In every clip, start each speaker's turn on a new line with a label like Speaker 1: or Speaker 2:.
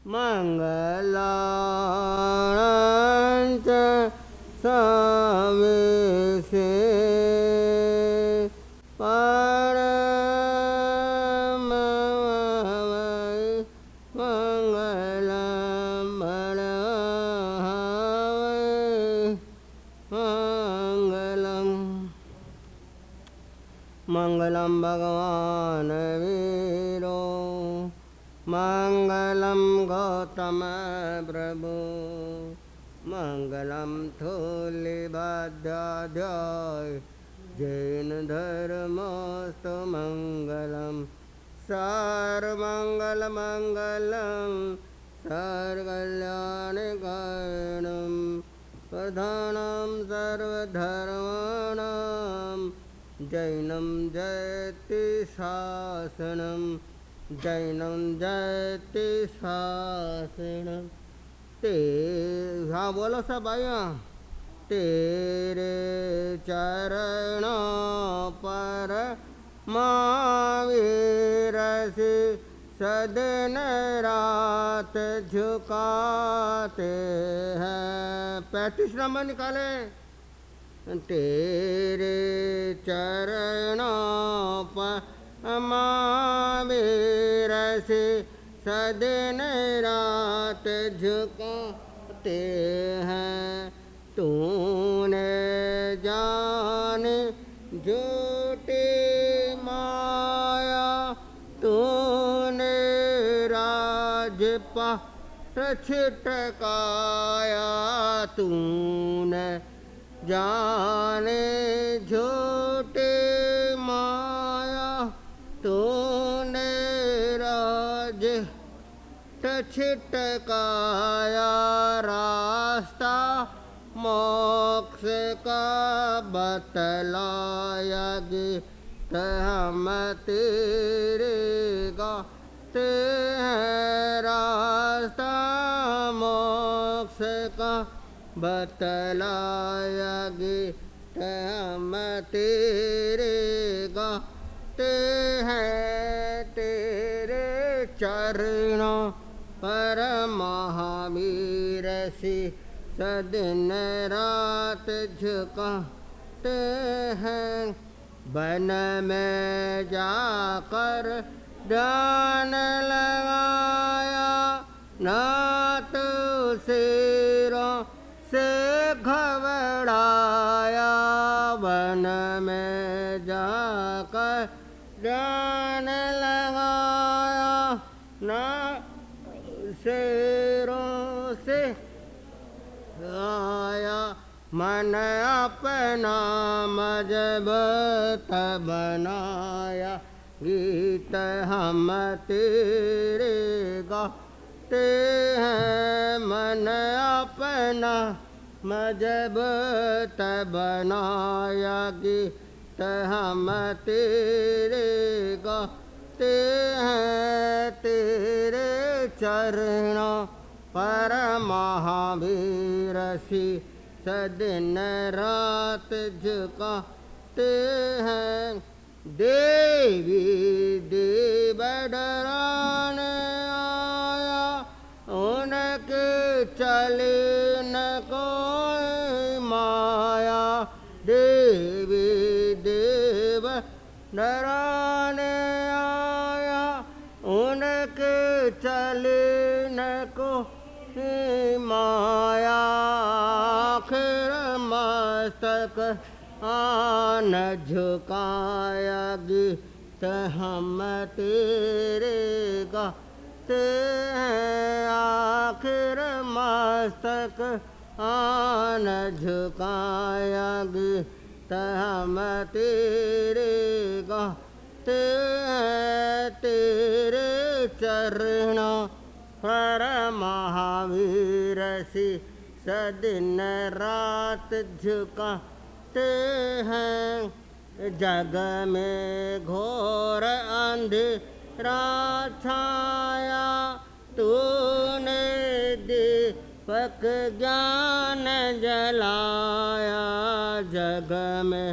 Speaker 1: मंगलांच सविसे परमवै मंगलम बड़वै मंगलम मंगलम भगवान वीरो मंगलम गौतम प्रभु मंगलम थूलिभद्राध्याय जैन धर्मस्तु मंगलम सर्वमंगल मंगलम सर्वकल्याणकारणं प्रधानं सर्वधर्माणां जैनं जयति शासनं जैनं जयति शासनं ते हाँ बोलो सब आया तेरे चरणों पर महावीर से सदन रात झुकाते हैं। 35 नंबर निकाले। तेरे चरणों पर महावीर से सदन रात झुकाते हैं। तूने जाने झूठी माया तूने राजपाट छिटकाया तूने जाने झूठी माया तूने राज छिटकाया रास्ता मोक्ष का बतलाया गीत हम तेरे गाते हैं। रास्ता मोक्ष का बतलाया गीत हम तेरे गाते हैं। तेरे चरणों पर महावीर सी सदन रात झुकाते हैं। वन में जाकर ध्यान लगाया ना तो शेरों से घबराया। वन में जाकर ध्यान लगाया ना शेरों से आया। मन अपना मजबूत बनाया गीत हम तेरे गाते हैं। मन अपना मजबूत बनाया गीत हम तेरे गाते हैं। तेरे चरणों पर महावीर सी सदन रात झुकाते हैं। देवी देव डराने आया उनके चले न कोई माया। देवी देव डराने आया उनके चले न कोई माया। आखिर मस्तक आन झुकाया गीत हम तेरे गाते हैं। आखिर मस्तक आन झुकाया गीत हम तेरे गाते हैं। तेरे चरणों पर महावीर सी सदन रात झुकाते हैं। जग में घोर अंधेरा छाया तूने दीपक ज्ञान जलाया। जग में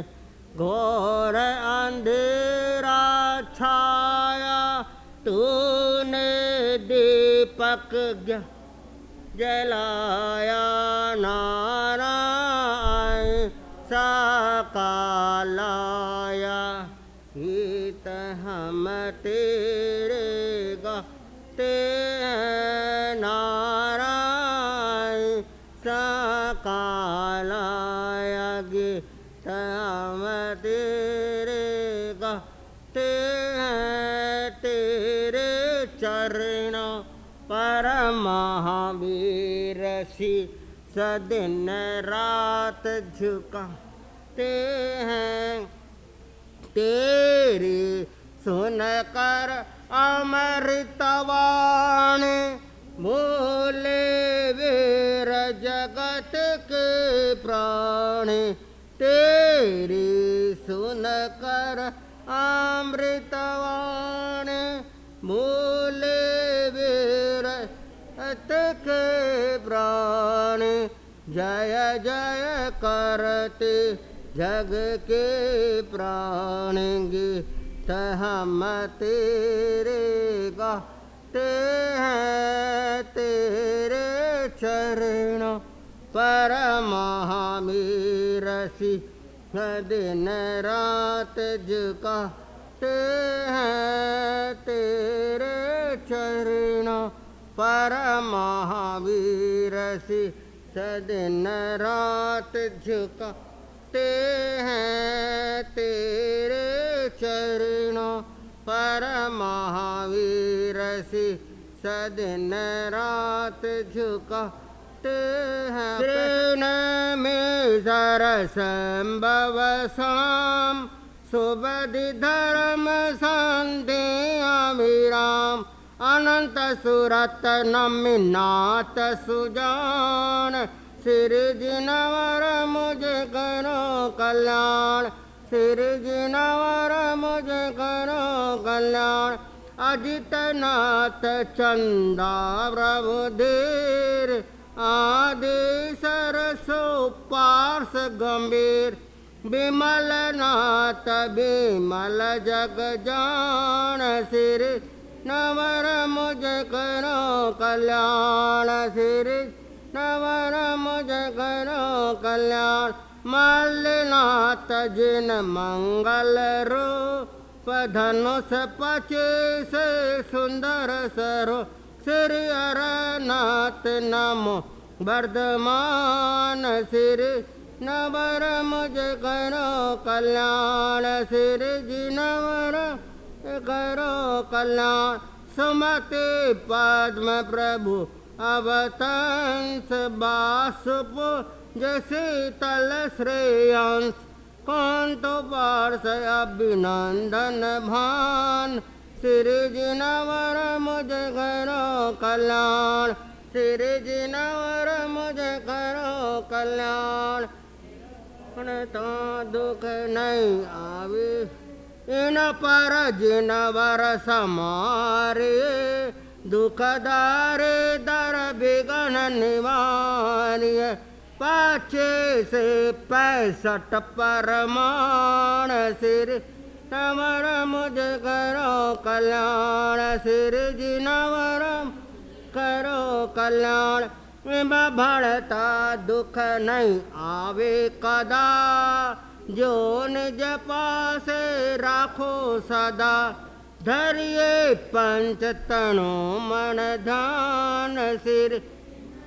Speaker 1: घोर अंधेरा छाया तूने दीपक दीपक जलाया नारायण सकालाया। गीत हम तेरे गाते हैं नारायण सकालाया। गीत हम तेरे गाते हैं तेरे चरणों पर महावीर शीस दिन रात झुकाते हैं। तेरी सुनकर अमृतवाणी भूले वीर जगत के प्राणी। तेरी सुनकर अमृतवाणी भूले वीर जगत के प्राणी। जय जय करते जग के प्राणी। गीत हम तेरे गाते हैं तेरे चरणों पर महावीर शीस दिन रात झुकाते हैं तेरे चरणों पर महावीर शीस दिन रात झुकाते हैं तेरे चरणों पर महावीर शीस दिन रात झुकाते हैं। कृष्ण में सरसंभव शाम सुबधि धर्म संध्या विराम। अनंत सुरत नमिनाथ सुजान। श्री जिनवर मुझे करो कल्याण। श्री जिनवर मुझे करो कल्याण। अजित नाथ चंदा प्रभु धीर। आदि सरसो पार्श गंभीर। विमल नाथ विमल जग जान। श्री नवर मुझे करो कल्याण। श्री नवर मुझे करो कल्याण। मल्लनाथ जिन मंगल रूप धनुष पचीस सुंदर सरो। श्री हरनाथ नमो वर्धमान। श्री नवर मुझे करो कल्याण। श्री जिनवर करो कल्याण। सुमति पद्म प्रभु अवतंस बासुप शीतल श्रेयांश। कांतो पार्श अभिनंदन भान। श्री जिनवर मुझे करो कल्याण। श्री जिनवर मुझे करो कल्याण। तो दुख नहीं आवे इन पर जिनवर समारे। दुख दारे दर विघ्न निवार्य। पाछे से 65 परमाण। श्री नवर मुझे करो कल्याण। श्री जिनवर करो कल्याण। बढ़ता दुख नहीं आवे कदा। जो निज पासे राखो सदा। धरिए पंच तनो मन ध्यान। श्री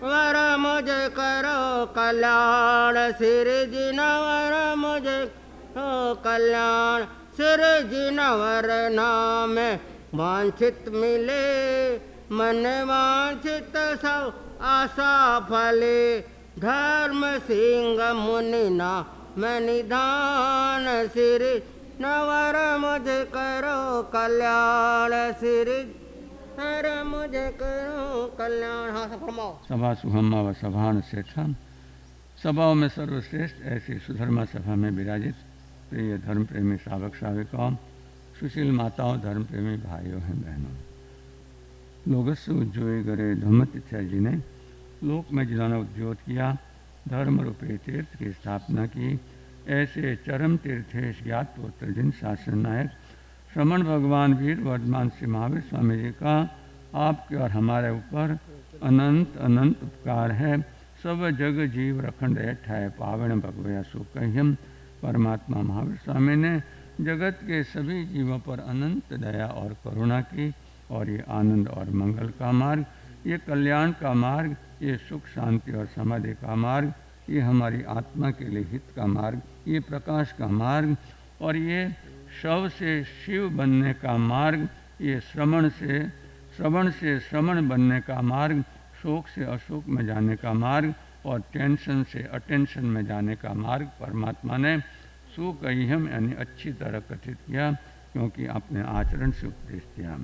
Speaker 1: वर मुझे करो कल्याण। श्री जिनवर मुझे करो कल्याण। श्री जिनवर नाम वांछित मिले। मन वांछित सब आशा फले। धर्म सिंह मुनि नाम निधान। श्री नवर मुझे करो कल्याण। श्री नवर मुझे करो कल्याण। हाँ फरमाओ।
Speaker 2: सभा सुहम्मा व सभान श्रेष्ठम। सभाओं में सर्वश्रेष्ठ ऐसी सुधर्मा सभा में विराजित प्रिय धर्म प्रेमी श्रावक श्राविकाओं, सुशील माताओं, धर्म प्रेमी भाइयों हैं बहनों। लोगस्व उज्ज्वल गरे धम्मतिथ्या जी ने लोक में जिन्होंने उद्योत किया, धर्म रूपी तीर्थ की स्थापना की, ऐसे चरम तीर्थेश ज्ञात पुत्र जिन शासन नायक श्रमण भगवान वीर वर्धमान श्री महावीर स्वामी जी का आपके और हमारे ऊपर अनंत अनंत उपकार है। सब जग जीव रखंड है पावन भगवया सुकह्यम। परमात्मा महावीर स्वामी ने जगत के सभी जीवों पर अनंत दया और करुणा की, और ये आनंद और मंगल का मार्ग, ये कल्याण का मार्ग, ये सुख शांति और समाधि का मार्ग, ये हमारी आत्मा के लिए हित का मार्ग, ये प्रकाश का मार्ग, और ये शव से शिव बनने का मार्ग, ये श्रवण से श्रवण बनने का मार्ग, शोक से अशोक में जाने का मार्ग, और टेंशन से अटेंशन में जाने का मार्ग परमात्मा ने सुकह्यम यानी अच्छी तरह कथित किया, क्योंकि आपने आचरण से उपदेश दिया।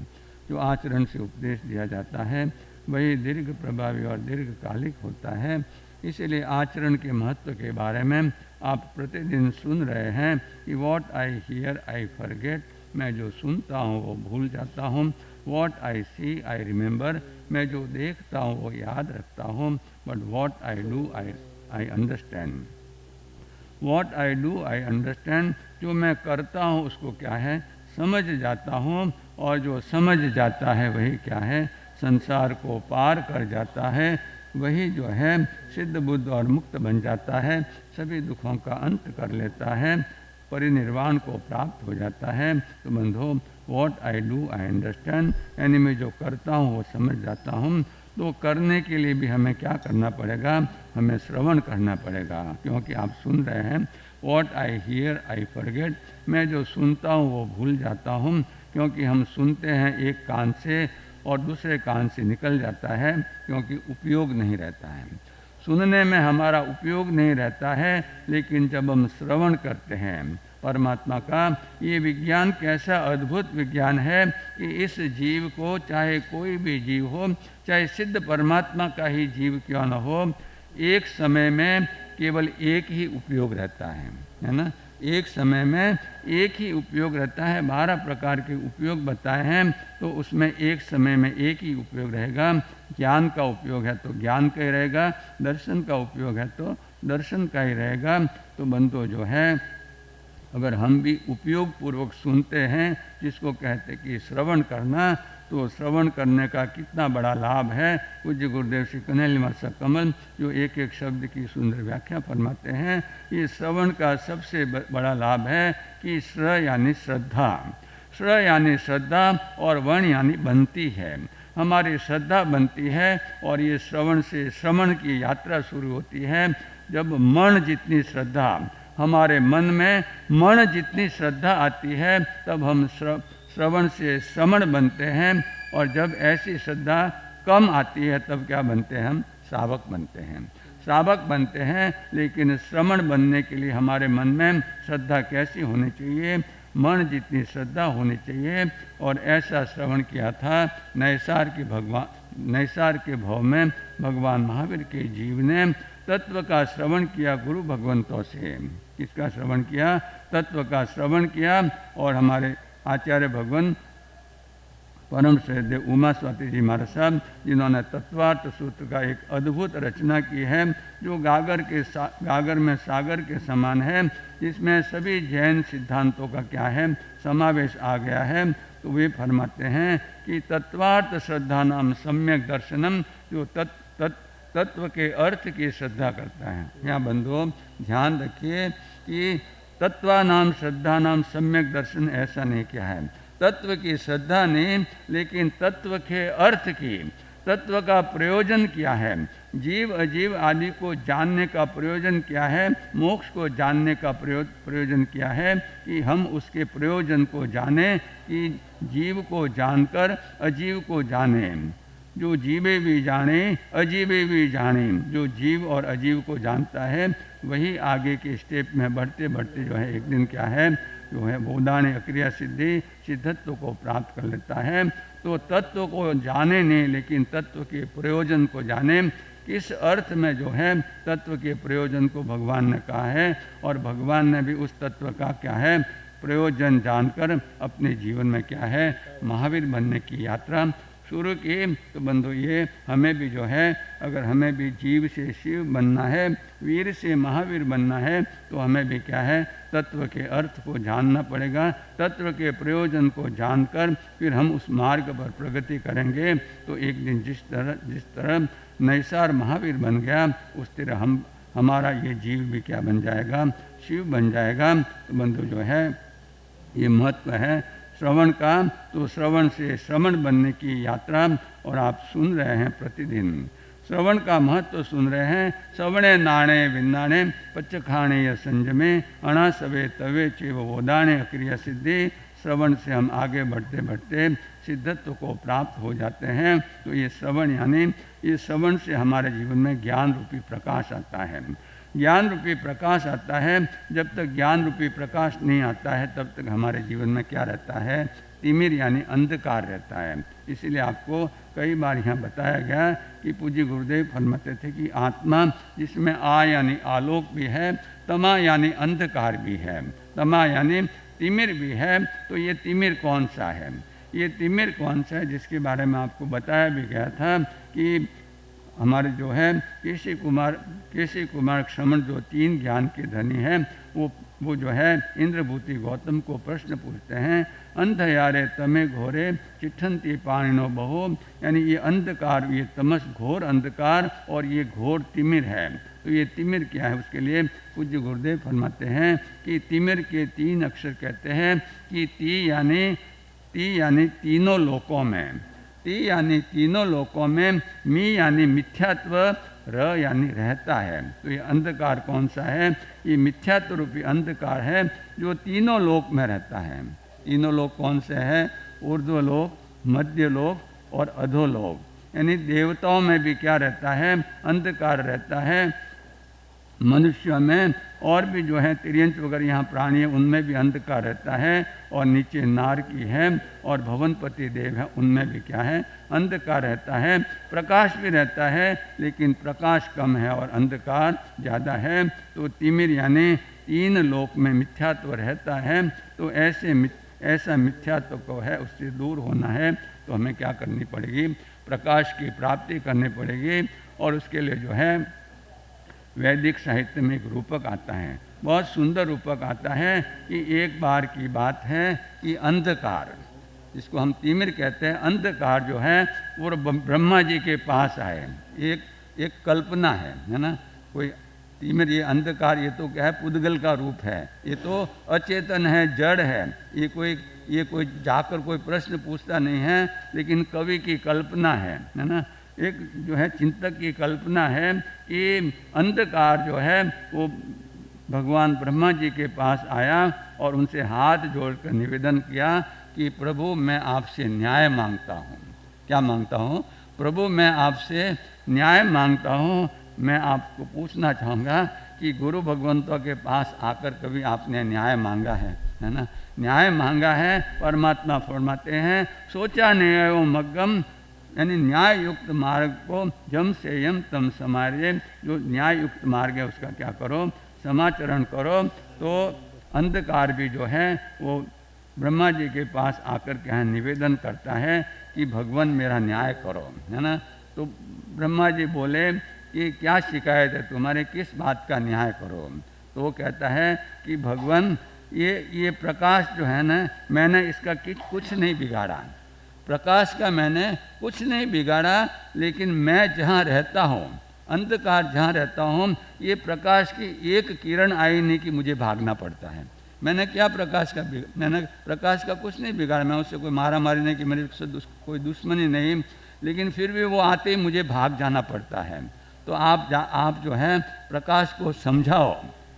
Speaker 2: जो आचरण से उपदेश दिया जाता है वही दीर्घ प्रभावी और दीर्घकालिक होता है। इसलिए आचरण के महत्व के बारे में आप प्रतिदिन सुन रहे हैं कि what I here I forget, मैं जो सुनता हूँ वो भूल जाता हूँ। What I C I remember, मैं जो देखता हूँ वो याद रखता हूँ। But what I do I understand. What I do I understand, जो मैं करता हूँ उसको क्या है समझ जाता हूँ, और जो समझ जाता है वही क्या है संसार को पार कर जाता है, वही जो है सिद्ध बुद्ध और मुक्त बन जाता है, सभी दुखों का अंत कर लेता है, परिनिर्वाण को प्राप्त हो जाता है। तो बंधो what I do I understand, यानी मैं जो करता हूँ वो समझ जाता हूँ। तो करने के लिए भी हमें क्या करना पड़ेगा, हमें श्रवण करना पड़ेगा, क्योंकि आप सुन रहे हैं what I here I forget, मैं जो सुनता हूँ वो भूल जाता हूँ, क्योंकि हम सुनते हैं एक कान से और दूसरे कान से निकल जाता है, क्योंकि उपयोग नहीं रहता है। सुनने में हमारा उपयोग नहीं रहता है, लेकिन जब हम श्रवण करते हैं परमात्मा का, ये विज्ञान कैसा अद्भुत विज्ञान है कि इस जीव को, चाहे कोई भी जीव हो, चाहे सिद्ध परमात्मा का ही जीव क्यों न हो, एक समय में केवल एक ही उपयोग रहता है ना। एक समय में एक ही उपयोग रहता है। 12 प्रकार के उपयोग बताए हैं, तो उसमें एक समय में एक ही उपयोग रहेगा। ज्ञान का उपयोग है तो ज्ञान का ही रहेगा, दर्शन का उपयोग है तो दर्शन का ही रहेगा। तो बंधु जो है, अगर हम भी उपयोग पूर्वक सुनते हैं, जिसको कहते कि श्रवण करना, तो श्रवण करने का कितना बड़ा लाभ है। पूज्य गुरुदेव श्री कन्हैया कमल जो एक एक शब्द की सुंदर व्याख्या फरमाते हैं, ये श्रवण का सबसे बड़ा लाभ है कि श्र यानी श्रद्धा, श्र यानी श्रद्धा और वण यानी बनती है, हमारी श्रद्धा बनती है। और ये श्रवण से श्रवण की यात्रा शुरू होती है। जब मन जितनी श्रद्धा हमारे मन में, मन जितनी श्रद्धा आती है, तब हम श्रवण से श्रवण बनते हैं। और जब ऐसी श्रद्धा कम आती है, तब क्या बनते हैं, हम श्रावक बनते हैं। श्रावक बनते हैं, लेकिन श्रवण बनने के लिए हमारे मन में श्रद्धा कैसी होनी चाहिए, मन जितनी श्रद्धा होनी चाहिए। और ऐसा श्रवण किया था नैसार के भाव में भगवान महावीर के जीव ने तत्व का श्रवण किया गुरु भगवंतों से। किसका श्रवण किया, तत्व का श्रवण किया। और हमारे आचार्य भगवान परम श्रद्धेय उमा स्वाति जी महाराज साहब, जिन्होंने तत्वार्थ सूत्र का एक अद्भुत रचना की है, जो गागर में सागर के समान है, जिसमें सभी जैन सिद्धांतों का क्या है समावेश आ गया है। तो वे फरमाते हैं कि तत्वार्थ श्रद्धा नाम सम्यक दर्शनम, जो तत्व के अर्थ की श्रद्धा करता है। यहाँ बंधुओं ध्यान रखिए कि तत्वा नाम श्रद्धा नाम सम्यक दर्शन ऐसा नहीं किया है, तत्व की श्रद्धा नहीं, लेकिन तत्व के अर्थ की, तत्व का प्रयोजन क्या है, जीव अजीव आदि को जानने का प्रयोजन क्या है, मोक्ष को जानने का प्रयोजन क्या है, कि हम उसके प्रयोजन को जानें, कि जीव को जानकर अजीव को जाने। जो जीवे भी जाने अजीवे भी जाने, जो जीव और अजीव को जानता है वही आगे के स्टेप में बढ़ते बढ़ते जो है एक दिन क्या है, जो है बोधाने अक्रिया सिद्धि सिद्धत्व को प्राप्त कर लेता है। तो तत्व को जाने नहीं, लेकिन तत्व के प्रयोजन को जाने। किस अर्थ में जो है तत्व के प्रयोजन को भगवान ने कहा है, और भगवान ने भी उस तत्व का क्या है प्रयोजन जानकर अपने जीवन में क्या है महावीर बनने की यात्रा शुरू की। तो बंधु ये हमें भी जो है, अगर हमें भी जीव से शिव बनना है, वीर से महावीर बनना है, तो हमें भी क्या है, तत्व के अर्थ को जानना पड़ेगा। तत्व के प्रयोजन को जानकर फिर हम उस मार्ग पर प्रगति करेंगे। तो एक दिन जिस तरह नैसार महावीर बन गया, उस तरह हमारा ये जीव भी क्या बन जाएगा, शिव बन जाएगा। तो बंधु जो है ये महत्व है श्रवण का। तो श्रवण से श्रवण बनने की यात्रा, और आप सुन रहे हैं प्रतिदिन श्रवण का महत्व सुन रहे हैं। श्रवणे नाणे विन्नाणे पच्चखाणे य संजमे अणा सवे तवे चेव वोदाणे अक्रिया सिद्धि। श्रवण से हम आगे बढ़ते बढ़ते सिद्धत्व को प्राप्त हो जाते हैं। तो ये श्रवण यानी ये श्रवण से हमारे जीवन में ज्ञान रूपी प्रकाश आता है। ज्ञान रूपी प्रकाश आता है। जब तक ज्ञान रूपी प्रकाश नहीं आता है, तब तक हमारे जीवन में क्या रहता है, तिमिर यानी अंधकार रहता है। इसीलिए आपको कई बार यहाँ बताया गया कि पूज्य गुरुदेव फरमाते थे कि आत्मा जिसमें आ यानी आलोक भी है, तमा यानी अंधकार भी है, तमा यानी तिमिर भी है। तो ये तिमिर कौन सा है, ये तिमिर कौन सा है, जिसके बारे में आपको बताया भी गया था कि हमारे जो है केशी कुमार श्रमण जो 3 ज्ञान के धनी हैं, वो जो है इंद्रभूति गौतम को प्रश्न पूछते हैं, अंधयारे तमे घोरे चिट्ठन्ति पाणिनो बहो, यानी ये अंधकार, ये तमस घोर अंधकार और ये घोर तिमिर है। तो ये तिमिर क्या है, उसके लिए पूज्य गुरुदेव फरमाते हैं कि तिमिर के 3 अक्षर कहते हैं कि ती यानी तीनों लोकों में, ती यानी तीनों लोकों में, मी यानी मिथ्यात्व, र यानी रहता है। तो ये अंधकार कौन सा है, ये मिथ्यात्व रूपी अंधकार है जो तीनों लोक में रहता है। तीनों लोक कौन से हैं, ऊर्ध्वलोक, मध्यलोक और अधोलोक। यानी देवताओं में भी क्या रहता है, अंधकार रहता है। मनुष्य में और भी जो है तिर्यंच वगैरह यहाँ प्राणी है, उनमें भी अंधकार रहता है। और नीचे नार की है और भवनपति देव है, उनमें भी क्या है, अंधकार रहता है। प्रकाश भी रहता है, लेकिन प्रकाश कम है और अंधकार ज़्यादा है। तो तिमिर यानी 3 लोक में मिथ्यात्व रहता है। तो ऐसा मिथ्यात्व को है, उससे दूर होना है तो हमें क्या करनी पड़ेगी, प्रकाश की प्राप्ति करनी पड़ेगी। और उसके लिए जो है वैदिक साहित्य में एक रूपक आता है, बहुत सुंदर रूपक आता है कि एक बार की बात है कि अंधकार, जिसको हम तिमिर कहते हैं, अंधकार जो है वो ब्रह्मा जी के पास आए। एक कल्पना है ना, कोई तिमिर, ये अंधकार, ये तो क्या है, पुद्गल का रूप है, ये तो अचेतन है, जड़ है। ये कोई जाकर कोई प्रश्न पूछता नहीं है, लेकिन कवि की कल्पना है ना, एक जो है चिंतक की कल्पना है कि अंधकार जो है वो भगवान ब्रह्मा जी के पास आया और उनसे हाथ जोड़कर निवेदन किया कि प्रभु मैं आपसे न्याय मांगता हूँ। क्या मांगता हूँ, प्रभु मैं आपसे न्याय मांगता हूँ। मैं आपको पूछना चाहूँगा कि गुरु भगवंतों के पास आकर कभी आपने न्याय मांगा है ना, न्याय मांगा है। परमात्मा फरमाते हैं सोचा न्यायो मग्गम, यानी न्याय युक्त मार्ग को जम से यम तम समारे, जो न्याय युक्त मार्ग है उसका क्या करो, समाचरण करो। तो अंधकार भी जो है वो ब्रह्मा जी के पास आकर के यहाँ निवेदन करता है कि भगवान मेरा न्याय करो, है ना। तो ब्रह्मा जी बोले कि क्या शिकायत है तुम्हारे, किस बात का न्याय करो। तो वो कहता है कि भगवान ये प्रकाश जो है ना, मैंने इसका कुछ नहीं बिगाड़ा, प्रकाश का मैंने कुछ नहीं बिगाड़ा, लेकिन मैं जहाँ रहता हूँ, अंधकार जहाँ रहता हूँ, ये प्रकाश की एक किरण आई नहीं कि मुझे भागना पड़ता है। मैंने क्या मैंने प्रकाश का कुछ नहीं बिगाड़ा, मैं उससे कोई मारा मारी नहीं, कि मेरे से कोई दुश्मनी नहीं, लेकिन फिर भी वो आते ही मुझे भाग जाना पड़ता है। तो आप जो है प्रकाश को समझाओ,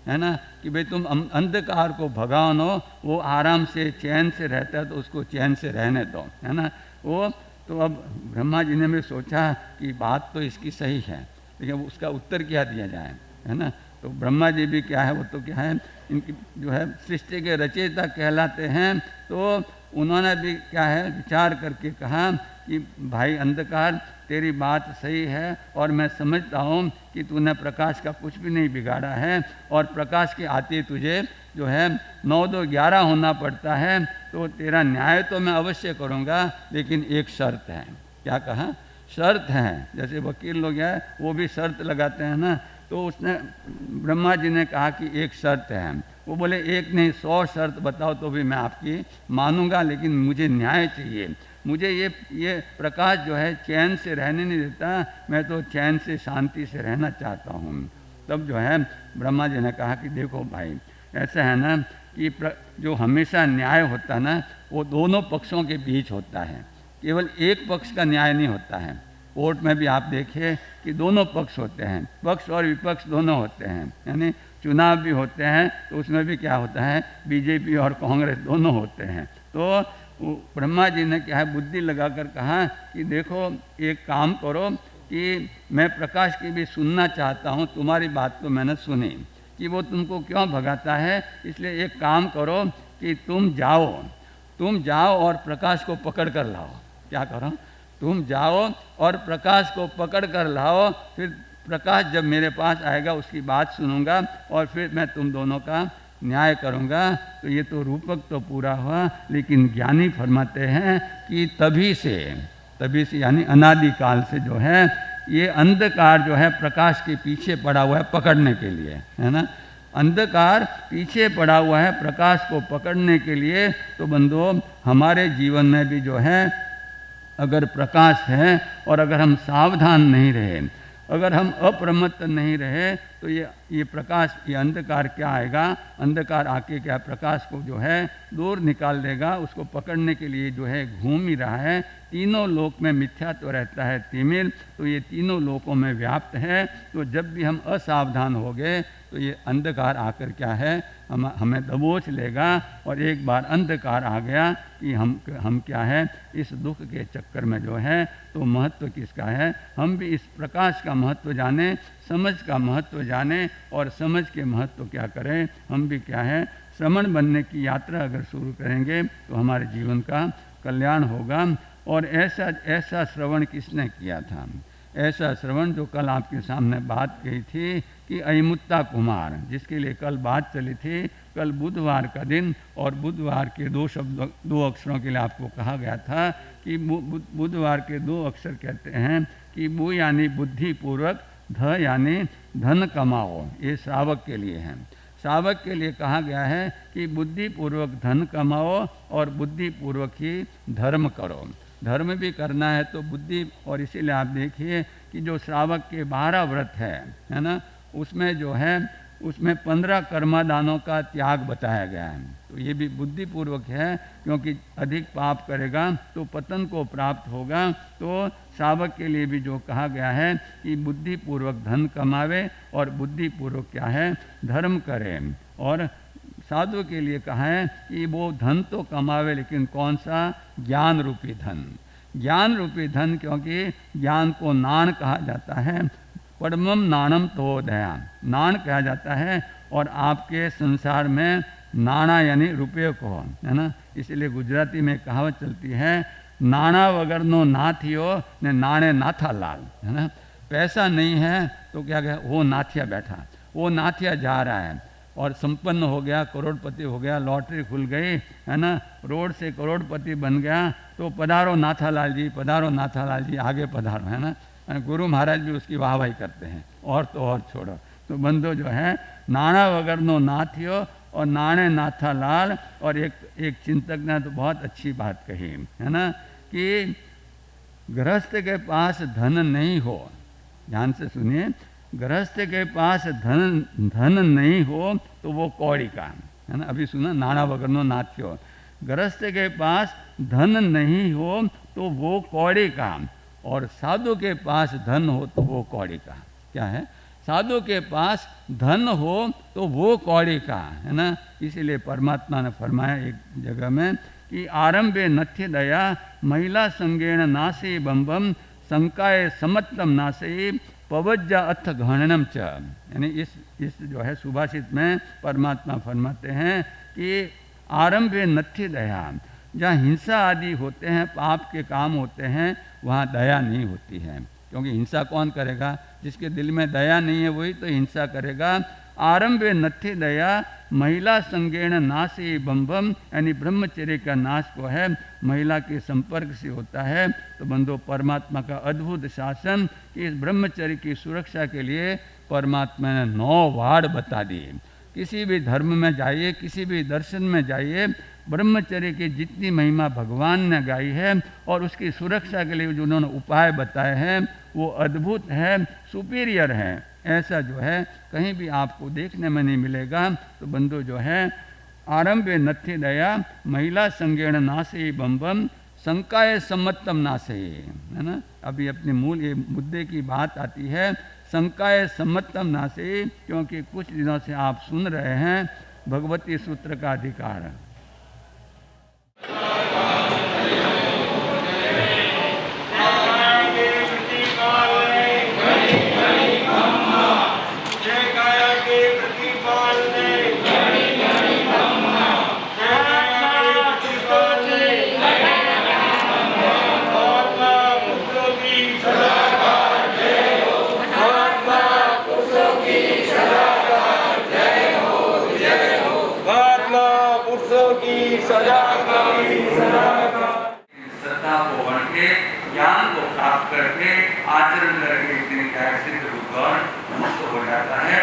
Speaker 2: है ना, कि भाई तुम अंधकार को भगाओ नो, वो आराम से चैन से रहता है तो उसको चैन से रहने दो, है ना। वो तो अब ब्रह्मा जी ने भी सोचा कि बात तो इसकी सही है, लेकिन उसका उत्तर क्या दिया जाए, है ना। तो ब्रह्मा जी भी क्या है, वो तो क्या है, इनकी जो है सृष्टि के रचयिता कहलाते हैं। तो उन्होंने भी क्या है विचार करके कहा कि भाई अंधकार तेरी बात सही है, और मैं समझता हूँ कि तूने प्रकाश का कुछ भी नहीं बिगाड़ा है, और प्रकाश के आते तुझे जो है 9-2-11 होना पड़ता है। तो तेरा न्याय तो मैं अवश्य करूँगा, लेकिन एक शर्त है। क्या कहा? शर्त है। जैसे वकील लोग हैं वो भी शर्त लगाते हैं ना, तो उसने ब्रह्मा जी ने कहा कि एक शर्त है। वो बोले एक नहीं 100 शर्त बताओ तो भी मैं आपकी मानूंगा, लेकिन मुझे न्याय चाहिए। मुझे ये प्रकाश जो है चैन से रहने नहीं देता, मैं तो चैन से शांति से रहना चाहता हूँ। तब जो है ब्रह्मा जी ने कहा कि देखो भाई, ऐसा है ना कि जो हमेशा न्याय होता है ना वो दोनों पक्षों के बीच होता है, केवल एक पक्ष का न्याय नहीं होता है। कोर्ट में भी आप देखिए कि दोनों पक्ष होते हैं, पक्ष और विपक्ष दोनों होते हैं। यानी चुनाव भी होते हैं तो उसमें भी क्या होता है, बीजेपी और कांग्रेस दोनों होते हैं। तो ब्रह्मा जी ने क्या है बुद्धि लगाकर कहा कि देखो एक काम करो कि मैं प्रकाश की भी सुनना चाहता हूँ, तुम्हारी बात तो मैंने सुनी कि वो तुमको क्यों भगाता है, इसलिए एक काम करो कि तुम जाओ और प्रकाश को पकड़ कर लाओ। क्या करो? तुम जाओ और प्रकाश को पकड़ कर लाओ, फिर प्रकाश जब मेरे पास आएगा उसकी बात सुनूंगा और फिर मैं तुम दोनों का न्याय करूंगा। तो ये तो रूपक तो पूरा हुआ, लेकिन ज्ञानी फरमाते हैं कि तभी से यानी अनादिकाल से जो है ये अंधकार जो है प्रकाश के पीछे पड़ा हुआ है पकड़ने के लिए, है ना। अंधकार पीछे पड़ा हुआ है प्रकाश को पकड़ने के लिए। तो बंधुओं हमारे जीवन में भी जो है अगर प्रकाश है और अगर हम सावधान नहीं रहे, अगर हम अप्रमत्त नहीं रहे, तो ये प्रकाश, ये अंधकार क्या आएगा, अंधकार आके क्या प्रकाश को जो है दूर निकाल देगा। उसको पकड़ने के लिए जो है घूम ही रहा है। तीनों लोक में मिथ्या तो रहता है तिमिर, तो ये तीनों लोकों में व्याप्त है। तो जब भी हम असावधान हो गए तो ये अंधकार आकर क्या है हमें दबोच लेगा। और एक बार अंधकार आ गया कि हम क्या है इस दुख के चक्कर में जो है, तो महत्व किसका है, हम भी इस प्रकाश का महत्व जाने, समझ का महत्व जाने और समझ के महत्व क्या करें, हम भी क्या है श्रमण बनने की यात्रा अगर शुरू करेंगे तो हमारे जीवन का कल्याण होगा। और ऐसा श्रवण किसने किया था, ऐसा श्रवण जो कल आपके सामने बात कही थी कि अयमुत्ता कुमार, जिसके लिए कल बात चली थी। कल बुधवार का दिन और बुधवार के 2 अक्षरों के लिए आपको कहा गया था कि बुधवार के 2 अक्षर कहते हैं कि बु यानी बुद्धिपूर्वक, ध यानी धन कमाओ। ये श्रावक के लिए है। श्रावक के लिए कहा गया है कि बुद्धिपूर्वक धन कमाओ और बुद्धिपूर्वक ही धर्म करो। धर्म भी करना है तो बुद्धि, और इसीलिए आप देखिए कि जो श्रावक के 12 व्रत है ना, उसमें जो है उसमें 15 कर्मादानों का त्याग बताया गया है। तो ये भी बुद्धिपूर्वक है, क्योंकि अधिक पाप करेगा तो पतन को प्राप्त होगा। तो श्रावक के लिए भी जो कहा गया है कि बुद्धिपूर्वक धन कमावे और बुद्धिपूर्वक क्या है धर्म करे। और साधु के लिए कहा है कि वो धन तो कमावे, लेकिन कौन सा, ज्ञान रूपी धन। ज्ञान रूपी धन, क्योंकि ज्ञान को नाण कहा जाता है। परमम नाणम तो दया, नाण कहा जाता है। और आपके संसार में नाणा यानी रुपये को, है ना। इसलिए गुजराती में कहावत चलती है, नाणा वगरनो नाथियो ने नाणे नाथा लाल, है ना। पैसा नहीं है तो क्या कहे, वो नाथिया बैठा, वो नाथिया जा रहा है और संपन्न हो गया, करोड़पति हो गया, लॉटरी खुल गई, है ना, रोड से करोड़पति बन गया। तो पधारो नाथालाल जी, पधारो नाथालाल जी, आगे पधारो, है ना। गुरु महाराज भी उसकी वाहवाही करते हैं, और तो और छोड़ो। तो बंधु जो है नाणा वगरनो नाथियो और नाणे नाथालाल। और एक चिंतक ने तो बहुत अच्छी बात कही, है ना, कि गृहस्थ के पास धन नहीं हो, ध्यान से सुनिए, गृहस्थ के पास धन नहीं हो तो वो कौड़ी का, है ना। अभी सुना, नाणा वगरनो नाथियो, गृहस्थ के पास धन नहीं हो तो वो कौड़ी का, और साधु के पास धन हो तो वो कौड़ी का। क्या है, साधु के पास धन हो तो वो कौड़ी का, है ना। इसीलिए परमात्मा ने फरमाया एक जगह में कि आरंभे नथ्य दया महिला संगेण नासी बम्बम शंकाए समत्तम नासी पवज्जा अथ घणनम च। यानी इस जो है सुभाषित में परमात्मा फरमाते हैं कि आरंभे नथ्य दया, जहाँ हिंसा आदि होते हैं, पाप के काम होते हैं, वहाँ दया नहीं होती है। क्योंकि हिंसा कौन करेगा, जिसके दिल में दया नहीं है वही तो हिंसा करेगा। आरंभे नथी दया महिला संगेण नाशे बम बम, यानी ब्रह्मचर्य का नाश को है महिला के संपर्क से होता है। तो बंधो परमात्मा का अद्भुत शासन कि इस ब्रह्मचर्य की सुरक्षा के लिए परमात्मा ने 9 वाड़ बता दिए। किसी भी धर्म में जाइए, किसी भी दर्शन में जाइए, ब्रह्मचर्य की जितनी महिमा भगवान ने गाई है और उसकी सुरक्षा के लिए जो उन्होंने उपाय बताए हैं वो अद्भुत है, सुपीरियर है। ऐसा जो है कहीं भी आपको देखने में नहीं मिलेगा। तो बंधु जो है आरंभे नथी दया महिला संगेण नाशे बम बम, शंकाए सम्मतम नाशे, है ना। अभी अपने मूल ये मुद्दे की बात आती है, शंकाए सम्मतम नाशे, क्योंकि कुछ दिनों से आप सुन रहे हैं भगवती सूत्र का अधिकार। श्रद्धा को बढ़ के ज्ञान को प्राप्त करके आचरण करके एक दिन क्या सिद्ध होकर मुक्त हो जाता है।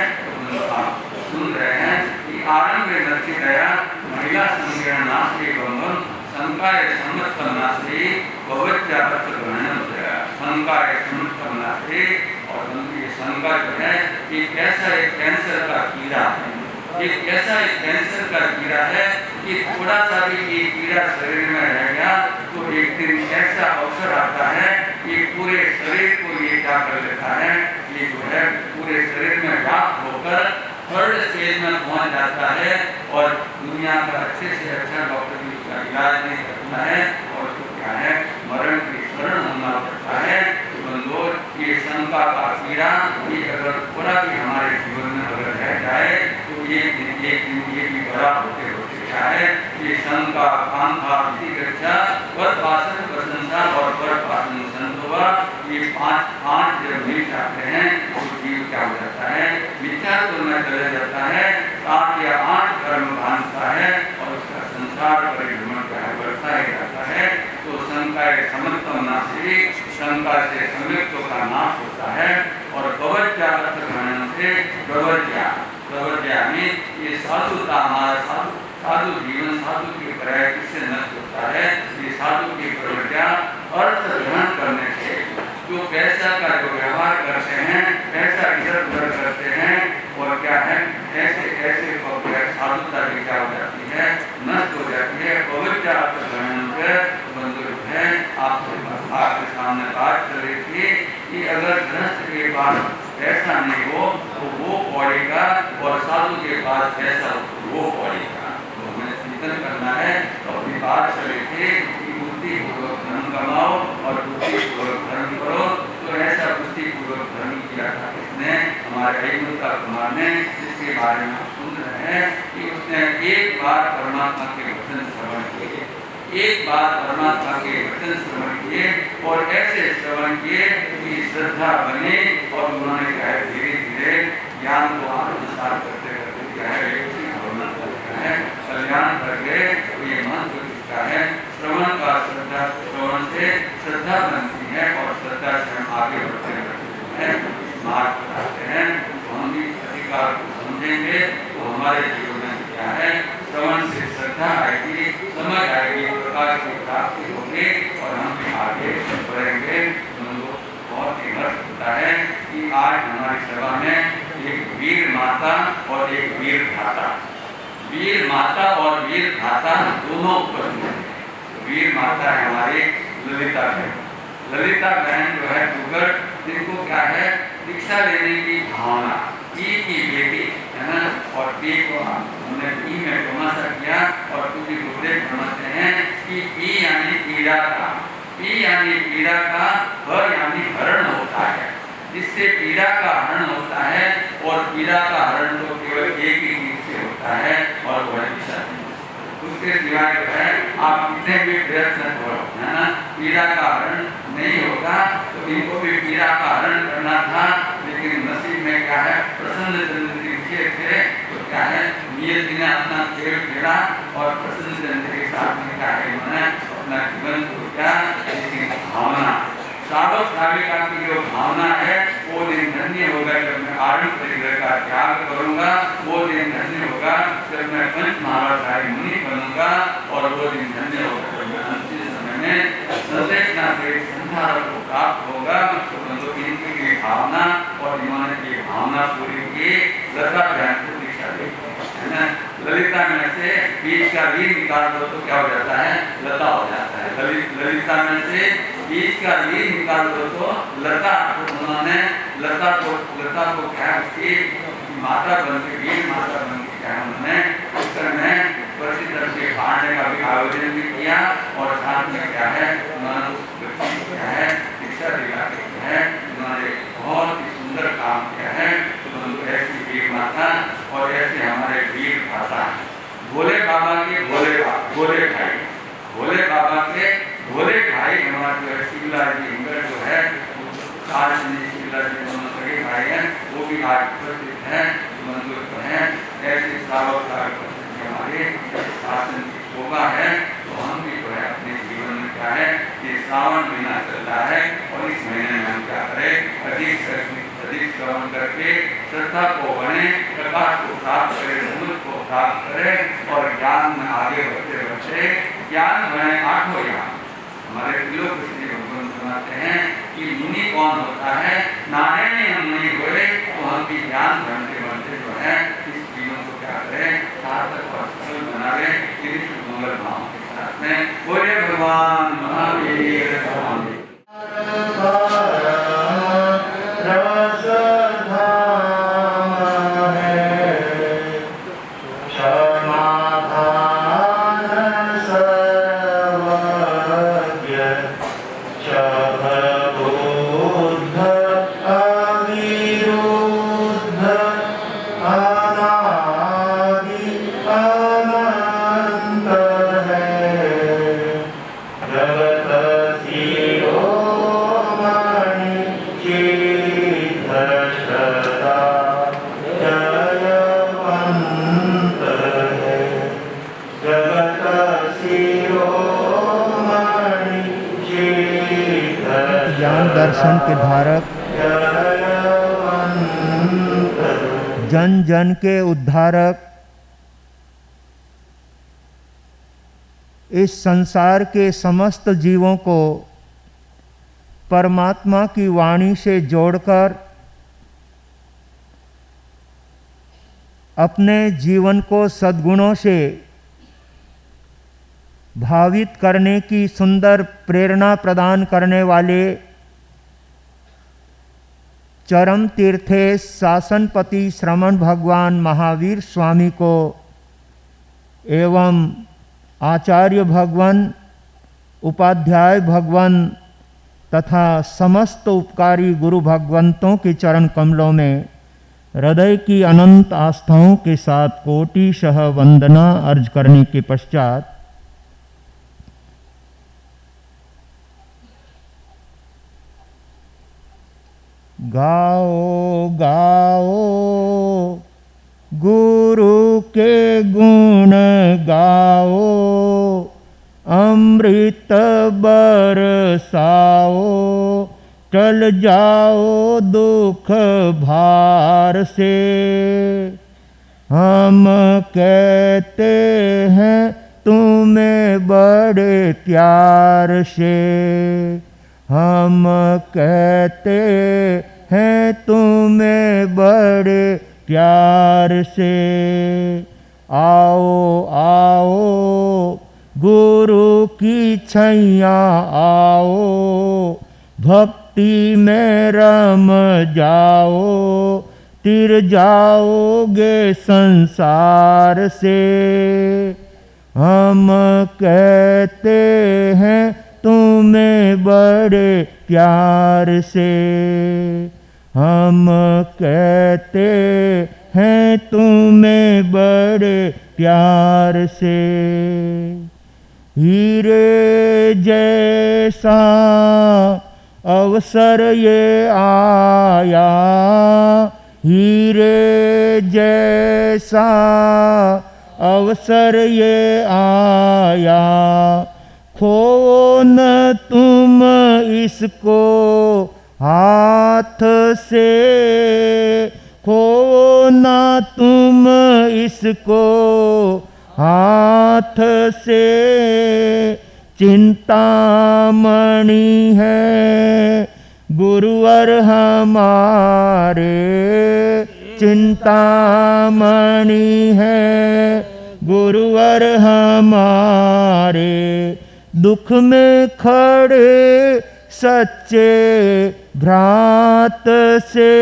Speaker 2: तो आप सुन रहे हैं कि आरंभ में नथी दया महिला संज्ञा नास्ति बंधन, शंकाय सम्मतम नास्ति भगवत्या तत्व ग्रहणम दया, शंकाय सम्मतम नास्ति। और ये शंका जो है कि कैसा एक कैंसर का कीड़ा है, एक ऐसा एक कैंसर का कीड़ा है कि थोड़ा सा भी ये कीड़ा शरीर में रह गया तो एक दिन ऐसा अवसर आता है कि पूरे शरीर को ये क्या कर लेता है, ये जो है पूरे शरीर में व्याप्त होकर थर्ड स्टेज में पहुंच जाता है और दुनिया का अच्छे से अच्छा डॉक्टर भी उसका इलाज नहीं करता है और तो क्या है मरण की शरण होना पड़ता है। तो बंधु ये शंका का कीड़ा ये अगर थोड़ा भी हमारे जीवन में अगर रह जाए तो ये भी बड़ा होते होते क्या है ये शंका कांक्षा प्रतिरक्षा पर पासन प्रशंसा और पर पासन संतोषा, ये पांच जब मिल जाते हैं तो जीव क्या हो जाता है विचार तो में चले जाता है, 7 या 8 कर्म बांधता है और उसका संसार परिभ्रमण बढ़ता ही जाता है। तो शंका समत्व नाशी, शंका से संयुक्तों का नाश होता है। और प्रवज्ञा अर्थ ग्रहण से प्रवज्ञा में ये साधुता हमारा साधु जीवन साधु की पर्याय किससे नष्ट होता है, ये साधु की प्रवज्ञा अर्थ ग्रहण करने से जो पैसा का जो व्यवहार करते हैं पैसा इधर उधर करते हैं और क्या है ऐसे साधुता भी क्या हो जाती है नष्ट हो जाती है। पवित्र अर्थ ग्रहण से बंधु है आपके सामने बात कर रही थी कि अगर गृहस्थ के पास पैसा नहीं हो तो वो पड़ेगा और साधु के पास पैसा हो तो वो पड़ेगा। तो हमें चिंतन करना है। तो अपनी बात कर रही थी कि बुद्धिपूर्वक धर्म कमाओ और बुद्धिपूर्वक धर्म करो। तो ऐसा बुद्धिपूर्वक धर्म किया था इसने हमारे अहिंसा कुमार ने, जिसके बारे में आप सुन रहे हैं कि उसने एक बार परमात्मा के वचन श्रवण किए, एक बार परमात्मा के वचन श्रवण किए और ऐसे श्रवण किए कि श्रद्धा बने और उन्होंने क्या है धीरे धीरे ज्ञान को आत्मसात करते करते क्या है कल्याण कर गए। तो ये मंत्र किसका है श्रवण का, श्रवण से श्रद्धा बनती है और श्रद्धा से हम आगे बढ़ते हैं मार्ग बताते हैं। तो हम भी अधिकार को समझेंगे तो हमारे जीवन में क्या है श्रवण से श्रद्धा आएगी, समझ आएगी, प्रकाश की प्राप्ति होगी और हम भी आगे बढ़ेंगे। बहुत ही गर्व होता है कि आज हमारी सभा में एक वीर माता और एक वीर भ्राता, वीर माता और वीर भ्राता दोनों उपस्थित हैं। वीर माता है हमारी ललिता बहन, ललिता बहन जो है डुगर, जिनको क्या है दीक्षा लेने की भावना, ई की बेटी है ना, और पी को हमने ई में तमाशा किया और कुछ गुरुदेव समझते हैं कि ई यानी पीड़ा का, पी यानी पीड़ा का, भ यानी हरण होता है, जिससे पीड़ा का हरण होता है। और पीड़ा का हरण तो केवल एक ही चीज से होता है और वह दिशा, उसके सिवाय जो है आप कितने भी प्रयत्न करो है ना पीड़ा का हरण नहीं होगा। तो इनको भी पीड़ा का हरण करना था, लेकिन नसीब में क्या है प्रसन्न चंद्र लिखे थे नियति ने अपना खेल खेला और प्रसन्न चंद्र के साथ में कार्य मैंने अपना जीवन को क्या भावना साधक साविका की जो भावना है वो दिन धन्य होगा जब मैं आरण परिग्रह का त्याग करूंगा, वो दिन धन्य होगा जब मैं पंच महाराज मुनि बनूंगा, और वो दिन धन्य होगा जब मैं अंतिम समय में संदेशना से संधार को प्राप्त होगा। तो इनकी भावना और इन्होंने की भावना पूरी की लता ध्यान को दीक्षा देती है ना। ललिता में से बीज का ली निकाल दो तो क्या हो जाता है, लता हो जाता है। ललिता में से बीज का ली निकाल दो तो लता, तो उन्होंने लता को क्या उसकी माता बन के वीर माता बन के क्या उन्होंने उत्तर में प्रसिद्ध के फाड़ने का भी आयोजन भी किया, और साथ में क्या है उन्होंने उस बच्ची को क्या है शिक्षा दिला के क्या है उन्होंने बहुत ही सुंदर काम किया है। तो ऐसी वीर माता और ऐसे हमारे वीर भाषा भोले बाबा के भोले भाई, भोले बाबा के भोले भाई हमारे जो है शिवला जी जो है शिवला जी दोनों सगे भाई हैं, वो भी आज प्रसिद्ध है। जो है ऐसे हमारे शासन की शोभा है। तो हम भी जो है अपने जीवन में क्या है कि श्रावण महीना चल रहा है और इस महीने में हम क्या करें अधिक श्रवण करके श्रद्धा को बने, प्रकाश को प्राप्त करें, मूल को प्राप्त करें और ज्ञान में आगे बढ़ते बढ़ते ज्ञान बने आठों ज्ञान। हमारे लोग भगवान सुनाते हैं कि मुनि कौन होता है, नारायण हम नहीं हुए तो हम भी ज्ञान बढ़ते बढ़ते जो है इस जीवन को क्या करें सार्थक और सफल बना लें मंगल भाव के साथ में। बोले भगवान महावीर स्वामी।
Speaker 3: दर्शन के धारक, जन जन के उद्धारक, इस संसार के समस्त जीवों को परमात्मा की वाणी से जोड़कर अपने जीवन को सद्गुणों से भावित करने की सुंदर प्रेरणा प्रदान करने वाले चरम तीर्थेश शासनपति श्रमण भगवान महावीर स्वामी को एवं आचार्य भगवान, उपाध्याय भगवान तथा समस्त उपकारी गुरु भगवंतों के चरण कमलों में हृदय की अनंत आस्थाओं के साथ कोटिशः वंदना अर्ज करने के पश्चात गाओ गाओ गुरु के गुण गाओ, अमृत बरसाओ, टल जाओ दुख भार से। हम कहते हैं तुम्हें बड़े प्यार से, हम कहते हैं तुम्हें बड़े प्यार से। आओ आओ गुरु की छैया आओ, भक्ति में रम जाओ, तिर जाओगे संसार से। हम कहते हैं तुम्हें बड़े प्यार से, हम कहते हैं तुम्हें बड़े प्यार से। हीरे जैसा अवसर ये आया, हीरे जैसा अवसर ये आया, खो न तुम इसको हाथ से, खो न तुम इसको हाथ से। चिंतामणि है गुरुवर हमारे, चिंतामणि है गुरुवर हमारे। दुख में खड़े सच्चे भ्रात से,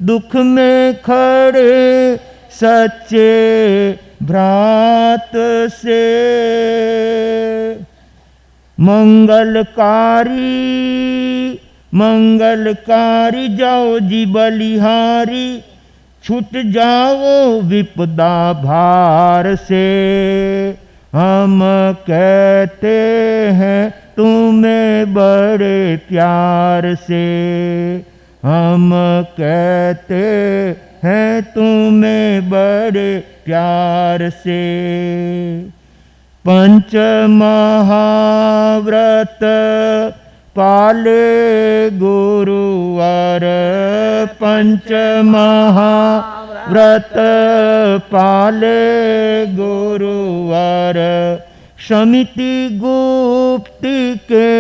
Speaker 3: दुख में खड़े सच्चे भ्रात से। मंगलकारी मंगलकारी जाओ जी बलिहारी, छूट जाओ विपदा भार से। हम कहते हैं तुम्हें बड़े प्यार से, हम कहते हैं तुम्हें बड़े प्यार से। पंच महाव्रत पाले गुरुवर, पंच महाव्रत पाले गुरुवर। समिति गुप्ति के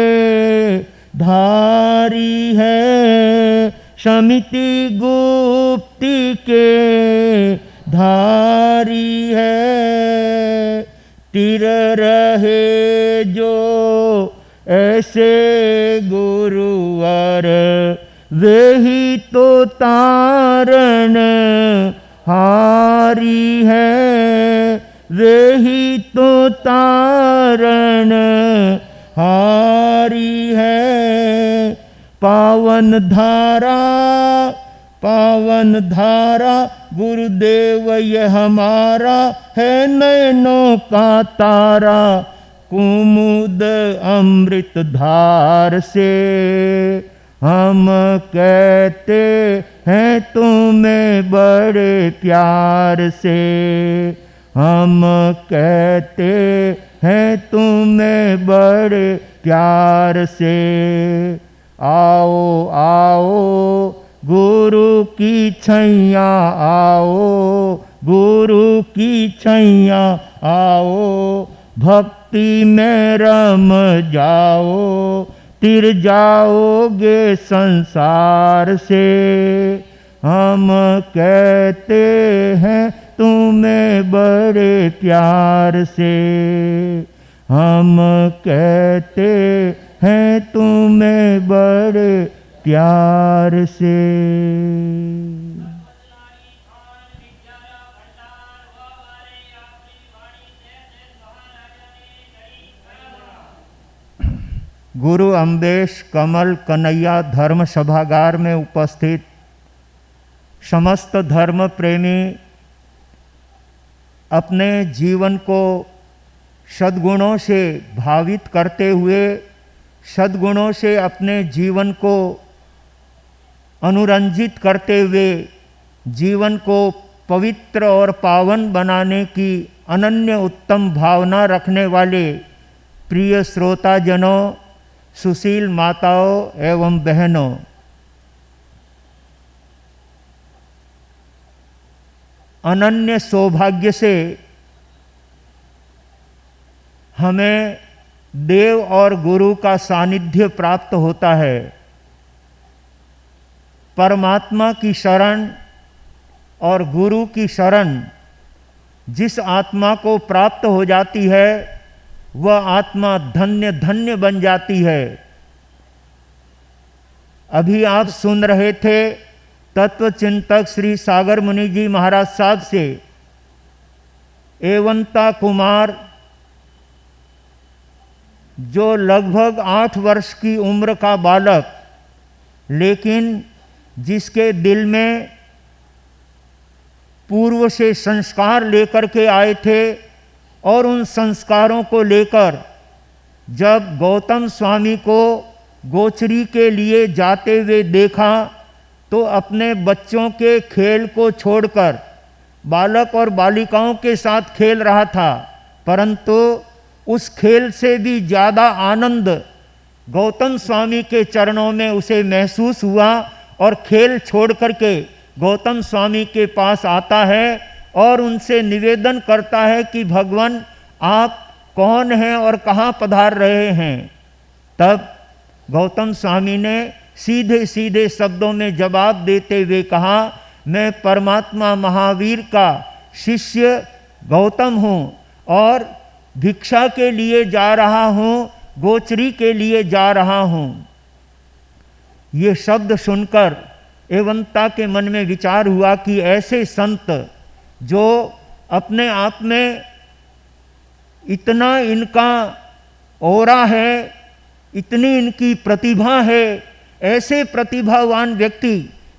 Speaker 3: धारी है, समिति गुप्ति के धारी है। तिर रहे जो ऐसे गुरुवर, वे ही तो तारण हारी है, वे ही तो तारण हारी है। पावन धारा पावन धारा गुरुदेव ये हमारा है, नयनों का तारा कुमुद अमृत धार से। हम कहते हैं तुम्हें बड़े प्यार से, हम कहते हैं तुम्हें बड़े प्यार से। आओ आओ गुरु की छैया आओ, गुरु की छैया आओ। भक्ति में रम जाओ, तिर जाओगे संसार से। हम कहते हैं तुम्हें बड़े प्यार से, हम कहते हैं तुम्हें बड़े प्यार से। गुरु अम्बेश कमल कन्हैया धर्म सभागार में उपस्थित समस्त धर्म प्रेमी अपने जीवन को सद्गुणों से भावित करते हुए, सद्गुणों से अपने जीवन को अनुरंजित करते हुए, जीवन को पवित्र और पावन बनाने की अनन्य उत्तम भावना रखने वाले प्रिय श्रोताजनों, सुशील माताओं एवं बहनों, अनन्य सौभाग्य से हमें देव और गुरु का सानिध्य प्राप्त होता है। परमात्मा की शरण और गुरु की शरण जिस आत्मा को प्राप्त हो जाती है, वह आत्मा धन्य धन्य बन जाती है। अभी आप सुन रहे थे तत्व चिंतक श्री सागर मुनि जी महाराज साहब से, एवंता कुमार जो लगभग 8 वर्ष की उम्र का बालक, लेकिन जिसके दिल में पूर्व से संस्कार लेकर के आए थे और उन संस्कारों को लेकर जब गौतम स्वामी को गोचरी के लिए जाते हुए देखा तो अपने बच्चों के खेल को छोड़कर बालक और बालिकाओं के साथ खेल रहा था, परंतु उस खेल से भी ज़्यादा आनंद गौतम स्वामी के चरणों में उसे महसूस हुआ और खेल छोड़ करके गौतम स्वामी के पास आता है और उनसे निवेदन करता है कि भगवान आप कौन हैं और कहाँ पधार रहे हैं। तब गौतम स्वामी ने सीधे सीधे शब्दों में जवाब देते हुए कहा, मैं परमात्मा महावीर का शिष्य गौतम हूँ और भिक्षा के लिए जा रहा हूँ, गोचरी के लिए जा रहा हूँ। ये शब्द सुनकर एवंता के मन में विचार हुआ कि ऐसे संत जो अपने आप में इतना इनका औरा है, इतनी इनकी प्रतिभा है, ऐसे प्रतिभावान व्यक्ति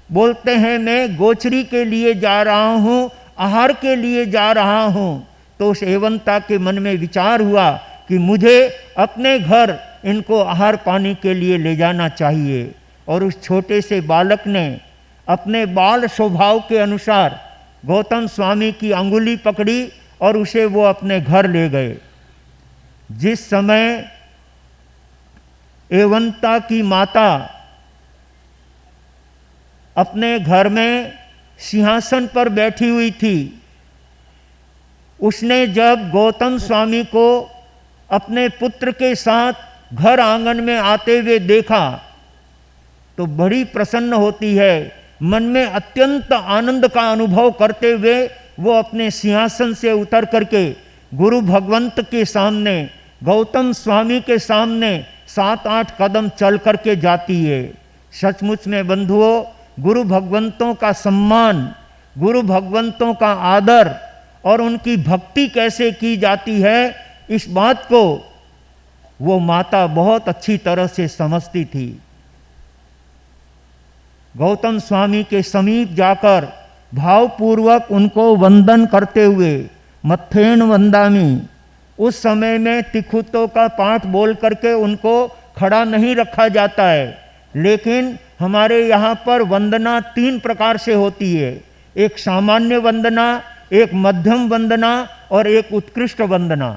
Speaker 3: बोलते हैं मैं गोचरी के लिए जा रहा हूँ, आहार के लिए जा रहा हूँ। तो उस एवंता के मन में विचार हुआ कि मुझे अपने घर इनको आहार पानी के लिए ले जाना चाहिए। और उस छोटे से बालक ने अपने बाल स्वभाव के अनुसार गौतम स्वामी की अंगुली पकड़ी और उसे वो अपने घर ले गए। जिस समय एवंता की माता अपने घर में सिंहासन पर बैठी हुई थी, उसने जब गौतम स्वामी को अपने पुत्र के साथ घर आंगन में आते हुए देखा तो बड़ी प्रसन्न होती है। मन में अत्यंत आनंद का अनुभव करते हुए वो अपने सिंहासन से उतर करके गुरु भगवंत के सामने, गौतम स्वामी के सामने 7-8 कदम चल करके जाती है। सचमुच में बंधुओं, गुरु भगवंतों का सम्मान, गुरु भगवंतों का आदर और उनकी भक्ति कैसे की जाती है, इस बात को वो माता बहुत अच्छी तरह से समझती थी। गौतम स्वामी के समीप जाकर भावपूर्वक उनको वंदन करते हुए मत्थेन वंदामी, उस समय में तिखुतों का पाठ बोल करके उनको खड़ा नहीं रखा जाता है, लेकिन हमारे यहाँ पर वंदना 3 प्रकार से होती है। एक सामान्य वंदना, एक मध्यम वंदना और एक उत्कृष्ट वंदना।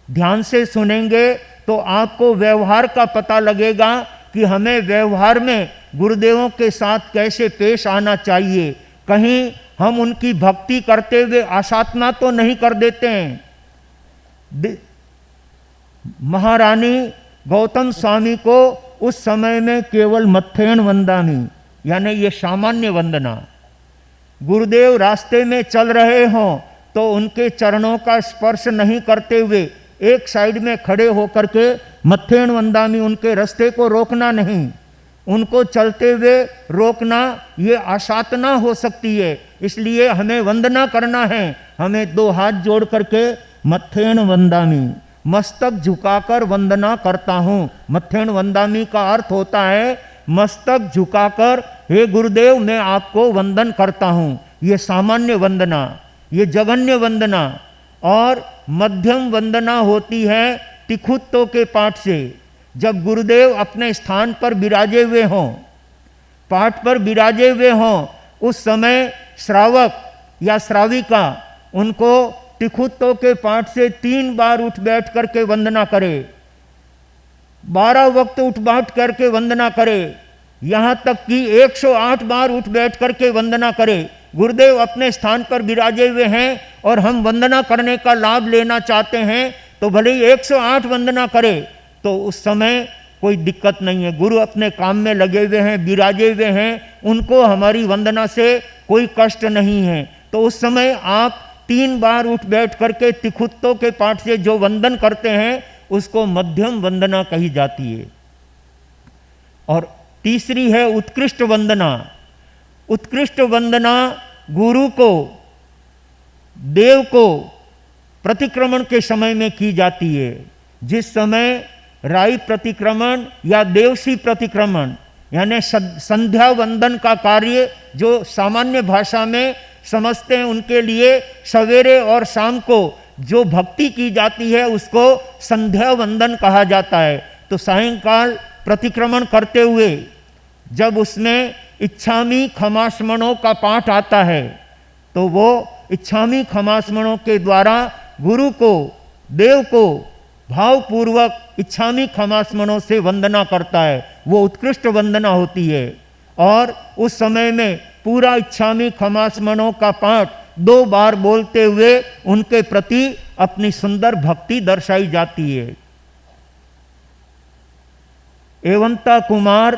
Speaker 3: ध्यान से सुनेंगे तो आपको व्यवहार का पता लगेगा कि हमें व्यवहार में गुरुदेवों के साथ कैसे पेश आना चाहिए। कहीं हम उनकी भक्ति करते हुए आशातना तो नहीं कर देते हैं। महारानी गौतम स्वामी को उस समय में केवल मत्थेन वंदामी, यानी ये सामान्य वंदना। गुरुदेव रास्ते में चल रहे हों तो उनके चरणों का स्पर्श नहीं करते हुए एक साइड में खड़े होकर के मत्थेन वंदामी, उनके रास्ते को रोकना नहीं, उनको चलते हुए रोकना ये आशातना हो सकती है। इसलिए हमें वंदना करना है, हमें 2 हाथ जोड़ करके मत्थेन वंदामी, मस्तक झुकाकर वंदना करता हूँ। मत्थेन वंदामी का अर्थ होता है मस्तक झुकाकर, हे गुरुदेव मैं आपको वंदन करता हूँ। ये सामान्य वंदना, ये जघन्य वंदना। और मध्यम वंदना होती है तिखुत्तों के पाठ से। जब गुरुदेव अपने स्थान पर विराजे हुए हों, पाठ पर विराजे हुए हों, उस समय श्रावक या श्राविका उनको तिखुत्तों के पाठ से 3 बार उठ बैठ करके वंदना करे, 12 वक्त उठ बैठ करके वंदना करे, यहाँ तक कि 108 बार उठ बैठ करके वंदना करे। गुरुदेव अपने स्थान पर विराजे हुए हैं और हम वंदना करने का लाभ लेना चाहते हैं तो भले ही 108 वंदना करे, तो उस समय कोई दिक्कत नहीं है। गुरु अपने काम में लगे हुए हैं, विराजे हुए हैं, उनको हमारी वंदना से कोई कष्ट नहीं है। तो उस समय आप 3 बार उठ बैठ करके तिखुत्तों के पाठ से जो वंदन करते हैं उसको मध्यम वंदना कही जाती है। और तीसरी है उत्कृष्ट वंदना। उत्कृष्ट वंदना गुरु को, देव को प्रतिक्रमण के समय में की जाती है। जिस समय राई प्रतिक्रमण या देवसी प्रतिक्रमण यानी संध्या वंदन का कार्य जो सामान्य भाषा में समझते हैं, उनके लिए सवेरे और शाम को जो भक्ति की जाती है उसको संध्या वंदन कहा जाता है। तो सायंकाल प्रतिक्रमण करते हुए जब उसमें इच्छामि खमास्मणों का पाठ आता है तो वो इच्छामि खमास्मणों के द्वारा गुरु को, देव को भावपूर्वक इच्छामि खमास्मणों से वंदना करता है। वो उत्कृष्ट वंदना होती है और उस समय में पूरा इच्छामि खमास्मणों का पाठ 2 बार बोलते हुए उनके प्रति अपनी सुंदर भक्ति दर्शाई जाती है। एवंता कुमार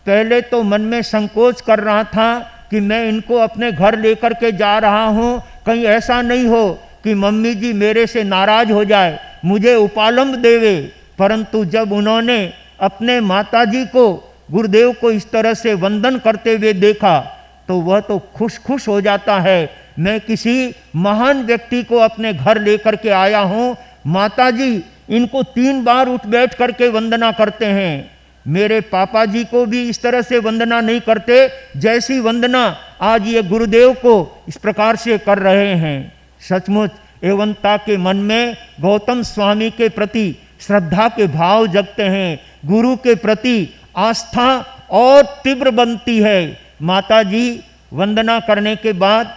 Speaker 3: पहले तो मन में संकोच कर रहा था कि मैं इनको अपने घर लेकर के जा रहा हूँ, कहीं ऐसा नहीं हो कि मम्मी जी मेरे से नाराज हो जाए, मुझे उपालंब देवे। परंतु जब उन्होंने अपने माताजी को, गुरुदेव को इस तरह से वंदन करते हुए देखा तो वह तो खुश हो जाता है। मैं किसी महान व्यक्ति को अपने घर लेकर के आया हूँ, माताजी इनको 3 बार उठ बैठ करके वंदना करते हैं। मेरे पापा जी को भी इस तरह से वंदना नहीं करते जैसी वंदना आज ये गुरुदेव को इस प्रकार से कर रहे हैं। सचमुच एवंता के मन में गौतम स्वामी के प्रति श्रद्धा के भाव जगते हैं, गुरु के प्रति आस्था और तीव्र बनती है। माता जी वंदना करने के बाद,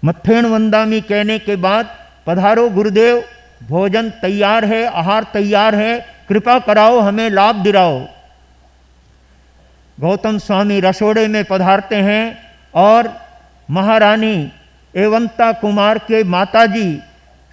Speaker 3: मत्थेण वंदामी कहने के बाद, पधारो गुरुदेव, भोजन तैयार है, आहार तैयार है, कृपा कराओ, हमें लाभ दिलाओ। गौतम स्वामी रसोड़े में पधारते हैं और महारानी एवंता कुमार के माताजी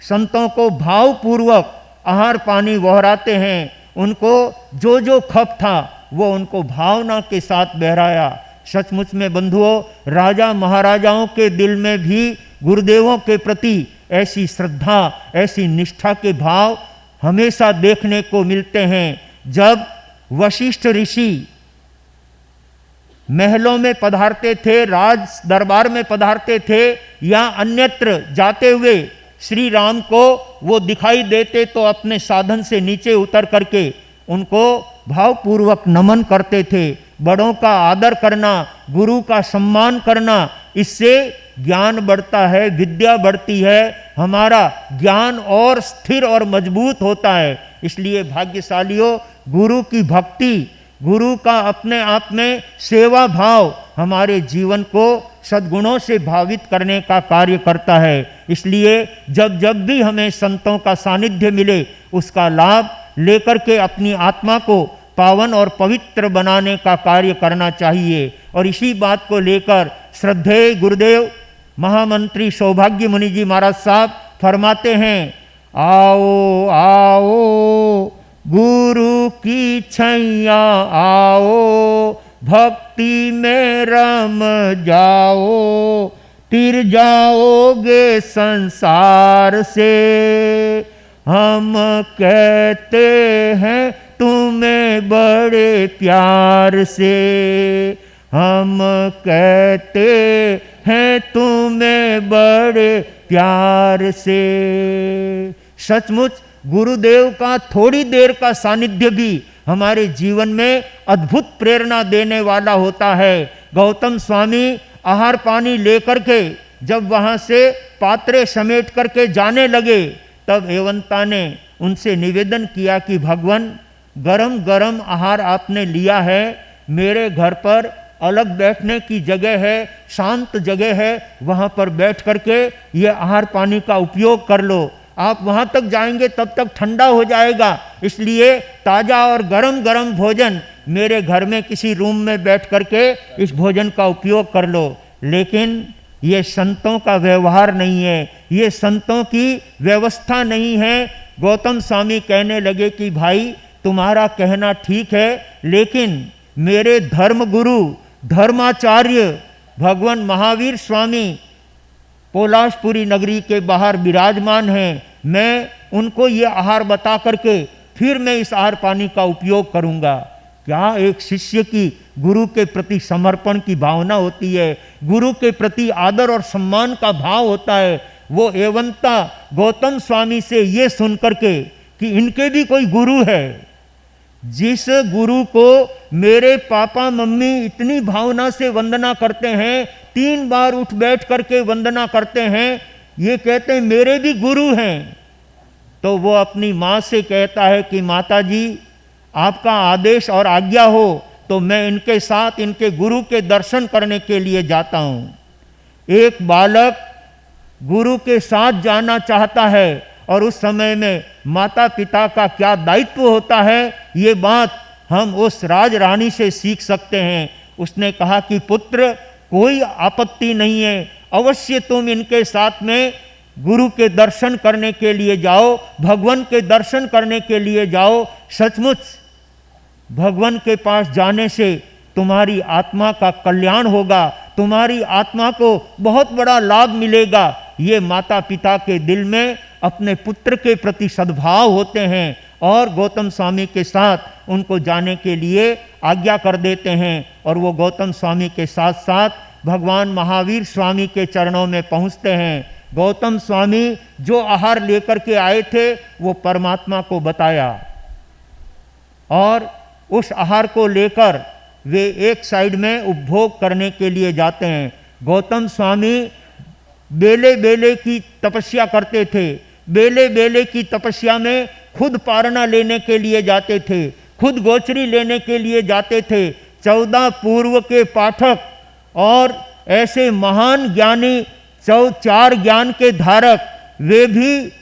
Speaker 3: संतों को भावपूर्वक आहार पानी वहराते हैं। उनको जो जो खप था वो उनको भावना के साथ बहराया। सचमुच में बंधुओं, राजा महाराजाओं के दिल में भी गुरुदेवों के प्रति ऐसी श्रद्धा, ऐसी निष्ठा के भाव हमेशा देखने को मिलते हैं। जब वशिष्ठ ऋषि महलों में पधारते थे, राज दरबार में पधारते थे या अन्यत्र जाते हुए श्री राम को वो दिखाई देते तो अपने साधन से नीचे उतर करके उनको भावपूर्वक नमन करते थे। बड़ों का आदर करना, गुरु का सम्मान करना, इससे ज्ञान बढ़ता है, विद्या बढ़ती है, हमारा ज्ञान और स्थिर और मजबूत होता है। इसलिए भाग्यशालियों, गुरु की भक्ति, गुरु का अपने आप में सेवा भाव हमारे जीवन को सद्गुणों से भावित करने का कार्य करता है। इसलिए जब जब भी हमें संतों का सानिध्य मिले उसका लाभ लेकर के अपनी आत्मा को पावन और पवित्र बनाने का कार्य करना चाहिए। और इसी बात को लेकर श्रद्धेय गुरुदेव महामंत्री सौभाग्य मुनि जी महाराज साहब फरमाते हैं, आओ आओ गुरु की छैया आओ, भक्ति में रम जाओ, तिर जाओगे संसार से। हम कहते हैं तुम्हें बड़े प्यार से, हम कहते हैं तुम्हें बड़े प्यार से। सचमुच गुरुदेव का थोड़ी देर का सानिध्य भी हमारे जीवन में अद्भुत प्रेरणा देने वाला होता है। गौतम स्वामी आहार पानी लेकर के जब वहाँ से पात्रे समेट करके जाने लगे तब एवंता ने उनसे निवेदन किया कि भगवान, गरम गरम आहार आपने लिया है, मेरे घर पर अलग बैठने की जगह है, शांत जगह है, वहाँ पर बैठ करके ये आहार पानी का उपयोग कर लो। आप वहाँ तक जाएंगे तब तक ठंडा हो जाएगा, इसलिए ताज़ा और गरम गरम भोजन मेरे घर में किसी रूम में बैठ करके इस भोजन का उपयोग कर लो। लेकिन ये संतों का व्यवहार नहीं है, ये संतों की व्यवस्था नहीं है। गौतम स्वामी कहने लगे कि भाई तुम्हारा कहना ठीक है, लेकिन मेरे धर्म गुरु धर्माचार्य भगवान महावीर स्वामी पोलाशपुरी नगरी के बाहर विराजमान हैं। मैं उनको ये आहार बता करके फिर मैं इस आहार पानी का उपयोग करूँगा। क्या एक शिष्य की गुरु के प्रति समर्पण की भावना होती है, गुरु के प्रति आदर और सम्मान का भाव होता है। वो एवंता गौतम स्वामी से ये सुन करके कि इनके भी कोई गुरु है, जिस गुरु को मेरे पापा मम्मी इतनी भावना से वंदना करते हैं, 3 बार उठ बैठ करके वंदना करते हैं, ये कहते हैं मेरे भी गुरु हैं। तो वो अपनी माँ से कहता है कि माता जी आपका आदेश और आज्ञा हो तो मैं इनके साथ इनके गुरु के दर्शन करने के लिए जाता हूँ। एक बालक गुरु के साथ जाना चाहता है और उस समय में माता पिता का क्या दायित्व होता है, ये बात हम उस राज रानी से सीख सकते हैं। उसने कहा कि पुत्र, कोई आपत्ति नहीं है, अवश्य तुम इनके साथ में गुरु के दर्शन करने के लिए जाओ, भगवान के दर्शन करने के लिए जाओ। सचमुच भगवान के पास जाने से तुम्हारी आत्मा का कल्याण होगा, तुम्हारी आत्मा को बहुत बड़ा लाभ मिलेगा। ये माता पिता के दिल में अपने पुत्र के प्रति सद्भाव होते हैं और गौतम स्वामी के साथ उनको जाने के लिए आज्ञा कर देते हैं। और वो गौतम स्वामी के साथ साथ भगवान महावीर स्वामी के चरणों में पहुंचते हैं। गौतम स्वामी जो आहार लेकर के आए थे वो परमात्मा को बताया और उस आहार को लेकर वे एक साइड में उपभोग करने के लिए जाते हैं। गौतम स्वामी बेले बेले की तपस्या करते थे। बेले बेले की तपस्या में खुद पारना लेने के लिए जाते थे, खुद गोचरी लेने के लिए जाते थे। 14 पूर्व के पाठक और ऐसे महान ज्ञानी 4 ज्ञान के धारक, वे भी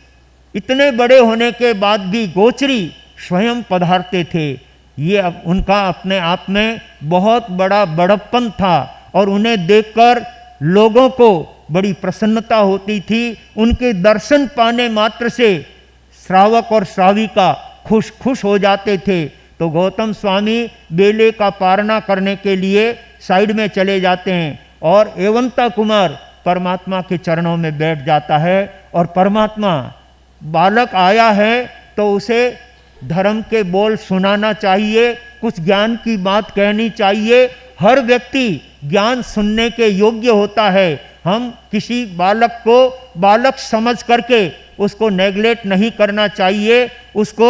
Speaker 3: इतने बड़े होने के बाद भी गोचरी स्वयं पधारते थे। ये उनका अपने आप में बहुत बड़ा बड़प्पन था और उन्हें देखकर लोगों को बड़ी प्रसन्नता होती थी। उनके दर्शन पाने मात्र से श्रावक और श्राविका खुश खुश हो जाते थे। तो गौतम स्वामी बेले का पारना करने के लिए साइड में चले जाते हैं और एवंता कुमार परमात्मा के चरणों में बैठ जाता है। और परमात्मा, बालक आया है तो उसे धर्म के बोल सुनाना चाहिए, कुछ ज्ञान की बात कहनी चाहिए। हर व्यक्ति ज्ञान सुनने के योग्य होता है। हम किसी बालक को बालक समझ करके उसको नेग्लेक्ट नहीं करना चाहिए, उसको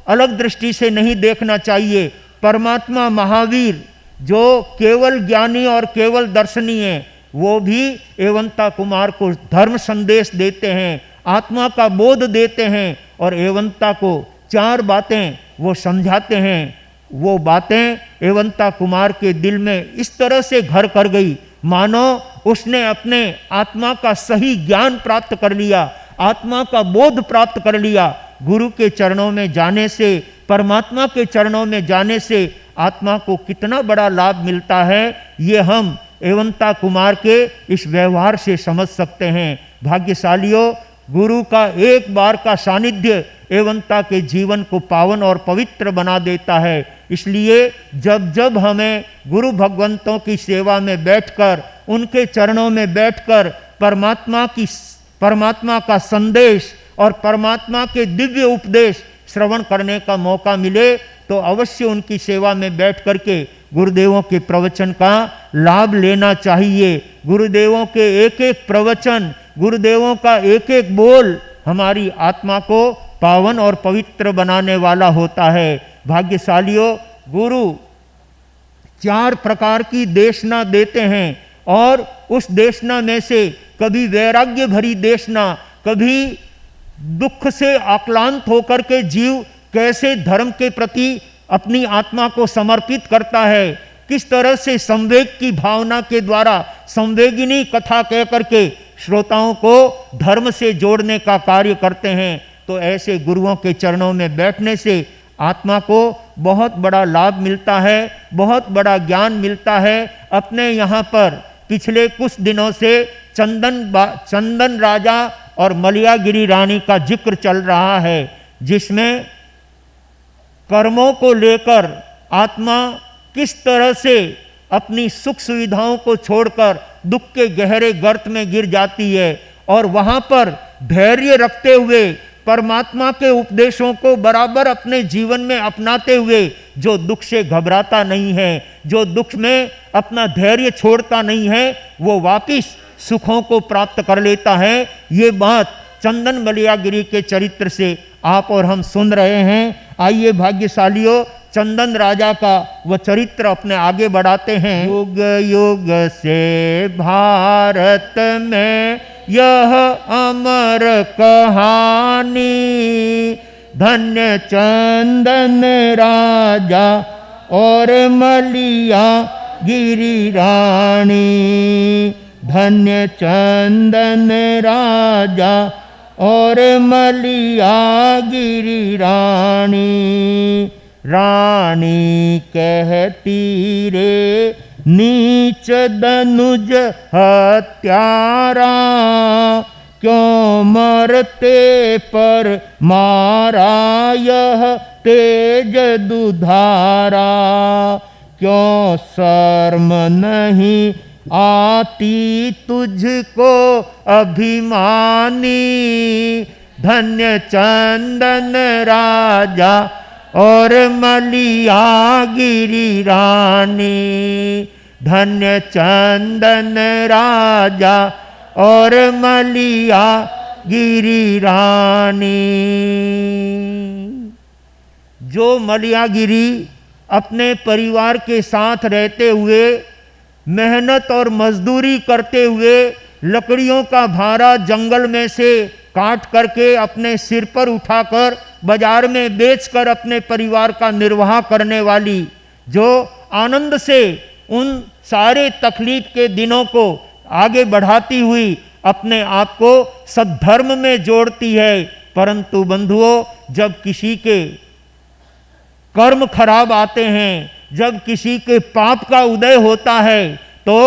Speaker 3: अलग दृष्टि से नहीं देखना चाहिए। परमात्मा महावीर जो केवल ज्ञानी और केवल दर्शनी है, वो भी एवंता कुमार को धर्म संदेश देते हैं, आत्मा का बोध देते हैं और एवंता को 4 बातें वो समझाते हैं। वो बातें एवंता कुमार के दिल में इस तरह से घर कर गई मानो उसने अपने आत्मा का सही ज्ञान प्राप्त कर लिया, आत्मा का बोध प्राप्त कर लिया। गुरु के चरणों में जाने से, परमात्मा के चरणों में जाने से आत्मा को कितना बड़ा लाभ मिलता है, ये हम एवंता कुमार के इस व्यवहार से समझ सकते हैं। भाग्यशालियों, गुरु का एक बार का सानिध्य एवंता के जीवन को पावन और पवित्र बना देता है। इसलिए जब जब हमें गुरु भगवंतों की सेवा में बैठकर, उनके चरणों में बैठकर परमात्मा का संदेश और परमात्मा के दिव्य उपदेश श्रवण करने का मौका मिले तो अवश्य उनकी सेवा में बैठ करके गुरुदेवों के प्रवचन का लाभ लेना चाहिए। गुरुदेवों के एक एक प्रवचन, गुरुदेवों का एक एक बोल हमारी आत्मा को पावन और पवित्र बनाने वाला होता है। भाग्यशालियों, गुरु 4 प्रकार की देशना देते हैं और उस देशना में से कभी वैराग्य भरी देशना, कभी दुख से आक्रांत होकर के जीव कैसे धर्म के प्रति अपनी आत्मा को समर्पित करता है, किस तरह से संवेग की भावना के द्वारा संवेगिनी कथा कह करके श्रोताओं को धर्म से जोड़ने का कार्य करते हैं। तो ऐसे गुरुओं के चरणों में बैठने से आत्मा को बहुत बड़ा लाभ मिलता है, बहुत बड़ा ज्ञान मिलता है। अपने यहाँ पर पिछले कुछ दिनों से चंदन राजा और मलयागिरी रानी का जिक्र चल रहा है, जिसमें कर्मों को लेकर आत्मा किस तरह से अपनी सुख सुविधाओं को छोड़कर दुख के गहरे गर्त में गिर जाती है और वहाँ पर धैर्य रखते हुए परमात्मा के उपदेशों को बराबर अपने जीवन में अपनाते हुए जो दुख से घबराता नहीं है, जो दुख में अपना धैर्य छोड़ता नहीं है, वो वापिस सुखों को प्राप्त कर लेता है। ये बात चंदन मलयागिरी के चरित्र से आप और हम सुन रहे हैं। आइए भाग्यशालियों, चंदन राजा का वह चरित्र अपने आगे बढ़ाते हैं। युग युग से भारत में यह अमर कहानी, धन्य चंदन राजा और मलिया गिरी रानी। धन्य चंदन राजा और मलिया गिरी रानी। रानी कहती रे नीच दनुज हत्यारा, क्यों मरते पर मारा यह तेज दुधारा। क्यों शर्म नहीं आती तुझको अभिमानी। धन्य चंदन राजा और मलिया गिरी रानी। धन्य चंदन राजा और मलिया गिरी रानी। जो मलियागिरी अपने परिवार के साथ रहते हुए मेहनत और मजदूरी करते हुए लकड़ियों का भारा जंगल में से काट करके अपने सिर पर उठाकर बाजार में बेचकर अपने परिवार का निर्वाह करने वाली, जो आनंद से उन सारे तकलीफ के दिनों को आगे बढ़ाती हुई अपने आप को सद्धर्म में जोड़ती है। परंतु बंधुओं, जब किसी के कर्म खराब आते हैं, जब किसी के पाप का उदय होता है, तो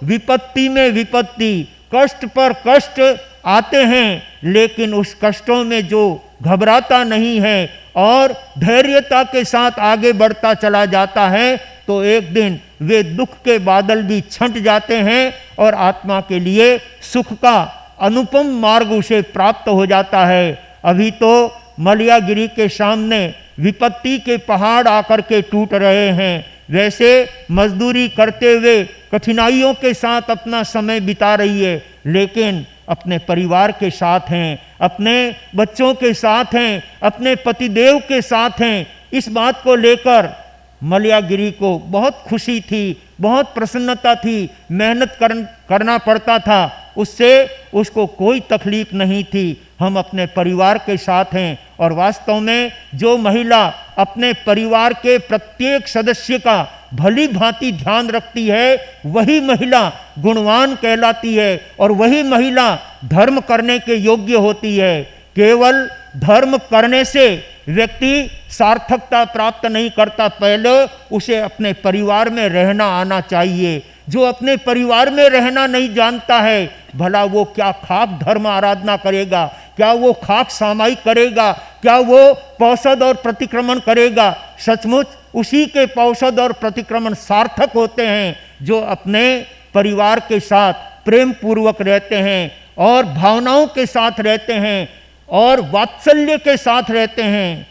Speaker 3: विपत्ति में विपत्ति, कष्ट पर कष्ट आते हैं, लेकिन उस कष्टों में जो घबराता नहीं है और धैर्यता के साथ आगे बढ़ता चला जाता है, तो एक दिन वे दुख के बादल भी छंट जाते हैं और आत्मा के लिए सुख का अनुपम मार्ग उसे प्राप्त हो जाता है। अभी तो मलियागिरी के सामने विपत्ति के पहाड़ आकर के टूट रहे हैं, वैसे मजदूरी करते हुए कठिनाइयों के साथ अपना समय बिता रही है, लेकिन अपने परिवार के साथ हैं, अपने बच्चों के साथ हैं, अपने पतिदेव के साथ हैं। इस बात को लेकर मलियागिरी को बहुत खुशी थी, बहुत प्रसन्नता थी। मेहनत करना पड़ता था, उससे उसको कोई तकलीफ नहीं थी। हम अपने परिवार के साथ हैं, और वास्तव में जो महिला अपने परिवार के प्रत्येक सदस्य का भली भांति ध्यान रखती है, वही महिला गुणवान कहलाती है और वही महिला धर्म करने के योग्य होती है। केवल धर्म करने से व्यक्ति सार्थकता प्राप्त नहीं करता, पहले उसे अपने परिवार में रहना आना चाहिए। जो अपने परिवार में रहना नहीं जानता है, भला वो क्या खाक धर्म आराधना करेगा, क्या वो खाक सामायिक करेगा, क्या वो पौषध और प्रतिक्रमण करेगा। सचमुच उसी के पौषध और प्रतिक्रमण सार्थक होते हैं जो अपने परिवार के साथ प्रेम पूर्वक रहते हैं और भावनाओं के साथ रहते हैं और वात्सल्य के साथ रहते हैं।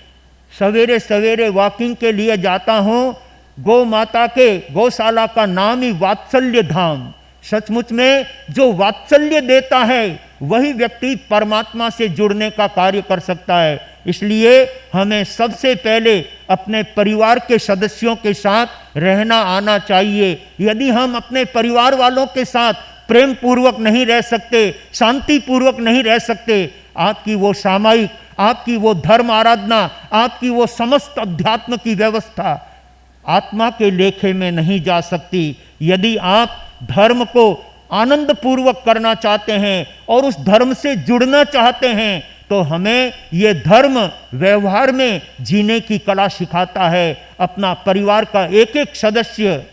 Speaker 3: सवेरे सवेरे वॉकिंग के लिए जाता हूँ, गौ माता के गौशाला का नाम ही वात्सल्य धाम। सचमुच में जो वात्सल्य देता है वही व्यक्ति परमात्मा से जुड़ने का कार्य कर सकता है। इसलिए हमें सबसे पहले अपने परिवार के सदस्यों के साथ रहना आना चाहिए। यदि हम अपने परिवार वालों के साथ प्रेम पूर्वक नहीं रह सकते, शांति पूर्वक नहीं रह सकते, आपकी वो सामायिक, आपकी वो धर्म आराधना, आपकी वो समस्त अध्यात्म की व्यवस्था आत्मा के लेखे में नहीं जा सकती। यदि आप धर्म को आनंद पूर्वक करना चाहते हैं और उस धर्म से जुड़ना चाहते हैं, तो हमें ये धर्म व्यवहार में जीने की कला सिखाता है। अपना परिवार का एक एक सदस्य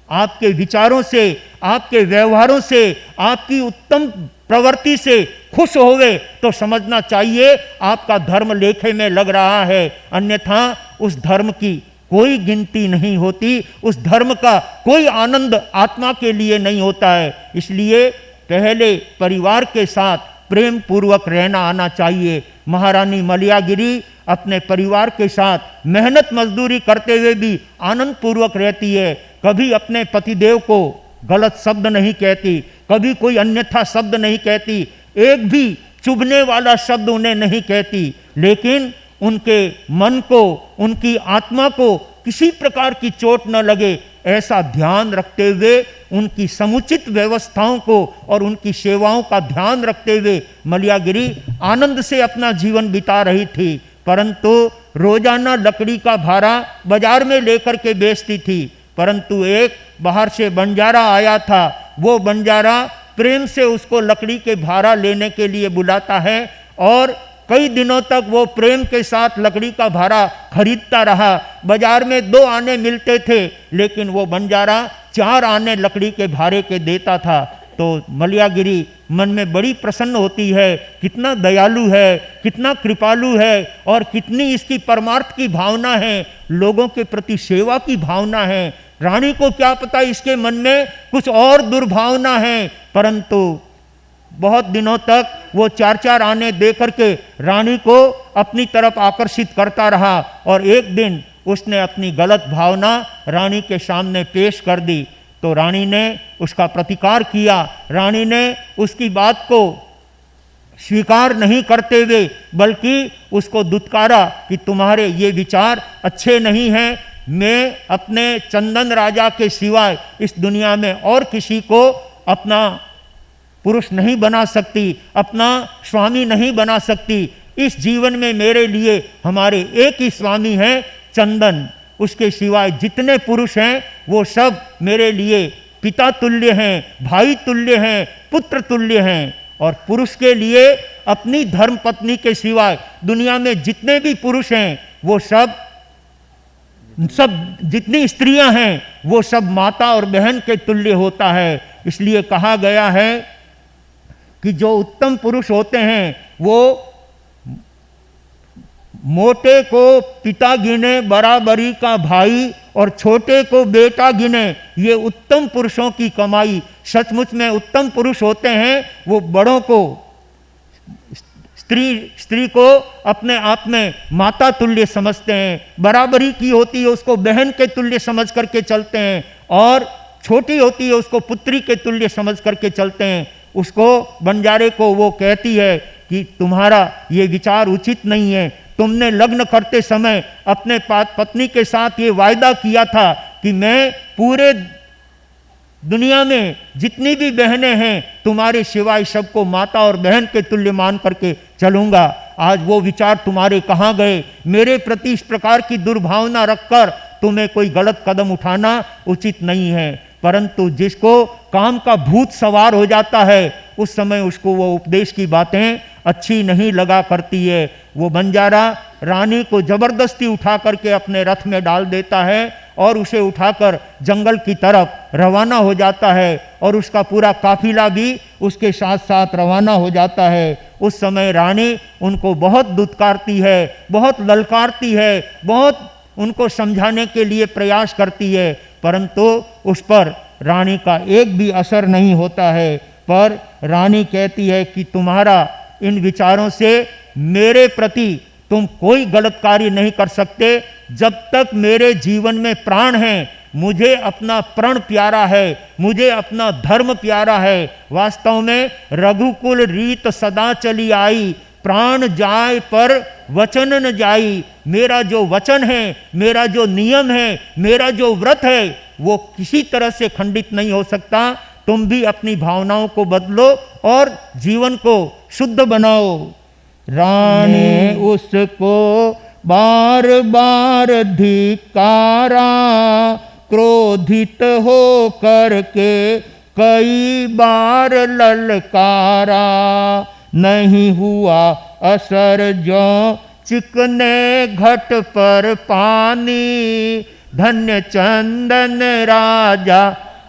Speaker 3: आपके विचारों से, आपके व्यवहारों से, आपकी उत्तम प्रवृत्ति से खुश होवे तो समझना चाहिए आपका धर्म लेखे में लग रहा है, अन्यथा उस धर्म की कोई गिनती नहीं होती, उस धर्म का कोई आनंद आत्मा के लिए नहीं होता है। इसलिए पहले परिवार के साथ प्रेम पूर्वक रहना आना चाहिए। महारानी मलियागिरी अपने परिवार के साथ मेहनत मजदूरी करते हुए भी आनंद पूर्वक रहती है। कभी अपने पतिदेव को गलत शब्द नहीं कहती, कभी कोई अन्यथा शब्द नहीं कहती, एक भी चुभने वाला शब्द उन्हें नहीं कहती, लेकिन उनके मन को, उनकी आत्मा को किसी प्रकार की चोट न लगे, ऐसा ध्यान रखते हुए उनकी समुचित व्यवस्थाओं को और उनकी सेवाओं का ध्यान रखते हुए मलियागिरी आनंद से अपना जीवन बिता रही थी। परंतु रोजाना लकड़ी का भारा बाजार में लेकर के बेचती थी। परंतु एक बाहर से बंजारा आया था। वो बंजारा प्रेम से उसको लकड़ी के भारा लेने के लिए बुलाता है और कई दिनों तक वो प्रेम के साथ लकड़ी का भारा खरीदता रहा। बाजार में 2 आने मिलते थे, लेकिन वो बंजारा 4 आने लकड़ी के भारे के देता था। तो मलयागिरी मन में बड़ी प्रसन्न होती है, कितना दयालु है, कितना कृपालु है और कितनी इसकी परमार्थ की भावना है, लोगों के प्रति सेवा की भावना है। रानी को क्या पता इसके मन में कुछ और दुर्भावना है, परंतु बहुत दिनों तक वो 4-4 आने दे करके रानी को अपनी तरफ आकर्षित करता रहा और एक दिन उसने अपनी गलत भावना रानी के सामने पेश कर दी। तो रानी ने उसका प्रतिकार किया। रानी ने उसकी बात को स्वीकार नहीं करते हुए बल्कि उसको दुत्कारा कि तुम्हारे ये विचार अच्छे नहीं हैं। मैं अपने चंदन राजा के सिवाय इस दुनिया में और किसी को अपना पुरुष नहीं बना सकती, अपना स्वामी नहीं बना सकती। इस जीवन में मेरे लिए हमारे एक ही स्वामी हैं, चंदन। उसके सिवाय जितने पुरुष हैं वो सब मेरे लिए पिता तुल्य हैं, भाई तुल्य हैं, पुत्र तुल्य हैं। और पुरुष के लिए अपनी धर्म पत्नी के सिवाय दुनिया में जितने भी पुरुष हैं वो सब जितनी स्त्रियां हैं वो सब माता और बहन के तुल्य होता है। इसलिए कहा गया है कि जो उत्तम पुरुष होते हैं वो मोटे को पिता गिने बराबरी का भाई और छोटे को बेटा गिने, ये उत्तम पुरुषों की कमाई। सचमुच में उत्तम पुरुष होते हैं वो बड़ों को, स्त्री को अपने आप में माता तुल्य समझते हैं, बराबरी की होती है उसको बहन के तुल्य समझ करके चलते हैं और छोटी होती है उसको पुत्री के तुल्य समझ करके चलते हैं। उसको बंजारे को वो कहती है कि तुम्हारा ये विचार उचित नहीं है। तुमने लग्न करते समय अपने पत्नी के साथ ये वायदा किया था कि मैं पूरे दुनिया में जितनी भी बहनें हैं तुम्हारे सिवाय सबको माता और बहन के तुल्य मान करके चलूंगा। आज वो विचार तुम्हारे कहाँ गए? मेरे प्रति इस प्रकार की दुर्भावना रखकर तुम्हें कोई गलत कदम उठाना उचित नहीं है। परंतु जिसको काम का भूत सवार हो जाता है उस समय उसको वो उपदेश की बातें अच्छी नहीं लगा करती है। वो बंजारा रानी को जबरदस्ती उठा करके अपने रथ में डाल देता है और उसे उठाकर जंगल की तरफ रवाना हो जाता है और उसका पूरा काफिला भी उसके साथ साथ रवाना हो जाता है। उस समय रानी उनको बहुत दुत्कारती है, बहुत ललकारती है, बहुत उनको समझाने के लिए प्रयास करती है, परंतु उस पर रानी का एक भी असर नहीं होता है। पर रानी कहती है कि तुम्हारा इन विचारों से मेरे प्रति तुम कोई गलत कार्य नहीं कर सकते। जब तक मेरे जीवन में प्राण है मुझे अपना प्रण प्यारा है, मुझे अपना धर्म प्यारा है। वास्तव में रघुकुल रीत सदा चली आई, प्राण जाए पर वचन न जाई। मेरा जो वचन है, मेरा जो नियम है, मेरा जो व्रत है वो किसी तरह से खंडित नहीं हो सकता। तुम भी अपनी भावनाओं को बदलो और जीवन को शुद्ध बनाओ। रानी उसको बार बार धिक्कारा, क्रोधित हो करके कई बार ललकारा। नहीं हुआ असर जो चिकने घट पर पानी, धन्य चंदन राजा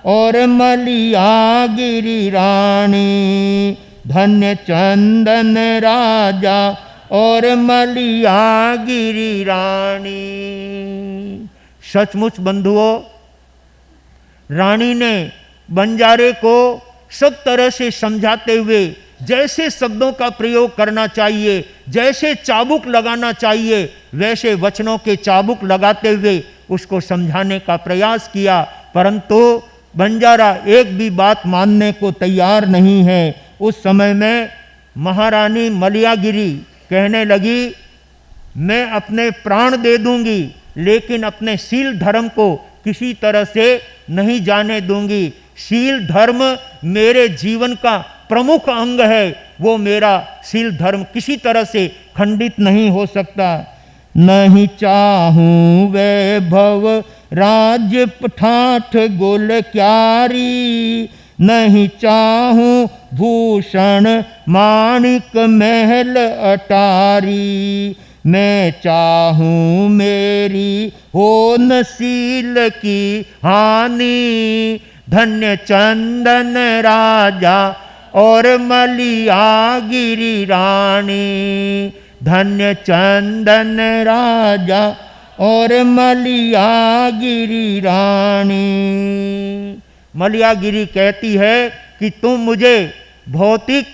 Speaker 3: और मलयागिरी रानी। धन्य चंदन राजा और मलयागिरी रानी। सचमुच बंधुओं, रानी ने बंजारे को सब तरह से समझाते हुए जैसे शब्दों का प्रयोग करना चाहिए, जैसे चाबुक लगाना चाहिए, वैसे वचनों के चाबुक लगाते हुए उसको समझाने का प्रयास किया। परंतु बंजारा एक भी बात मानने को तैयार नहीं है। उस समय में महारानी मलयागिरी कहने लगी, मैं अपने प्राण दे दूंगी लेकिन अपने शील धर्म को किसी तरह से नहीं जाने दूंगी। शील धर्म मेरे जीवन का प्रमुख अंग है, वो मेरा शील धर्म किसी तरह से खंडित नहीं हो सकता। नहीं चाहूं वैभव राज्य ठाठ गोल क्यारी, नहीं चाहूं भूषण माणिक महल अटारी, मैं चाहूं मेरी हो नसील की हानि, धन्य चंदन राजा और मलिया गिरी रानी, धन्य चंदन राजा और मलिया गिरी रानी। मलियागिरी कहती है कि तुम मुझे भौतिक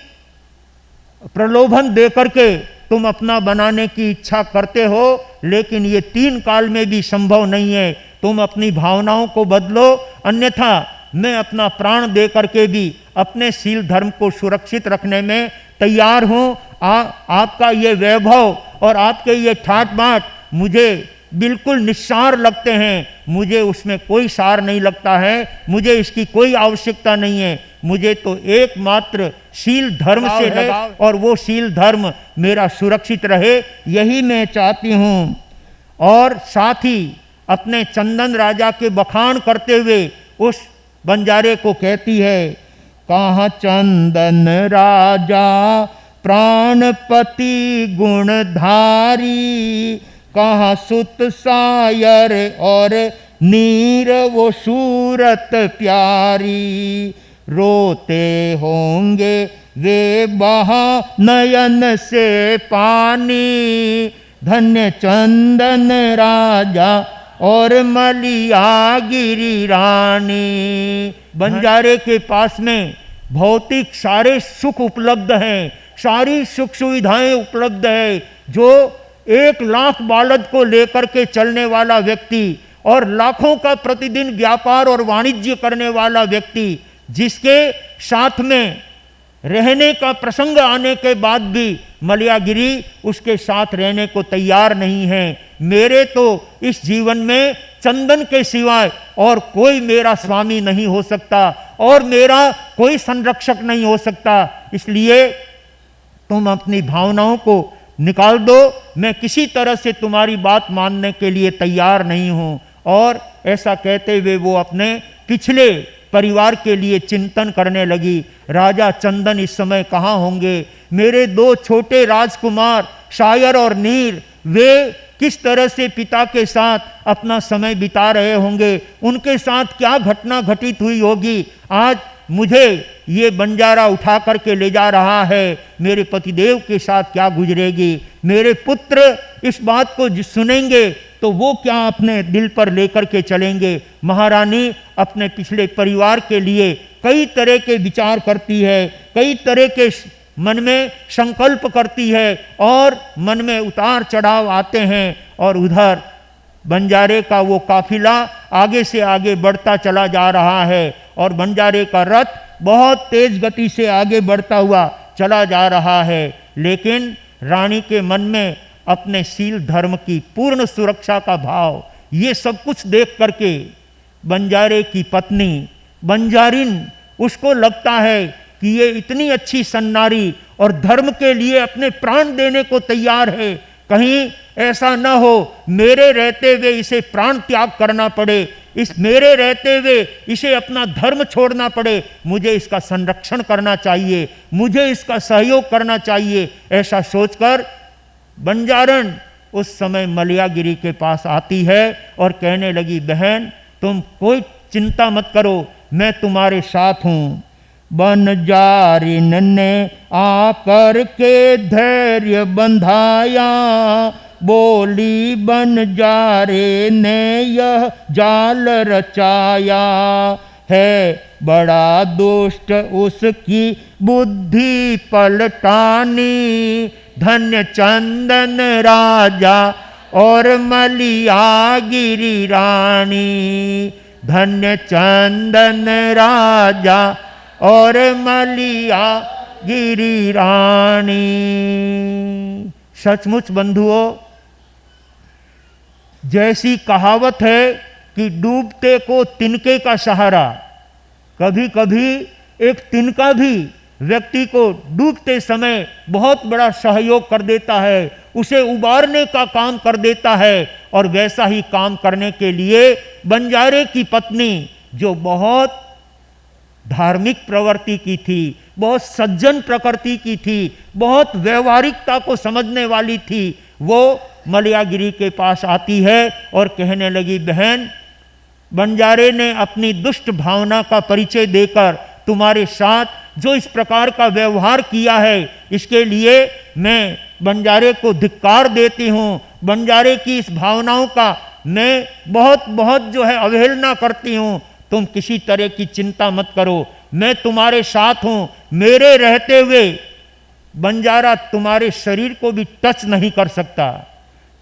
Speaker 3: प्रलोभन दे करके तुम अपना बनाने की इच्छा करते हो, लेकिन ये 3 काल में भी संभव नहीं है। तुम अपनी भावनाओं को बदलो, अन्यथा मैं अपना प्राण दे करके भी अपने शील धर्म को सुरक्षित रखने में तैयार हूँ। आपका ये वैभव और आपके ये ठाट बाट मुझे बिल्कुल निस्सार लगते हैं, मुझे उसमें कोई सार नहीं लगता है, मुझे इसकी कोई आवश्यकता नहीं है। मुझे तो एकमात्र शील धर्म से लगाव और वो शील धर्म मेरा सुरक्षित रहे, यही मैं चाहती हूँ। और साथ ही अपने चंदन राजा के बखान करते हुए उस बंजारे को कहती है, कहाँ चंदन राजा प्राणपति गुणधारी, कहाँ सुत सायर और नीर वो सूरत प्यारी, रोते होंगे वे बहा नयन से पानी, धन्य चंदन राजा और मलिया गिरी रानी। बंजारे के पास में भौतिक सारे सुख उपलब्ध हैं, सारी सुख सुविधाएं उपलब्ध है। जो 1 लाख बालद को लेकर के चलने वाला व्यक्ति और लाखों का प्रतिदिन व्यापार और वाणिज्य करने वाला व्यक्ति, जिसके साथ में रहने का प्रसंग आने के बाद भी मलियागिरी उसके साथ रहने को तैयार नहीं है। मेरे तो इस जीवन में चंदन के सिवाय और कोई मेरा स्वामी नहीं हो सकता और मेरा कोई संरक्षक नहीं हो सकता, इसलिए तुम अपनी भावनाओं को निकाल दो, मैं किसी तरह से तुम्हारी बात मानने के लिए तैयार नहीं हूं। और ऐसा कहते हुए वो अपने पिछले परिवार के लिए चिंतन करने लगी। राजा चंदन इस समय कहाँ होंगे? मेरे 2 छोटे राजकुमार शायर और नीर, वे किस तरह से पिता के साथ अपना समय बिता रहे होंगे, उनके साथ क्या घटना घटित हुई होगी। आज मुझे ये बंजारा उठा करके ले जा रहा है, मेरे पतिदेव के साथ क्या गुजरेगी। मेरे पुत्र इस बात को सुनेंगे तो वो क्या अपने दिल पर लेकर के चलेंगे। महारानी अपने पिछले परिवार के लिए कई तरह के विचार करती है, कई तरह के मन में संकल्प करती है और मन में उतार चढ़ाव आते हैं। और उधर बंजारे का वो काफिला आगे से आगे बढ़ता चला जा रहा है और बंजारे का रथ बहुत तेज गति से आगे बढ़ता हुआ चला जा रहा है। लेकिन रानी के मन में अपने शील धर्म की पूर्ण सुरक्षा का भाव, ये सब कुछ देख करके बंजारे की पत्नी बंजारिन, उसको लगता है कि ये इतनी अच्छी सन्नारी और धर्म के लिए अपने प्राण देने को तैयार है, कहीं ऐसा न हो मेरे रहते हुए इसे प्राण त्याग करना पड़े, मेरे रहते हुए इसे अपना धर्म छोड़ना पड़े। मुझे इसका संरक्षण करना चाहिए, मुझे इसका सहयोग करना चाहिए। ऐसा सोचकर बंजारन उस समय मलियागिरी के पास आती है और कहने लगी, बहन तुम कोई चिंता मत करो, मैं तुम्हारे साथ हूँ। बनजारिन ने आकर के धैर्य बंधाया, बोली बनजारे ने यह जाल रचाया है, बड़ा दुष्ट उसकी बुद्धि पलटानी, धन्य चंदन राजा और मलियागिरी रानी, धन्य चंदन राजा और मलियागिरी रानी। सचमुच बंधुओं, जैसी कहावत है कि डूबते को तिनके का सहारा, कभी कभी एक तिनका भी व्यक्ति को डूबते समय बहुत बड़ा सहयोग कर देता है उसे उबारने का काम कर देता है। और वैसा ही काम करने के लिए बंजारे की पत्नी, जो बहुत धार्मिक प्रवृत्ति की थी, बहुत सज्जन प्रकृति की थी, बहुत व्यवहारिकता को समझने वाली थी, वो मलयागिरी के पास आती है और कहने लगी, बहन, बंजारे ने अपनी दुष्ट भावना का परिचय देकर तुम्हारे साथ जो इस प्रकार का व्यवहार किया है, इसके लिए मैं बंजारे को धिक्कार देती हूँ। बंजारे की इस भावनाओं का मैं बहुत बहुत जो है अवहेलना करती हूँ। तुम किसी तरह की चिंता मत करो, मैं तुम्हारे साथ हूँ। मेरे रहते हुए बंजारा तुम्हारे शरीर को भी टच नहीं कर सकता।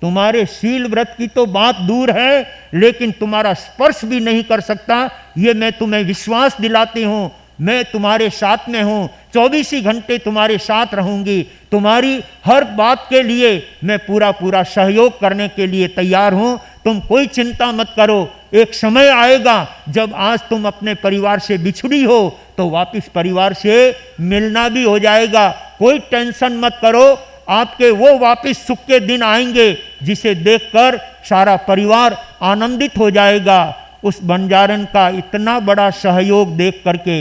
Speaker 3: तुम्हारे शील व्रत की तो बात दूर है, लेकिन तुम्हारा स्पर्श भी नहीं कर सकता। ये मैं तुम्हें विश्वास दिलाती हूँ। मैं तुम्हारे साथ में हूँ, 24 ही घंटे तुम्हारे साथ रहूंगी। तुम्हारी हर बात के लिए मैं पूरा पूरा सहयोग करने के लिए तैयार हूँ। तुम कोई चिंता मत करो। एक समय आएगा जब आज तुम अपने परिवार से बिछड़ी हो तो वापिस परिवार से मिलना भी हो जाएगा। कोई टेंशन मत करो। आपके वो वापिस सुख के दिन आएंगे जिसे देखकर सारा परिवार आनंदित हो जाएगा। उस बंजारन का इतना बड़ा सहयोग देख करके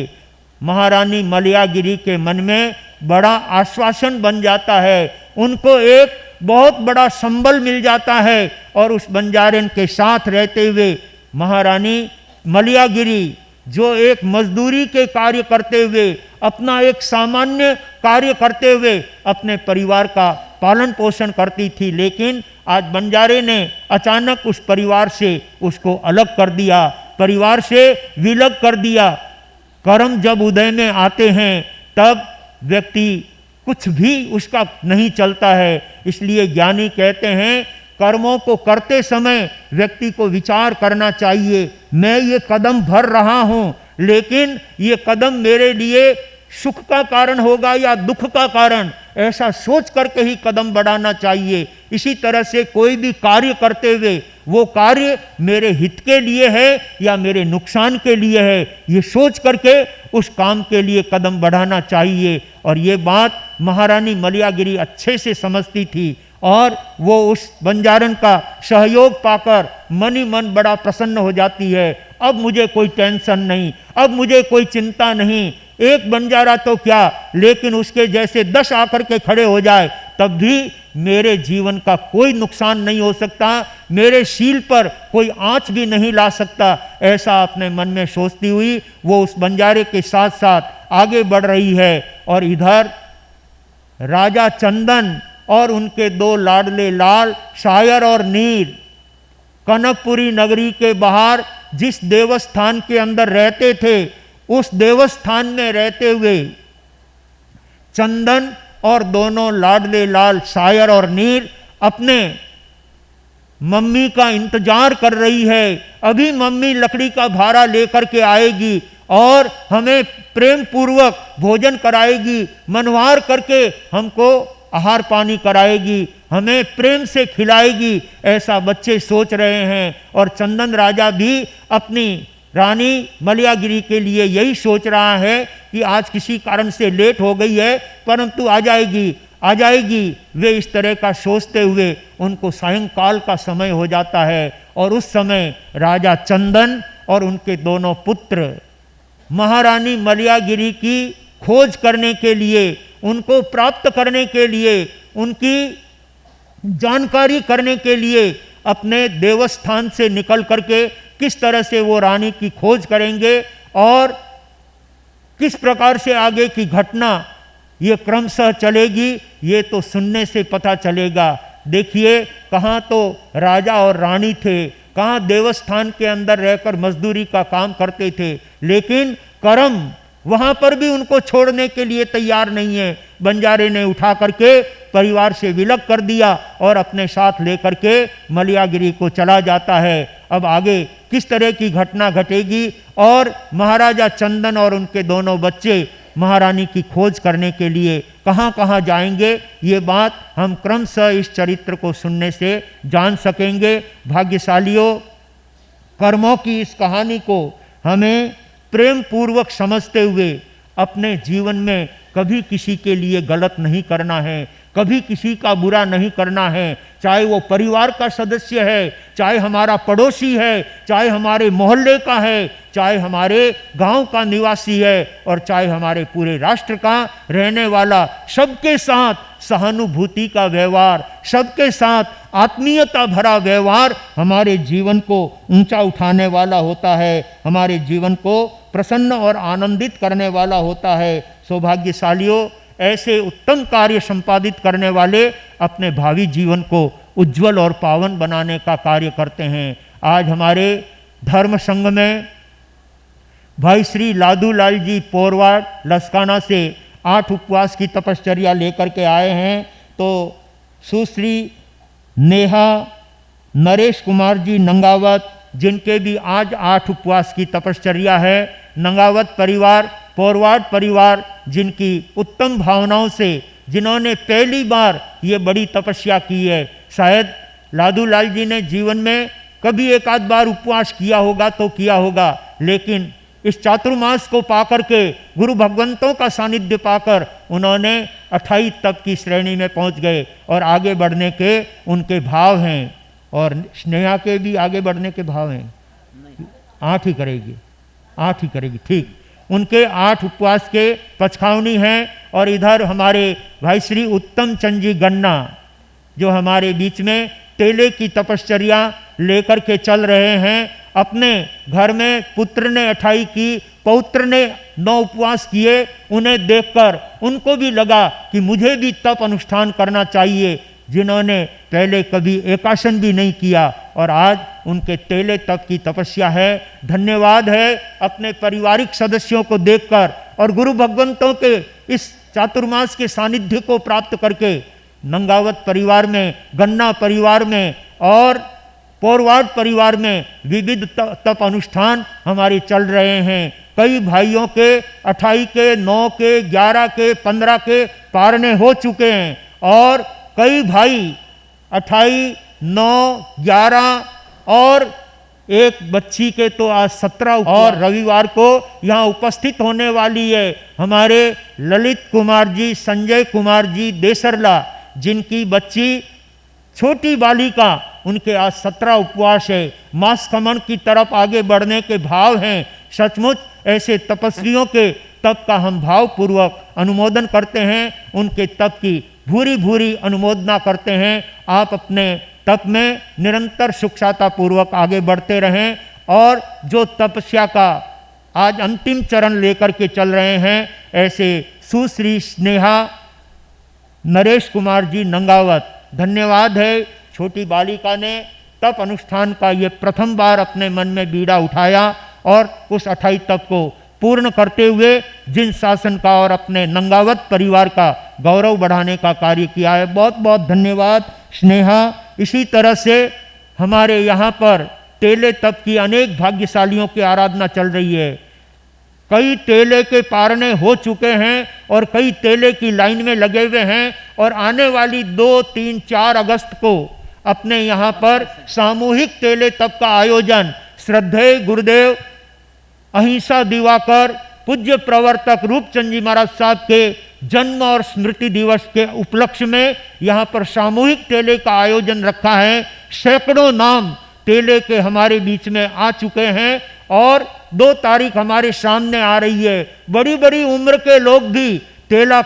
Speaker 3: महारानी मलयागिरी के मन में बड़ा आश्वासन बन जाता है। उनको एक बहुत बड़ा संबल मिल जाता है और उस बंजारन के साथ रहते हुए महारानी मलयागिरी, जो एक मजदूरी के कार्य करते हुए, अपना एक सामान्य कार्य करते हुए अपने परिवार का पालन पोषण करती थी, लेकिन आज बंजारे ने अचानक उस परिवार से उसको अलग कर दिया, परिवार से विलग कर दिया। कर्म जब उदय में आते हैं तब व्यक्ति कुछ भी उसका नहीं चलता है। इसलिए ज्ञानी कहते हैं कर्मों को करते समय व्यक्ति को विचार करना चाहिए, मैं ये कदम भर रहा हूं, लेकिन ये कदम मेरे लिए सुख का कारण होगा या दुख का कारण, ऐसा सोच करके ही कदम बढ़ाना चाहिए। इसी तरह से कोई भी कार्य करते हुए वो कार्य मेरे हित के लिए है या मेरे नुकसान के लिए है, ये सोच करके उस काम के लिए कदम बढ़ाना चाहिए। और ये बात महारानी मलयागिरी अच्छे से समझती थी और वो उस बंजारन का सहयोग पाकर मन ही मन बड़ा प्रसन्न हो जाती है। अब मुझे कोई टेंशन नहीं, अब मुझे कोई चिंता नहीं। एक बंजारा तो क्या, लेकिन उसके जैसे 10 आकर के खड़े हो जाए तब भी मेरे जीवन का कोई नुकसान नहीं हो सकता, मेरे शील पर कोई आंच भी नहीं ला सकता। ऐसा अपने मन में सोचती हुई वो उस बंजारे के साथ साथ आगे बढ़ रही है। और इधर राजा चंदन और उनके 2 लाडले लाल शायर और नीर कनकपुरी नगरी के बाहर जिस देवस्थान के अंदर रहते थे, उस देवस्थान में रहते हुए चंदन और दोनों लाडले लाल शायर और नीर अपने मम्मी का इंतजार कर रही है। अभी मम्मी लकड़ी का भारा लेकर के आएगी और हमें प्रेम पूर्वक भोजन कराएगी, मनवार करके हमको आहार पानी कराएगी, हमें प्रेम से खिलाएगी, ऐसा बच्चे सोच रहे हैं। और चंदन राजा भी अपनी रानी मलयागिरी के लिए यही सोच रहा है कि आज किसी कारण से लेट हो गई है, परंतु आ जाएगी आ जाएगी। वे इस तरह का सोचते हुए उनको सायंकाल का समय हो जाता है और उस समय राजा चंदन और उनके दोनों पुत्र महारानी मलयागिरी की खोज करने के लिए, उनको प्राप्त करने के लिए, उनकी जानकारी करने के लिए अपने देवस्थान से निकल करके किस तरह से वो रानी की खोज करेंगे और किस प्रकार से आगे की घटना ये क्रमशः चलेगी, ये तो सुनने से पता चलेगा। देखिए, कहाँ तो राजा और रानी थे, कहाँ देवस्थान के अंदर रहकर मजदूरी का काम करते थे, लेकिन कर्म वहाँ पर भी उनको छोड़ने के लिए तैयार नहीं है। बंजारे ने उठा करके परिवार से विलग कर दिया और अपने साथ लेकर के मलयागिरी को चला जाता है। अब आगे किस तरह की घटना घटेगी और महाराजा चंदन और उनके दोनों बच्चे महारानी की खोज करने के लिए कहाँ कहाँ जाएंगे, ये बात हम क्रमशः इस चरित्र को सुनने से जान सकेंगे। भाग्यशालियों, कर्मों की इस कहानी को हमें प्रेम पूर्वक समझते हुए अपने जीवन में कभी किसी के लिए गलत नहीं करना है, कभी किसी का बुरा नहीं करना है, चाहे वो परिवार का सदस्य है, चाहे हमारा पड़ोसी है, चाहे हमारे मोहल्ले का है, चाहे हमारे गांव का निवासी है और चाहे हमारे पूरे राष्ट्र का रहने वाला, सबके साथ सहानुभूति का व्यवहार, सबके साथ आत्मीयता भरा व्यवहार हमारे जीवन को ऊंचा उठाने वाला होता है, हमारे जीवन को प्रसन्न और आनंदित करने वाला होता है। सौभाग्यशालियों, ऐसे उत्तम कार्य संपादित करने वाले अपने भावी जीवन को उज्जवल और पावन बनाने का कार्य करते हैं। आज हमारे धर्म संघ में भाई श्री लादूलाल जी पोरवाड लसकाना से 8 उपवास की तपश्चर्या लेकर के आए हैं, तो सुश्री नेहा नरेश कुमार जी नंगावत, जिनके भी आज 8 उपवास की तपश्चर्या है, नंगावत परिवार, पोरवाड परिवार, जिनकी उत्तम भावनाओं से, जिन्होंने पहली बार ये बड़ी तपस्या की है। शायद लादूलाल जी ने जीवन में कभी एक आध बार उपवास किया होगा तो किया होगा, लेकिन इस चातुर्मास को पाकर के, गुरु भगवंतों का सानिध्य पाकर उन्होंने 28 तप की श्रेणी में पहुंच गए और आगे बढ़ने के उनके भाव हैं। और स्नेहा के भी आगे बढ़ने के भाव हैं। 8 ही करेगी, 8 ही करेगी, ठीक। उनके 8 उपवास के पचखावनी हैं। और इधर हमारे भाई श्री उत्तम चंद जी गन्ना, जो हमारे बीच में तेले की तपश्चर्या लेकर के चल रहे हैं। अपने घर में पुत्र ने 28 की, पौत्र ने 9 उपवास किए। उन्हें देखकर उनको भी लगा कि मुझे भी तप अनुष्ठान करना चाहिए, जिन्होंने पहले कभी एकासन भी नहीं किया और आज उनके तेले तप की तपस्या है। धन्यवाद है अपने पारिवारिक सदस्यों को देखकर और गुरु भगवंतों के इस चातुर्मास के सानिध्य को प्राप्त करके नंगावत परिवार में, गन्ना परिवार में और पोरवाड परिवार में विविध तप अनुष्ठान हमारे चल रहे हैं। कई भाइयों के 28 के, 9 के, 11 के, 15 के पारने हो चुके हैं और कई भाई 28, 9, 11 और एक बच्ची के तो आज 17 और रविवार को यहाँ उपस्थित होने वाली है हमारे ललित कुमार जी, संजय कुमार जी देसरला, जिनकी बच्ची छोटी बालिका, उनके आज 17 उपवास है। मास खमन की तरफ आगे बढ़ने के भाव हैं। सचमुच ऐसे तपस्वियों के तप का हम भावपूर्वक अनुमोदन करते हैं, उनके तप की भूरी भूरी अनुमोदना करते हैं। आप अपने तप में निरंतर सुखशाता पूर्वक आगे बढ़ते रहें और जो तपस्या का आज अंतिम चरण लेकर के चल रहे हैं, ऐसे सुश्री स्नेहा नरेश कुमार जी नंगावत, धन्यवाद है। छोटी बालिका ने तप अनुष्ठान का ये प्रथम बार अपने मन में बीड़ा उठाया और उस 28 तप को पूर्ण करते हुए जिन शासन का और अपने नंगावत परिवार का गौरव बढ़ाने का कार्य किया है। बहुत बहुत धन्यवाद स्नेहा। इसी तरह से हमारे यहाँ पर तेले तप की अनेक भाग्यशालियों की आराधना चल रही है। कई तेले के पारने हो चुके हैं और कई तेले की लाइन में लगे हुए हैं और आने वाली 2, 3, 4 अगस्त को अपने यहाँ पर सामूहिक तेले तप का आयोजन श्रद्धेय गुरुदेव अहिंसा दिवाकर पूज्य प्रवर्तक रूपचंद जी महाराज साहब के जन्म और स्मृति दिवस के उपलक्ष्य में यहाँ पर सामूहिक तेले का आयोजन रखा है। सैकड़ों नाम तेले के हमारे बीच में आ चुके हैं और 2 तारीख हमारे सामने आ रही है। बड़ी बड़ी उम्र के लोग भी तेला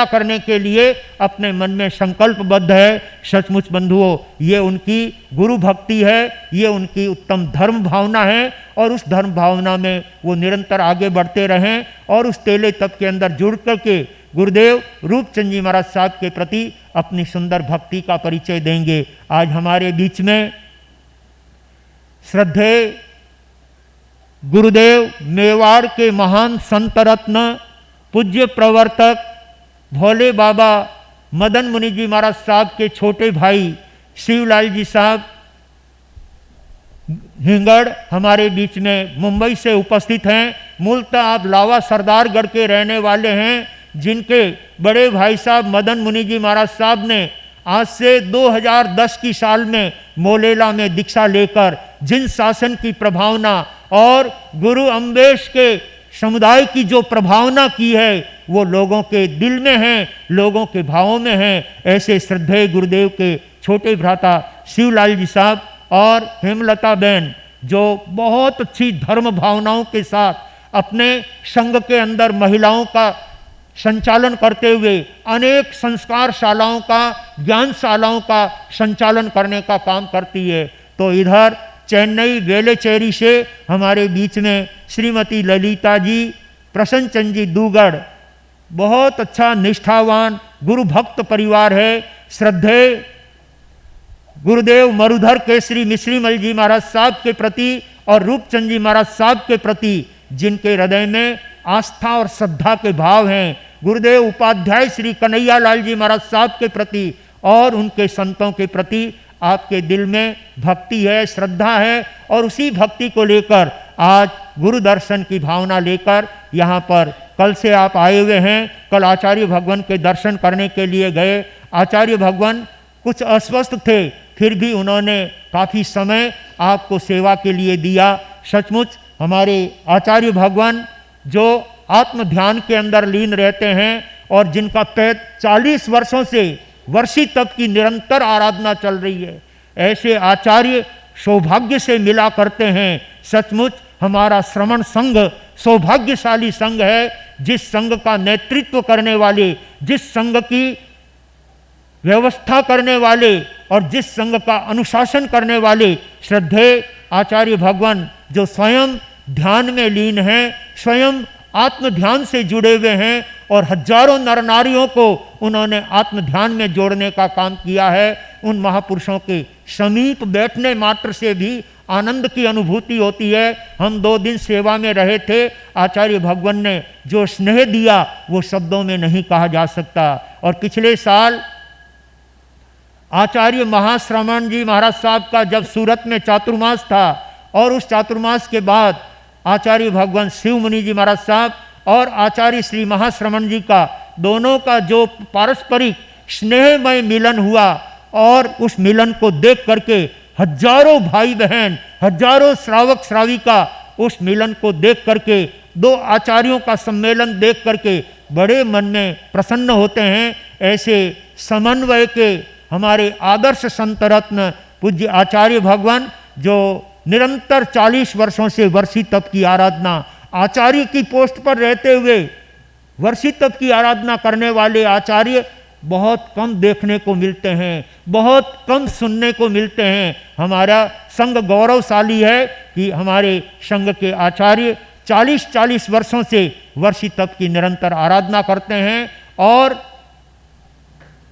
Speaker 3: करने के लिए अपने मन में संकल्पबद्ध है। सचमुच बंधुओं, ये उनकी गुरु भक्ति है, ये उनकी उत्तम धर्म भावना है और उस धर्म भावना में वो निरंतर आगे बढ़ते रहें और उस तेले तप के अंदर जुड़ करके गुरुदेव रूपचंद जी महाराज साहब के प्रति अपनी सुंदर भक्ति का परिचय देंगे। आज हमारे बीच में श्रद्धेय गुरुदेव मेवाड़ के महान संत रत्न पूज्य प्रवर्तक भोले बाबा मदन मुनि जी महाराज साहब के छोटे भाई शिवलाल जी साहब हिंगड़ हमारे बीच में मुंबई से उपस्थित हैं। मूलतः आप लावा सरदारगढ़ के रहने वाले हैं, जिनके बड़े भाई साहब मदन मुनि जी महाराज साहब ने आज से 2010 की साल में मोलेला में दीक्षा लेकर जिन शासन की प्रभावना और गुरु अम्बेश के समुदाय की जो प्रभावना की है, वो लोगों के दिल में हैं, लोगों के भावों में हैं। ऐसे श्रद्धेय गुरुदेव के छोटे भ्राता शिवलाल जी साहब और हेमलता बहन, जो बहुत अच्छी धर्म भावनाओं के साथ अपने संघ के अंदर महिलाओं का संचालन करते हुए अनेक संस्कार शालाओं का, ज्ञानशालाओं का संचालन करने का काम करती है। तो इधर चेन्नई वेलेचेरी से हमारे बीच में श्रीमती ललिता जी, प्रसन्न चंद जी दूगढ़, बहुत अच्छा निष्ठावान गुरु भक्त परिवार है। श्रद्धेय गुरुदेव मरुधर केसरी मिश्री मल जी महाराज साहब के प्रति और रूपचंद जी महाराज साहब के प्रति जिनके हृदय में आस्था और श्रद्धा के भाव हैं, गुरुदेव उपाध्याय श्री कन्हैया लाल जी महाराज साहब के प्रति और उनके संतों के प्रति आपके दिल में भक्ति है, श्रद्धा है, और उसी भक्ति को लेकर आज गुरु दर्शन की भावना लेकर यहाँ पर कल से आप आए हुए हैं। कल आचार्य भगवान के दर्शन करने के लिए गए। आचार्य भगवान कुछ अस्वस्थ थे, फिर भी उन्होंने काफ़ी समय आपको सेवा के लिए दिया। सचमुच हमारे आचार्य भगवान जो आत्म ध्यान के अंदर लीन रहते हैं और जिनका 40 वर्षों से वर्षी तप की निरंतर आराधना चल रही है, ऐसे आचार्य सौभाग्य से मिला करते हैं। सचमुच हमारा श्रमण संघ सौभाग्यशाली संघ है, जिस संघ का नेतृत्व करने वाले, जिस संघ की व्यवस्था करने वाले और जिस संघ का अनुशासन करने वाले श्रद्धेय आचार्य भगवान, जो स्वयं ध्यान में लीन हैं, स्वयं आत्म ध्यान से जुड़े हुए हैं और हजारों नर नारियों को उन्होंने आत्म ध्यान में जोड़ने का काम किया है। उन महापुरुषों के समीप बैठने मात्र से भी आनंद की अनुभूति होती है। हम 2 दिन सेवा में रहे थे, आचार्य भगवान ने जो स्नेह दिया वो शब्दों में नहीं कहा जा सकता। और पिछले साल आचार्य महाश्रमण जी महाराज साहब का जब सूरत में चातुर्मास था, और उस चातुर्मास के बाद आचार्य भगवान शिव मुनि जी महाराज साहब और आचार्य श्री महाश्रमण जी का, दोनों का जो पारस्परिक स्नेहमय मिलन हुआ, और उस मिलन को देख करके हजारों भाई बहन, हजारों श्रावक श्राविका उस मिलन को देख करके, 2 आचार्यों का सम्मेलन देख करके बड़े मन में प्रसन्न होते हैं। ऐसे समन्वय के हमारे आदर्श संत रत्न पूज्य आचार्य भगवान, जो निरंतर 40 वर्षों से वर्षी तप की आराधना, आचार्य की पोस्ट पर रहते हुए वर्षी तप की आराधना करने वाले आचार्य बहुत कम देखने को मिलते हैं, बहुत कम सुनने को मिलते हैं। हमारा संघ गौरवशाली है कि हमारे संघ के आचार्य 40-40 वर्षों से वर्षी तप की निरंतर आराधना करते हैं। और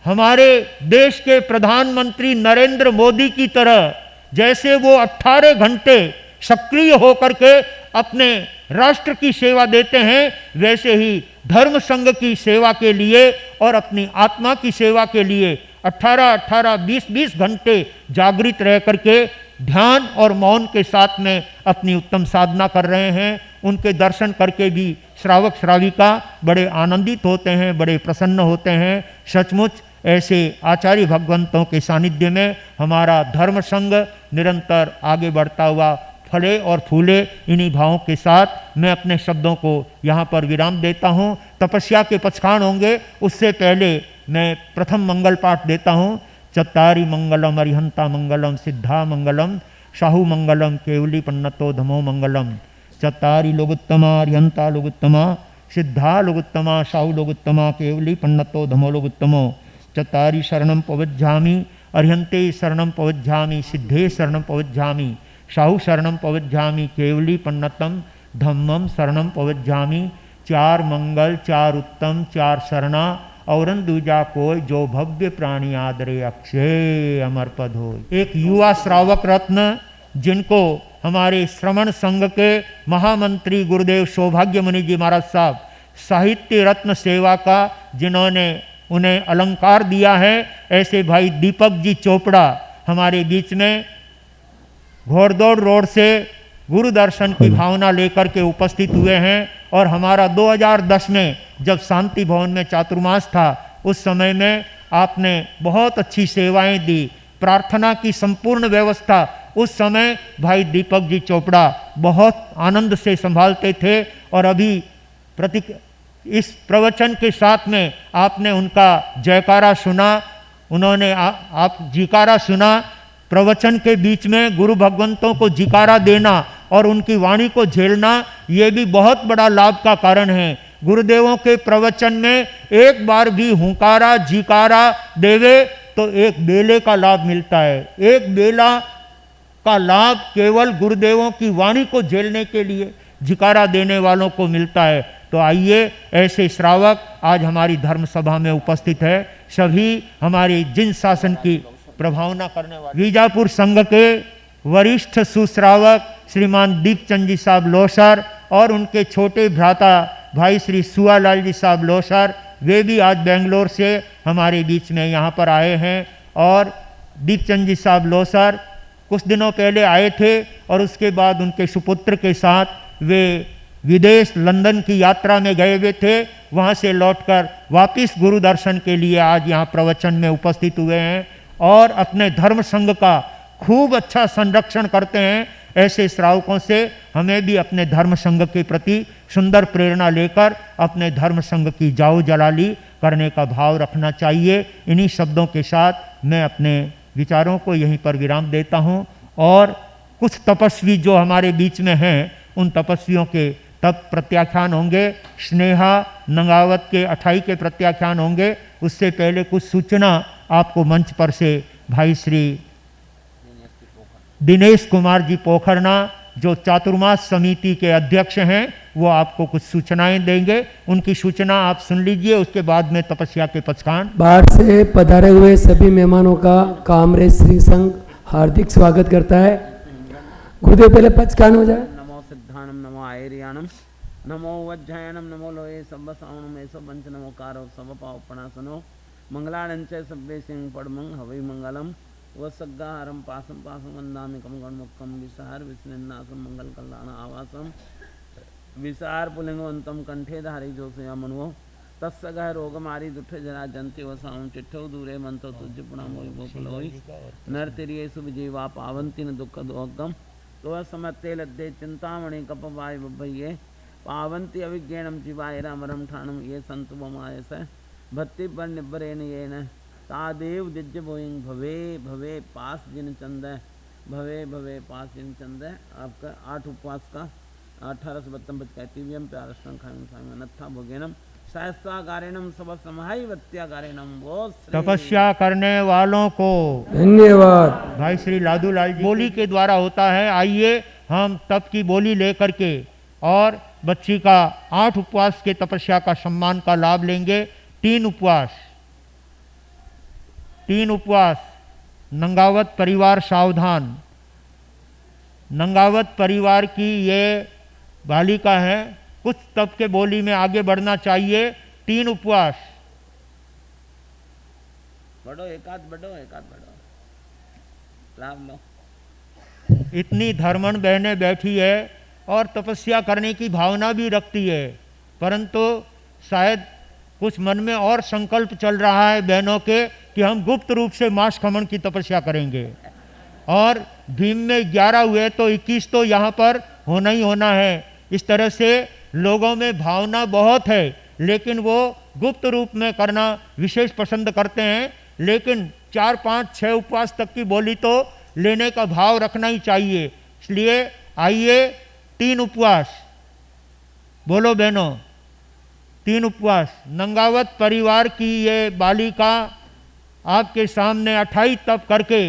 Speaker 3: हमारे देश के प्रधानमंत्री नरेंद्र मोदी की तरह जैसे वो 18 घंटे सक्रिय होकर के अपने राष्ट्र की सेवा देते हैं, वैसे ही धर्म संघ की सेवा के लिए और अपनी आत्मा की सेवा के लिए 18-18, 20-20 घंटे जागृत रह करके ध्यान और मौन के साथ में अपनी उत्तम साधना कर रहे हैं। उनके दर्शन करके भी श्रावक श्राविका बड़े आनंदित होते हैं, बड़े प्रसन्न होते हैं। सचमुच ऐसे आचार्य भगवंतों के सानिध्य में हमारा धर्म संघ निरंतर आगे बढ़ता हुआ फले और फूले। इन्हीं भावों के साथ मैं अपने शब्दों को यहाँ पर विराम देता हूँ। तपस्या के पचखान होंगे, उससे पहले मैं प्रथम मंगल पाठ देता हूँ। चत्तारि मंगलम अरिहंता मंगलम सिद्धा मंगलम शाहु मंगलम केवली पन्नतो धमो मंगलम। चत्तारि लोगुत्तमा अरिहंता लोगुत्तमा सिद्धा लोगुत्तमा शाहु लोगुत्तमा केवली पन्नतो धमो लोगुत्तमो। चत्तारि शरणं पवज्झामि अरिहंते शरणं पवज्झामि सिद्धे शरणं पवज्झामि शाहु शरणं पवज्झामि केवली पन्नतम धम्मम शरणं पवज्झामि। 4 मंगल 4 उत्तम 4 शरणा औरन दूजा कोय जो भव्य प्राणी आदरे अक्षय अमर पद हो। एक युवा श्रावक रत्न जिनको हमारे श्रमण संघ के महामंत्री गुरुदेव सौभाग्य मुनि जी महाराज साहब साहित्य रत्न सेवा का जिन्होंने उन्हें अलंकार दिया है, ऐसे भाई दीपक जी चोपड़ा हमारे बीच में घोड़दौड़ रोड से गुरु दर्शन की भावना लेकर के उपस्थित हुए हैं। और हमारा 2010 में जब शांति भवन में चातुर्मास था, उस समय में आपने बहुत अच्छी सेवाएं दी, प्रार्थना की संपूर्ण व्यवस्था उस समय भाई दीपक जी चोपड़ा बहुत आनंद से संभालते थे। और अभी इस प्रवचन के साथ में आपने उनका जयकारा सुना, उन्होंने आप जिकारा सुना। प्रवचन के बीच में गुरु भगवंतों को जिकारा देना और उनकी वाणी को झेलना, ये भी बहुत बड़ा लाभ का कारण है। गुरुदेवों के प्रवचन में एक बार भी हुंकारा जिकारा देवे तो एक बेले का लाभ मिलता है। एक बेला का लाभ केवल गुरुदेवों की वाणी को झेलने के लिए जिकारा देने वालों को मिलता है। तो आइए, ऐसे श्रावक आज हमारी धर्म सभा में उपस्थित है। सभी हमारी जिन शासन की प्रभावना करने वाले बीजापुर संघ के वरिष्ठ सुश्रावक श्रीमान दीपचंद जी साहब लोसर और उनके छोटे भ्राता भाई श्री सुआलाल जी साहब लोसर, वे भी आज बेंगलोर से हमारे बीच में यहाँ पर आए हैं। और दीपचंद जी साहब लोसर कुछ दिनों पहले आए थे और उसके बाद उनके सुपुत्र के साथ वे विदेश लंदन की यात्रा में गए हुए थे। वहाँ से लौटकर वापस गुरु दर्शन के लिए आज यहाँ प्रवचन में उपस्थित हुए हैं और अपने धर्म संघ का खूब अच्छा संरक्षण करते हैं। ऐसे श्रावकों से हमें भी अपने धर्म संघ के प्रति सुंदर प्रेरणा लेकर अपने धर्म संघ की जाओ जलाली करने का भाव रखना चाहिए। इन्हीं शब्दों के साथ मैं अपने विचारों को यहीं पर विराम देता हूँ और कुछ तपस्वी जो हमारे बीच में हैं उन तपस्वियों के तब प्रत्याख्यान होंगे। स्नेहा नंगावत के 28 के प्रत्याख्यान होंगे। उससे पहले कुछ सूचना आपको मंच पर से भाई श्री दिनेश कुमार जी पोखरना जो चातुर्मास समिति के अध्यक्ष हैं, वो आपको कुछ सूचनाएं देंगे। उनकी सूचना आप सुन लीजिए, उसके बाद में तपस्या के पचकान।
Speaker 4: बाहर से पधारे हुए सभी मेहमानों का कामरेज श्री संघ हार्दिक स्वागत करता है। गुरुदेव पहले पचकान हो जाए।
Speaker 1: नमो सिद्धानम नमो आयरियानम नमो वज्जयनम नमो लोये सब सावणम ऐसो पंच नमो कारो सब पावपणासनो मंगलानंच सभ्य सिंह पड़मंग हवै मंगलम वसग्गाहारम पासम पासम वंदामि कम गणमुक्कम विसार विष्णुनासम मंगल कल्याण आवासम विसार पुलिंगवंतम कंठे धारी जोसया मनुओ तत्सगह रोगमारी दुठ जरा जंति वसाऊं चिट्ठो दूरे मंतो तुझ पुणा मोहि बोकलोई नर तिरिये सुविजीवा पावंति न दुख दोगम तो समत्ते लद्दे चिंतामणि कपवाय बभये पावंति अभिज्ञानम जीवाय रामरम ठाणम ये संत बमाय स भक्ति पर निब्बरेन ये न तादेव दिज्य बोइंग भवे भवे पास जिन चंद भवे भवे पास जिन चंद। आपका 8 उपवास का 18 से 52 कहतीव्यम प्यारष्टम खाइम खाइम नत्था भोगेनम सहस्त्रागारेणम सब समाहि वत्यागारेणम। वो
Speaker 3: तपस्या करने वालों को
Speaker 4: धन्यवाद।
Speaker 3: भाई श्री लादू लाल जी बोली के द्वारा होता है। आइए हम तप की बोली लेकर के और बच्ची का 8 उपवास के तपस्या का सम्मान का लाभ लेंगे। 3 उपवास नंगावत परिवार सावधान। नंगावत परिवार की ये बालिका है। कुछ तप के बोली में आगे बढ़ना चाहिए। 3 उपवास
Speaker 1: बढ़ो एकाध बढ़ो लाभ लो।
Speaker 3: इतनी धर्मण बहनें बैठी है और तपस्या करने की भावना भी रखती है, परंतु शायद कुछ मन में और संकल्प चल रहा है बहनों के कि हम गुप्त रूप से मांस खमन की तपस्या करेंगे। और भीम में 11 हुए तो 21 तो यहाँ पर होना ही होना है। इस तरह से लोगों में भावना बहुत है, लेकिन वो गुप्त रूप में करना विशेष पसंद करते हैं। लेकिन 4, 5, 6 उपवास तक की बोली तो लेने का भाव रखना ही चाहिए। इसलिए आइए 3 उपवास बोलो बहनों। 3 उपवास। नंगावत परिवार की ये बालिका आपके सामने 28 तप करके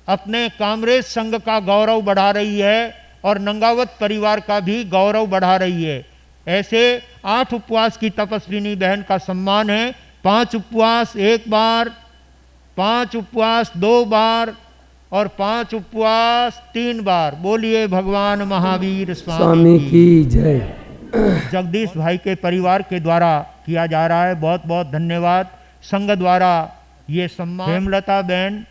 Speaker 3: अपने कामरेज संघ का गौरव बढ़ा रही है और नंगावत परिवार का भी गौरव बढ़ा रही है। ऐसे 8 उपवास की तपस्विनी बहन का सम्मान है। 5 उपवास 1 बार, 5 उपवास 2 बार और 5 उपवास 3 बार। बोलिए भगवान महावीर स्वामी
Speaker 4: की जय।
Speaker 3: जगदीश भाई के परिवार के द्वारा किया जा रहा है। बहुत बहुत धन्यवाद। संघ द्वारा ये सम्मान हेमलता बहन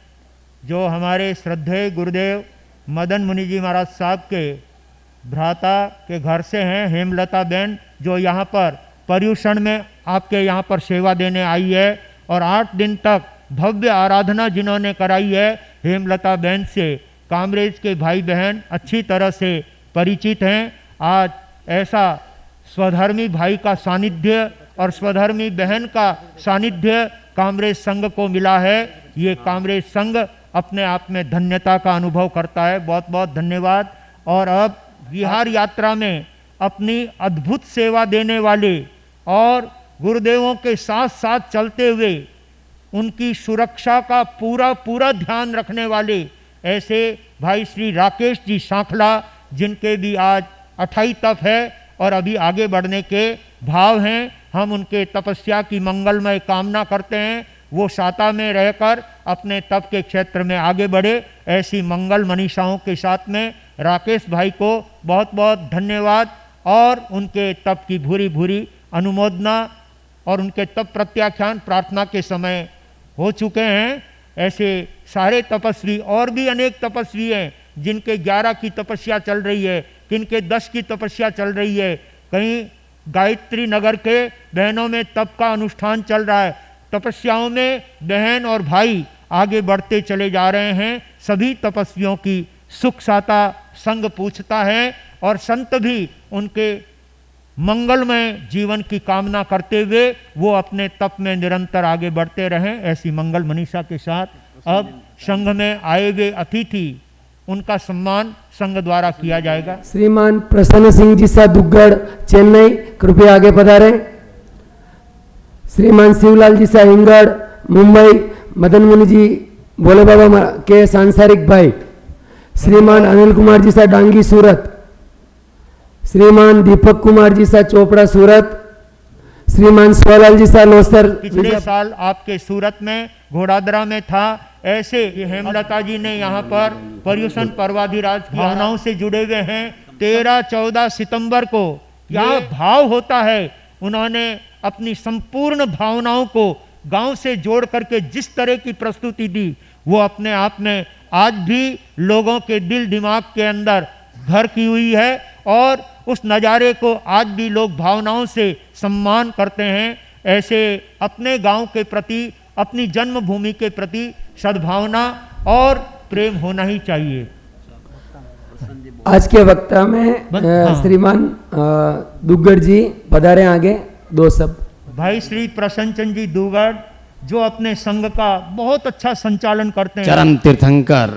Speaker 3: जो हमारे श्रद्धेय गुरुदेव मदन मुनि जी महाराज साहब के भ्राता के घर से हैं। हेमलता बहन जो यहाँ पर पर्यूषण में आपके यहाँ पर सेवा देने आई है और 8 दिन तक भव्य आराधना जिन्होंने कराई है, हेमलता बहन से कामरेज के भाई बहन अच्छी तरह से परिचित हैं। आज ऐसा स्वधर्मी भाई का सानिध्य और स्वधर्मी बहन का सानिध्य कामरेज संघ को मिला है। ये कामरेज संघ अपने आप में धन्यता का अनुभव करता है। बहुत बहुत धन्यवाद। और अब विहार यात्रा में अपनी अद्भुत सेवा देने वाले और गुरुदेवों के साथ साथ चलते हुए उनकी सुरक्षा का पूरा ध्यान रखने वाले ऐसे भाई श्री राकेश जी सांखला, जिनके भी आज 28 तप है और अभी आगे बढ़ने के भाव हैं, हम उनके तपस्या की मंगलमय कामना करते हैं। वो साता में रहकर अपने तप के क्षेत्र में आगे बढ़े। ऐसी मंगल मनीषाओं के साथ में राकेश भाई को बहुत बहुत धन्यवाद और उनके तप की भूरी भूरी अनुमोदना और उनके तप प्रत्याख्यान प्रार्थना के समय हो चुके हैं। ऐसे सारे तपस्वी और भी अनेक तपस्वी हैं जिनके 11 की तपस्या चल रही है, किनके 10 की तपस्या चल रही है, कहीं गायत्री नगर के बहनों में तप का अनुष्ठान चल रहा है। तपस्याओं में बहन और भाई आगे बढ़ते चले जा रहे हैं। सभी तपस्वियों की सुख साता संग पूछता है और संत भी उनके मंगलमय जीवन की कामना करते हुए वो अपने तप में निरंतर आगे बढ़ते रहें। ऐसी मंगल मनीषा के साथ अब संघ में आए हुए अतिथि, उनका सम्मान संघ द्वारा किया जाएगा।
Speaker 4: श्रीमान प्रसन्न सिंह जी सा दुग्गड़, चेन्नई, कृपया आगे पधारें। श्रीमान शिवलाल जी सा इंगड़, मुंबई, मदन मुनि जी भोले बाबा के सांसारिक भाई। श्रीमान अनिल कुमार जी सा डांगी, सूरत। श्रीमान दीपक कुमार जी सा चोपड़ा, सूरत। श्रीमान सोलाल जी सा लोसर।
Speaker 3: पिछले साल आपके सूरत में घोड़ादरा में था। ऐसे हेमलता जी ने यहाँ पर पर्युषण पर्वाधिराज की भावनाओं से जुड़े हुए हैं। 13-14 सितंबर को क्या भाव होता है, उन्होंने अपनी संपूर्ण भावनाओं को गांव से जोड़ करके जिस तरह की प्रस्तुति दी, वो अपने आप में आज भी लोगों के दिल दिमाग के अंदर घर की हुई है और उस नज़ारे को आज भी लोग भावनाओं से सम्मान करते हैं। ऐसे अपने गांव के प्रति, अपनी जन्मभूमि के प्रति सद्भावना और प्रेम होना ही चाहिए।
Speaker 4: आज के वक्ता में श्रीमान दुग्गड़ जी पधारे आगे। दो शब्द।
Speaker 3: भाई श्री प्रसन्नचंद जी दुग्गड़, जो अपने संघ का बहुत अच्छा संचालन करते हैं।
Speaker 5: चरण तीर्थंकर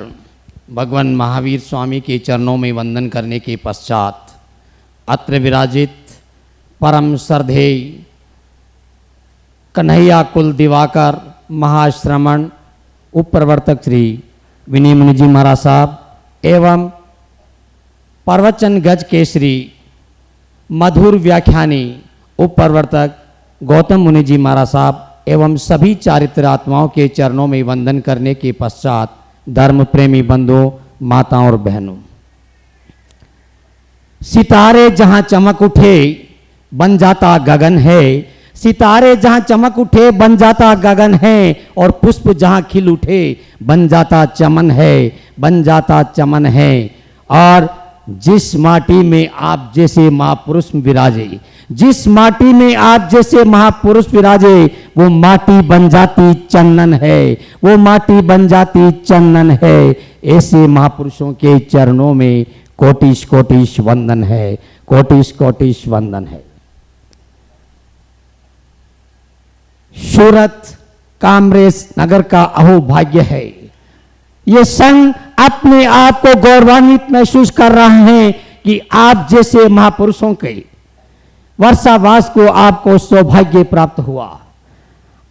Speaker 5: भगवान महावीर स्वामी के चरणों में वंदन करने के पश्चात अत्र विराजित परम श्रद्धेय कन्हैया कुल दिवाकर महाश्रमण उपप्रवर्तक श्री विनय मुनि जी महाराज साहब एवं प्रवचन गज के श्री मधुर व्याख्यानी उपप्रवर्तक गौतम मुनि जी महाराज साहब एवं सभी चारित्र आत्माओं के चरणों में वंदन करने के पश्चात धर्म प्रेमी बंधुओं, माताओं और बहनों, सितारे जहां चमक उठे बन जाता गगन है। सितारे जहां चमक उठे बन जाता गगन है और पुष्प जहां खिल उठे बन जाता चमन है, बन जाता चमन है। और जिस माटी में आप जैसे महापुरुष विराजे, जिस माटी में आप जैसे महापुरुष विराजे, वो माटी बन जाती चंदन है, वो माटी बन जाती चंदन है। ऐसे महापुरुषों के चरणों में कोटिश कोटिश वंदन है, कोटिश कोटिश वंदन है। सूरत कामरेज नगर का अहोभाग्य है। ये संघ अपने आप को गौरवान्वित महसूस कर रहे हैं कि आप जैसे महापुरुषों के वर्षावास को आपको सौभाग्य प्राप्त हुआ।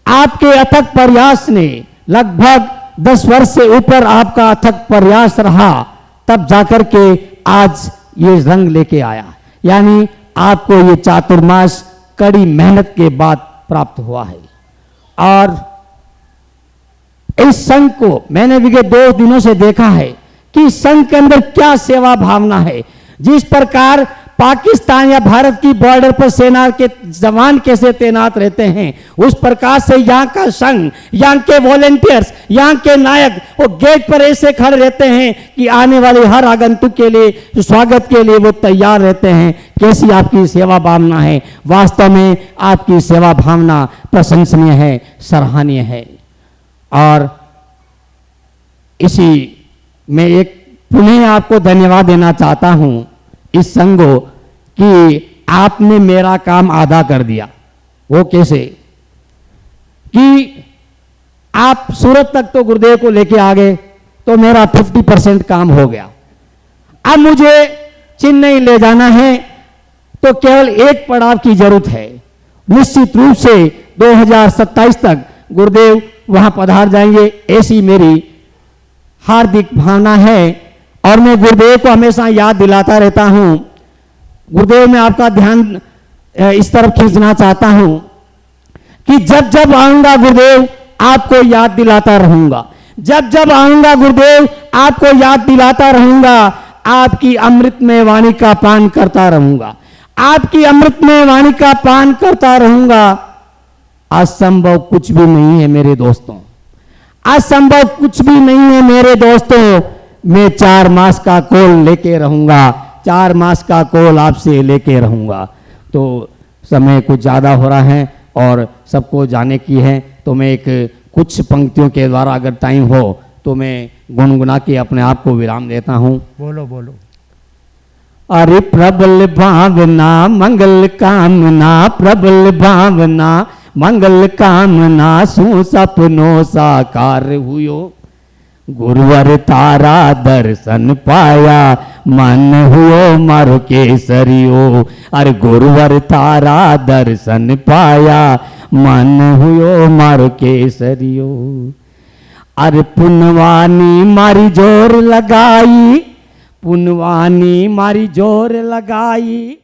Speaker 5: आपके अथक प्रयास ने लगभग 10 वर्ष से ऊपर आपका अथक प्रयास रहा, तब जाकर के आज ये रंग लेके आया। यानी आपको ये चातुर्मास कड़ी मेहनत के बाद प्राप्त हुआ है। और इस संघ को मैंने विगत 2 दिनों से देखा है कि संघ के अंदर क्या सेवा भावना है। जिस प्रकार पाकिस्तान या भारत की बॉर्डर पर सेना के जवान कैसे तैनात रहते हैं, उस प्रकार से यहाँ का संघ, यहाँ के वॉलेंटियर्स, यहाँ के नायक वो गेट पर ऐसे खड़े रहते हैं कि आने वाले हर आगंतुक के लिए, स्वागत के लिए वो तैयार रहते हैं। कैसी आपकी सेवा भावना है। वास्तव में आपकी सेवा भावना प्रशंसनीय है, सराहनीय है। और इसी में एक पुनः आपको धन्यवाद देना चाहता हूं इस संघ को कि आपने मेरा काम आधा कर दिया। वो कैसे? कि आप सूरत तक तो गुरुदेव को लेके आ गए, तो मेरा 50% काम हो गया। अब मुझे चेन्नई ले जाना है, तो केवल एक पड़ाव की जरूरत है। निश्चित रूप से 2027 तक गुरुदेव वहां पधार जाएंगे, ऐसी मेरी हार्दिक भावना है। और मैं गुरुदेव को हमेशा याद दिलाता रहता हूं। गुरुदेव, मैं आपका ध्यान इस तरफ खींचना चाहता हूं कि जब जब आऊंगा गुरुदेव, आपको याद दिलाता रहूंगा। जब जब आऊंगा गुरुदेव, आपको याद दिलाता रहूंगा। आपकी अमृतमय वाणी का पान करता रहूंगा। आपकी अमृतमय वाणी का पान करता रहूंगा। असंभव कुछ भी नहीं है मेरे दोस्तों, असंभव कुछ भी नहीं है मेरे दोस्तों। मैं 4 मास का कोल लेके रहूंगा, 4 मास का कोल आपसे लेके रहूंगा। तो समय कुछ ज्यादा हो रहा है और सबको जाने की है, तो मैं एक कुछ पंक्तियों के द्वारा अगर टाइम हो तो मैं गुनगुना के अपने आप को विराम देता हूं।
Speaker 3: बोलो बोलो।
Speaker 5: अरे प्रबल भावना मंगल कामना, प्रबल भावना मंगल कामना, सु सपनो साकार हुयो। गुरुवर तारा दर्शन पाया, मन हुओ मारो केसरियो। अरे गुरुवर तारा दर्शन पाया, मन हुओ मारो केसरियो। अरे पुनवानी मारी जोर लगाई, पुनवानी मारी जोर लगाई।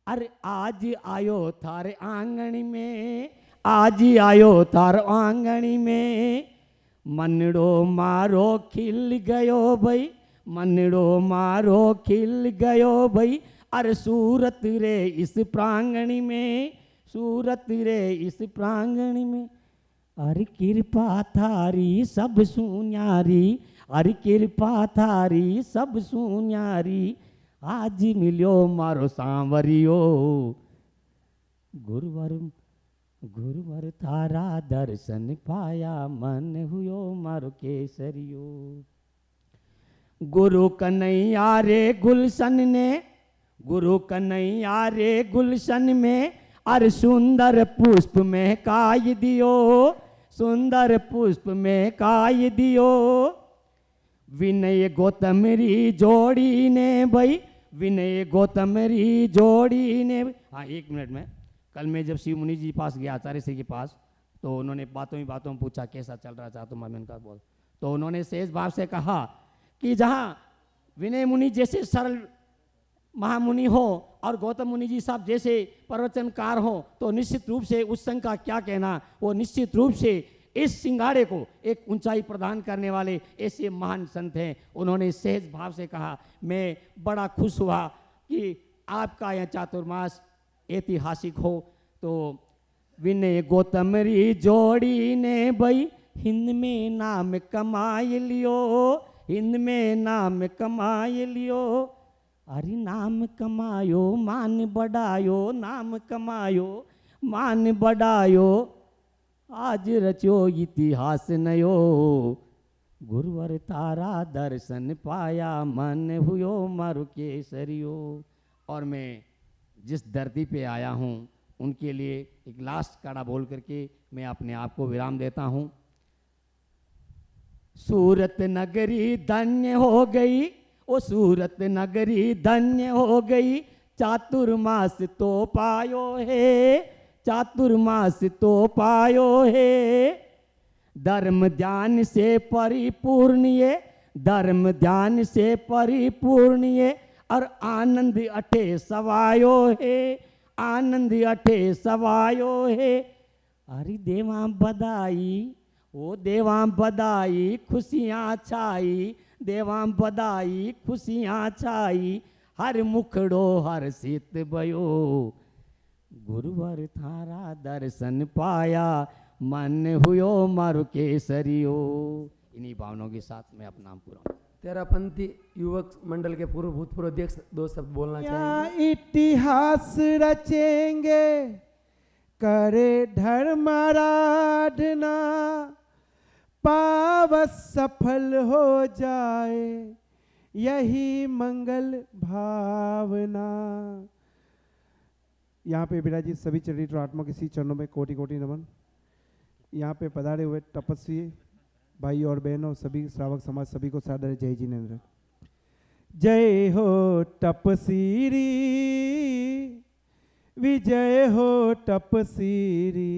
Speaker 5: अरे आज आयो थारे आंगन में, आज आयो थार आंगन में। मनड़ो मारो खिल गयो भई, मनड़ो मारो खिल गयो भई। अरे सूरत रे इस प्रांगण में, सूरत रे इस प्रांगण में। अरे कृपा थारी सब सुन्यारी, अरे कृपा थारी सब सुन्यारी। आज मिलियो मारो सांवरियो। गुरुवर गुरुवर थारा दर्शन पाया, मन हुयो मारो केसरियो। गुरु कन्हैया रे गुलशन ने, गुरु कन्हैया रे गुलशन में। अरे सुंदर पुष्प में काय दियो, सुंदर पुष्प में काय दियो। विनय गौतमरी जोड़ी ने भाई, विनय गौतमरी जोड़ी ने। हाँ, 1 मिनट में। कल मैं जब शिव मुनि जी पास गया, आचार्य श्री के पास, तो उन्होंने बातों ही बातों में पूछा कैसा चल रहा था तुम्हारा मन का बोल। तो उन्होंने सहज भाव से कहा कि जहाँ विनय मुनि जैसे सरल महामुनि हो और गौतम मुनि जी साहब जैसे प्रवचनकार हो, तो निश्चित रूप से उस संघ का क्या कहना। वो निश्चित रूप से इस सिंगाड़े को एक ऊंचाई प्रदान करने वाले ऐसे महान संत हैं। उन्होंने सहज भाव से कहा। मैं बड़ा खुश हुआ कि आपका यह चातुर्मास ऐतिहासिक हो। तो विनय गौतमरी जोड़ी ने भाई, हिंद में नाम कमाए लियो, हिंद में नाम कमाए लियो। अरे नाम कमायो मान बढ़ायो, नाम कमायो मान बढ़ायो। आज रचो इतिहास नयो। गुरुवर तारा दर्शन पाया, मन हुयो मारो केसरियो। और मैं जिस धरती पे आया हूँ उनके लिए एक लास्ट काड़ा बोल करके मैं अपने आप को विराम देता हूँ। सूरत नगरी धन्य हो गई, ओ सूरत नगरी धन्य हो गई। चातुर्मास तो पायो है, चातुर्मास तो पायो है। धर्म ध्यान से परिपूर्ण ये, धर्म ध्यान से परिपूर्ण ये। और आनंद अठे सवायो है, आनंद अठे सवायो है। अरे देवा बधाई, ओ देवा बधाई, खुशियाँ छाई, देवा बधाई खुशियाँ छाई। हर मुखड़ो हर शीत भयो। गुरुवर थारा दर्शन पाया, मन हुयो मारो केसरियो। इन्हीं भावनाओं के साथ मैं अपना नाम पूरा।
Speaker 4: तेरापंथी युवक मंडल के पूर्व भूतपूर्व अध्यक्ष 2 शब्द बोलना चाहेंगे।
Speaker 6: इतिहास रचेंगे करे धर्माराधना, पावस सफल हो जाए यही मंगल भावना। यहाँ पे विराजित सभी चरित्र आत्मा किसी चरणों में कोटि कोटि नमन। यहाँ पे पधारे हुए तपस्वी भाई और बहनों सभी श्रावक समाज सभी को सादर जय जिनेन्द्र। जय हो तपसीरी विजय हो तपसीरी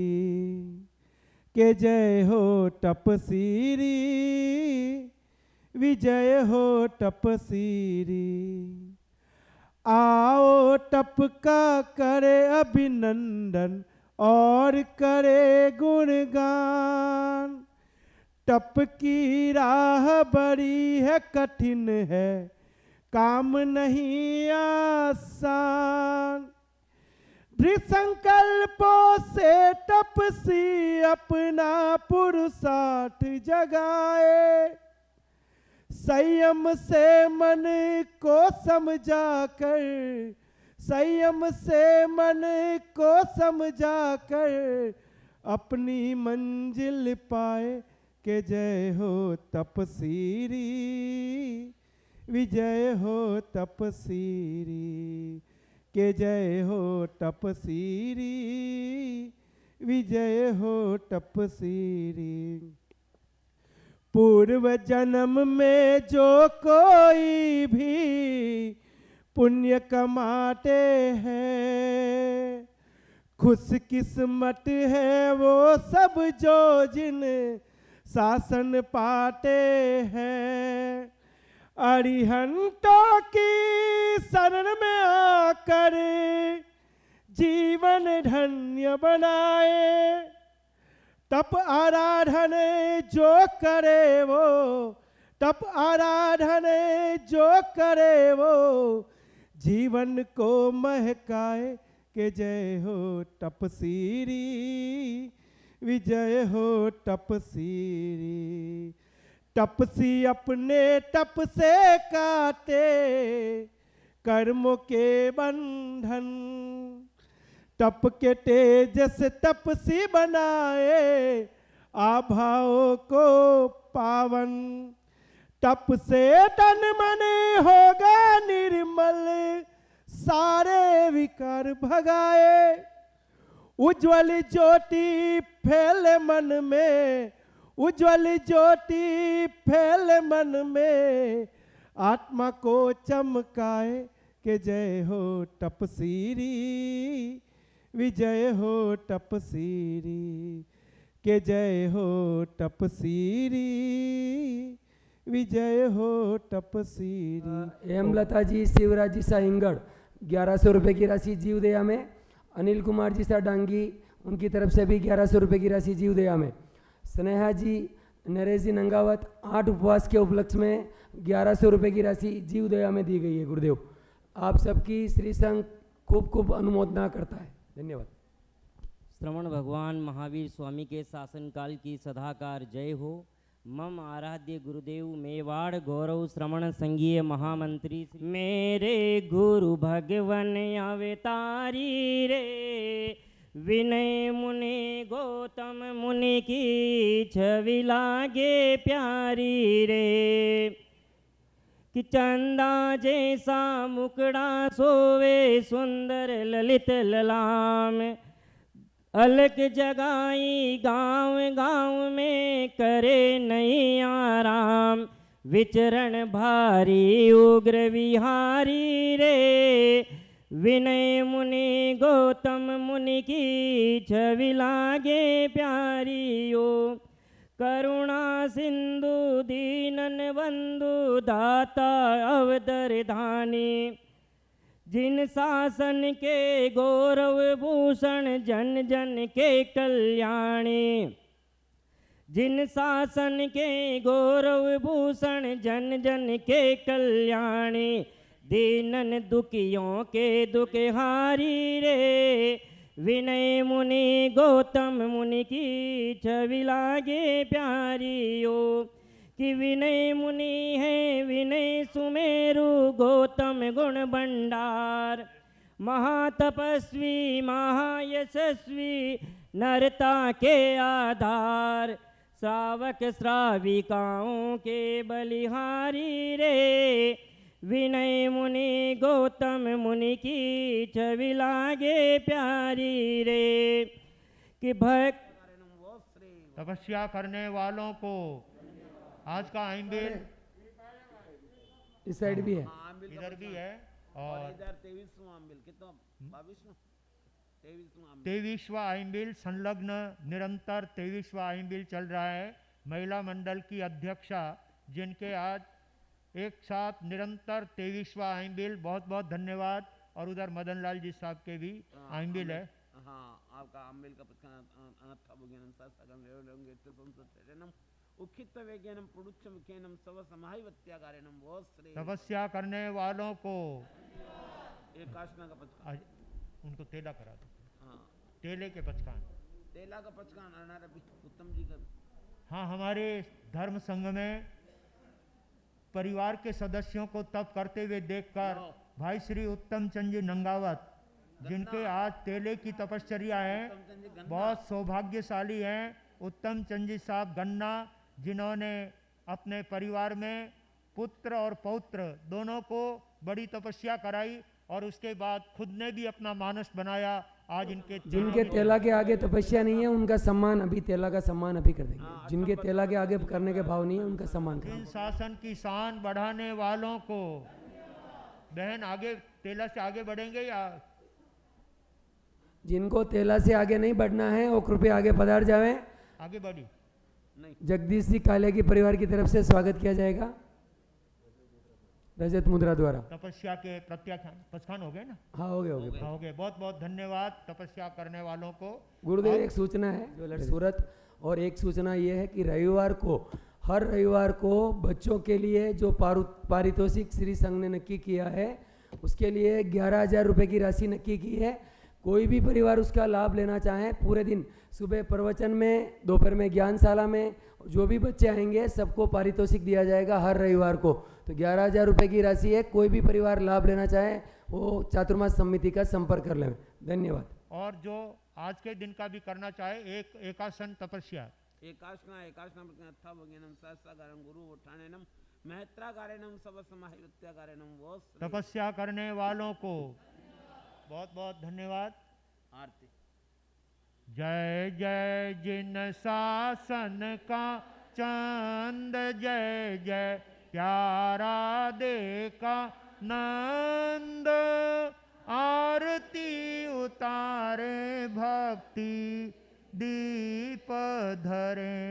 Speaker 6: के जय हो तपसीरी विजय हो तपसीरी। आओ तप का करे अभिनंदन और करे गुणगान। तप की राह बड़ी है कठिन है काम नहीं आसान। दृढ़ संकल्पों से तपसी अपना पुरुषार्थ जगाए। संयम से मन को समझा कर संयम से मन को समझा कर अपनी मंजिल पाए। के जय हो तपसीरी विजय हो तपसीरी के जय हो तपसीरी विजय हो तपसीरी। पूर्व जन्म में जो कोई भी पुण्य कमाते हैं खुश किस्मत है वो सब जो जिन शासन पाते हैं। अरिहंतों की शरण में आकर जीवन धन्य बनाए। तप आराधन जो करे वो तप आराधन जो करे वो जीवन को महकाए। के जय हो तपसीरी विजय हो तपसीरी। तपसी अपने तप से काटे कर्मों के बंधन। तप के तेज से तपसी बनाए आभाओं को पावन। तप से तन मन होगा निर्मल सारे विकार भगाए। उज्ज्वल ज्योति फैले मन में उज्ज्वल ज्योति फैले मन में आत्मा को चमकाए। के जय हो तपसीरी विजय हो तपसीरी के जय हो तपसीरी विजय हो तपसीरी।
Speaker 4: हेमलता जी शिवराज जी सा इंगड़ 1100 रुपये की राशि जीव दया में। अनिल कुमार जी सा डांगी उनकी तरफ से भी 1100 रुपये की राशि जीव दया में। स्नेहा जी नरेश जी नंगावत 8 उपवास के उपलक्ष्य में 1100 रुपये की राशि जीव दया में दी गई है। गुरुदेव आप सबकी श्री संघ खूब खूब अनुमोदना करता है। धन्यवाद।
Speaker 7: श्रवण भगवान महावीर स्वामी के शासनकाल की सदाकार जय हो। मम आराध्य गुरुदेव मेवाड़ गौरव श्रवण संघीय महामंत्री मेरे गुरु भगवन अवतारी रे। विनय मुनि गौतम मुनि की छवि लागे प्यारी रे। कि चंदा जैसा मुकड़ा सोवे सुंदर ललित ललाम। अलग जगाई गांव गांव में करे नहीं आराम। विचरण भारी उग्र विहारी रे। विनय मुनि गौतम मुनि की छवि लागे प्यारी ओ। करुणा सिंधु दीनन बंधु दाता अवदर धानी। जिन शासन के गौरव भूषण जन जन के कल्याणी। जिन शासन के गौरव भूषण जन जन के कल्याणी। दीनन दुखियों के दुखहारी रे। विनय मुनि गौतम मुनि की छवि लागे प्यारी ओ। कि विनय मुनि है विनय सुमेरु गौतम गुण भंडार। महातपस्वी महायशस्वी नरता के आधार। श्रावक श्राविकाओं के बलिहारी रे। विनय मुनि गौतम मुनि की छवि लागे प्यारी रे कि भक्त
Speaker 3: तपस्या करने वालों को आज का आइंबिल
Speaker 4: इस साइड भी है,
Speaker 3: इधर भी है और
Speaker 1: इधर 23वां आम्बिल कितना 22वां 23वां
Speaker 3: 23वां आइंबिल संलग्न निरंतर 23वां आइंबिल चल रहा है। महिला मंडल की अध्यक्षा जिनके आज एक साथ निरंतर 23वां आइंबिल, बहुत बहुत धन्यवाद। और उधर मदन लाल जी साहब के भी आइंबिल है।
Speaker 1: हाँ आपका आम्बिल का पत्थर अनथा भुगेनम ससगम रेवलंगे तसंसतेनम उखित वेगेनम पुरुषम केनम सब समाहि वत्यागारेनम वो श्री
Speaker 3: तपस्या करने वालों को
Speaker 1: एक आसना का पचकान
Speaker 3: आज उनको तेला करा दो।
Speaker 1: हाँ
Speaker 3: तेले के पचकान,
Speaker 1: तेला का पचकान अनार उत्तम जी का।
Speaker 3: हाँ, हमारे धर्म संघ में परिवार के सदस्यों को तप करते हुए देखकर भाई श्री उत्तम चंद जी नंगावत जिनके आज तेले की तपश्चर्या है, बहुत सौभाग्यशाली हैं। उत्तम चंद जी साहब गन्ना, जिन्होंने अपने परिवार में पुत्र और पौत्र दोनों को बड़ी तपस्या कराई और उसके बाद खुद ने भी अपना मानस बनाया। आज इनके
Speaker 4: जिनके तेला के आगे तपस्या नहीं है उनका सम्मान अभी, तेला का सम्मान अभी कर देंगे। जिनके तेला के आगे करने के भाव नहीं है उनका सम्मान
Speaker 3: इन
Speaker 4: करेंगे।
Speaker 3: शासन की शान बढ़ाने वालों को बहन आगे तेला से आगे बढ़ेंगे या
Speaker 4: जिनको तेला से आगे नहीं बढ़ना है वो कृपया आगे पधार जावे।
Speaker 3: आगे बढ़ी
Speaker 4: जगदीश जी काले की परिवार की तरफ से स्वागत किया जाएगा रजत मुद्रा द्वारा।
Speaker 3: तपस्या के प्रत्याख्यान पचखान हो गए ना?
Speaker 4: हाँ हो गए हो गए।
Speaker 3: हाँ, हो गए। बहुत बहुत धन्यवाद तपस्या करने वालों को।
Speaker 4: गुरुदेव एक सूचना है ज्वेलर सूरत, और एक सूचना ये है कि रविवार को, हर रविवार को बच्चों के लिए जो पारितोषिक श्री संघ ने नक्की किया है उसके लिए 11,000 रुपये की राशि नक्की की है। कोई भी परिवार उसका लाभ लेना चाहें, पूरे दिन सुबह प्रवचन में, दोपहर में ज्ञानशाला में जो भी बच्चे आएंगे सबको पारितोषिक दिया जाएगा हर रविवार को। तो 11,000 रुपये की राशि है। कोई भी परिवार लाभ लेना चाहे वो चातुर्मास समिति का संपर्क कर लें। धन्यवाद।
Speaker 3: और जो आज के दिन का भी करना चाहे एकासन तपस्या,
Speaker 1: एकाशना अथा भगेनम सहस्रागारम गुरु उठानेनम महत्रागारेनम सब समाहित्यागारेनम वो
Speaker 3: तपस्या करने वालों को बहुत बहुत धन्यवाद।
Speaker 1: आरती।
Speaker 3: जय जय जिन शासन का चंद, जय जय प्यारा देखा नंद, आरती उतारे भक्ति दीप धरे,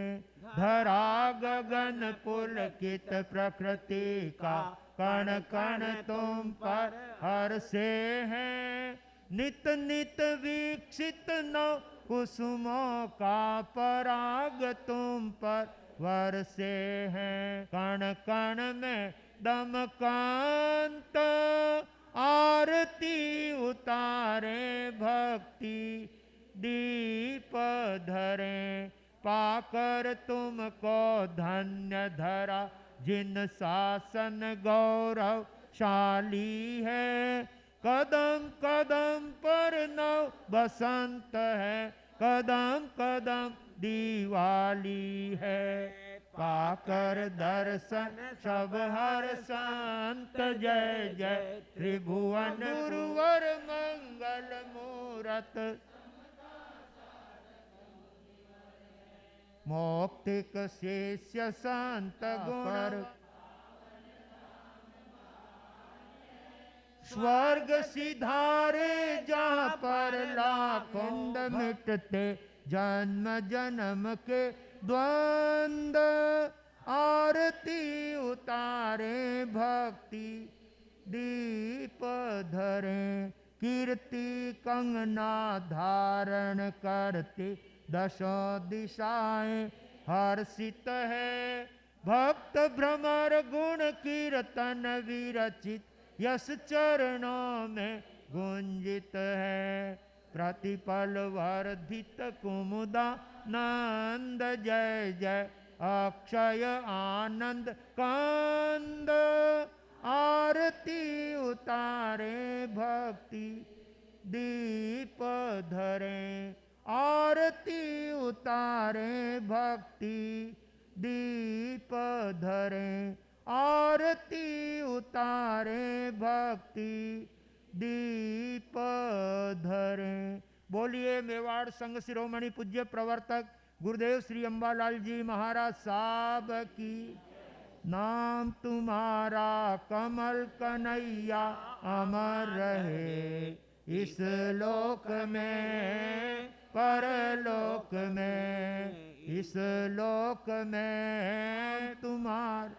Speaker 3: धरा गगन पुलकित प्रकृति का, कण कण तुम पर हर्षे हैं, नित नित वीक्षित नव कुसुमों का पराग तुम पर वर्षे हैं, कण कण में दमकांत, आरती उतारे भक्ति दीप धरे, पाकर तुमको धन्य धरा जिन शासन गौरवशाली है, कदम कदम पर नव बसंत है, कदम कदम दिवाली है, पाकर दर्शन सब हर संत, जय जय त्रिभुवन गुरुवर मंगल मूरत, मौक्तिक शिष्य संत गुण, स्वर्ग सिधारे जहाँ पर लाखों मिटते जन्म जन्म के द्वंद, आरती उतारे भक्ति दीप धरे, कीर्ति कंगना धारण करते दशों दिशाएं हर्षित है, भक्त भ्रमर गुण कीर्तन विरचित यश चरणों में गुंजित है, प्रतिपल वर्धित कुमुदा नंद, जय जय अक्षय आनंद कांद, आरती उतारे भक्ति दीप धरे, आरती उतारे भक्ति दीप धरे, आरती उतारे भक्ति दीप धरे। बोलिए मेवाड़ संघ शिरोमणि पूज्य प्रवर्तक गुरुदेव श्री अंबालाल जी महाराज साहब की। नाम तुम्हारा कमल कन्हैया अमर रहे, इस लोक में परलोक में, इस लोक में तुम्हार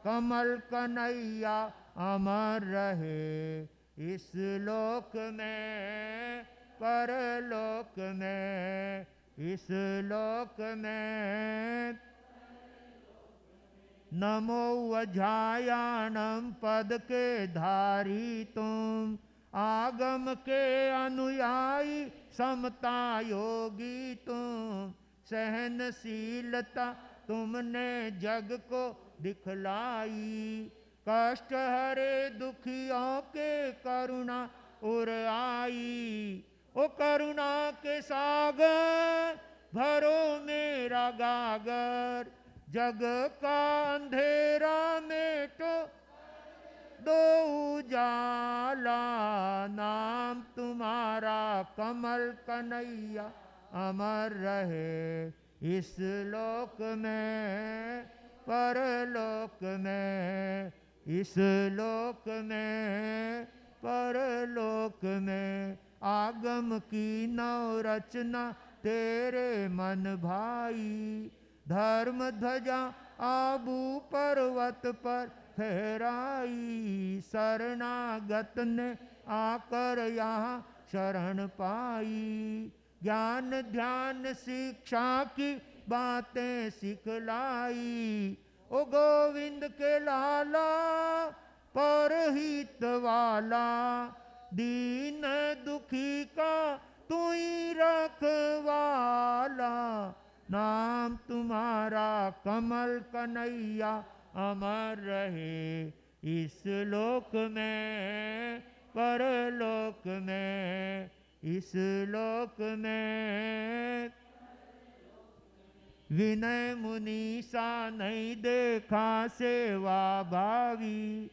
Speaker 3: कमल कन्हैया अमर रहे, इस लोक में परलोक में, इस लोक में। नमो वज्रायाणम पद के धारी तुम, आगम के अनुयायी समता योगी तुम, सहनशीलता तुमने जग को दिखलाई, कष्ट हरे दुखियों के करुणा उर आई। ओ करुणा के सागर भरो मेरा गागर, जग का अंधेरा मेटो दो उजाला, नाम तुम्हारा कमल कन्हैया अमर रहे, इस लोक में परलोक में, इस लोक में परलोक में। आगम की नव रचना तेरे मन भाई, धर्म ध्वजा आबू पर्वत पर फहराई, शरणागत ने आकर यहाँ शरण पाई, ज्ञान ध्यान शिक्षा की बातें सिखलाई। ओ गोविंद के लाला परहित वाला, दीन दुखी का तू ही रखवाला, नाम तुम्हारा कमल कन्हैया अमर रहे, इस लोक में परलोक में, इस लोक में। विनय मुनि सा नहीं देखा सेवा भावी,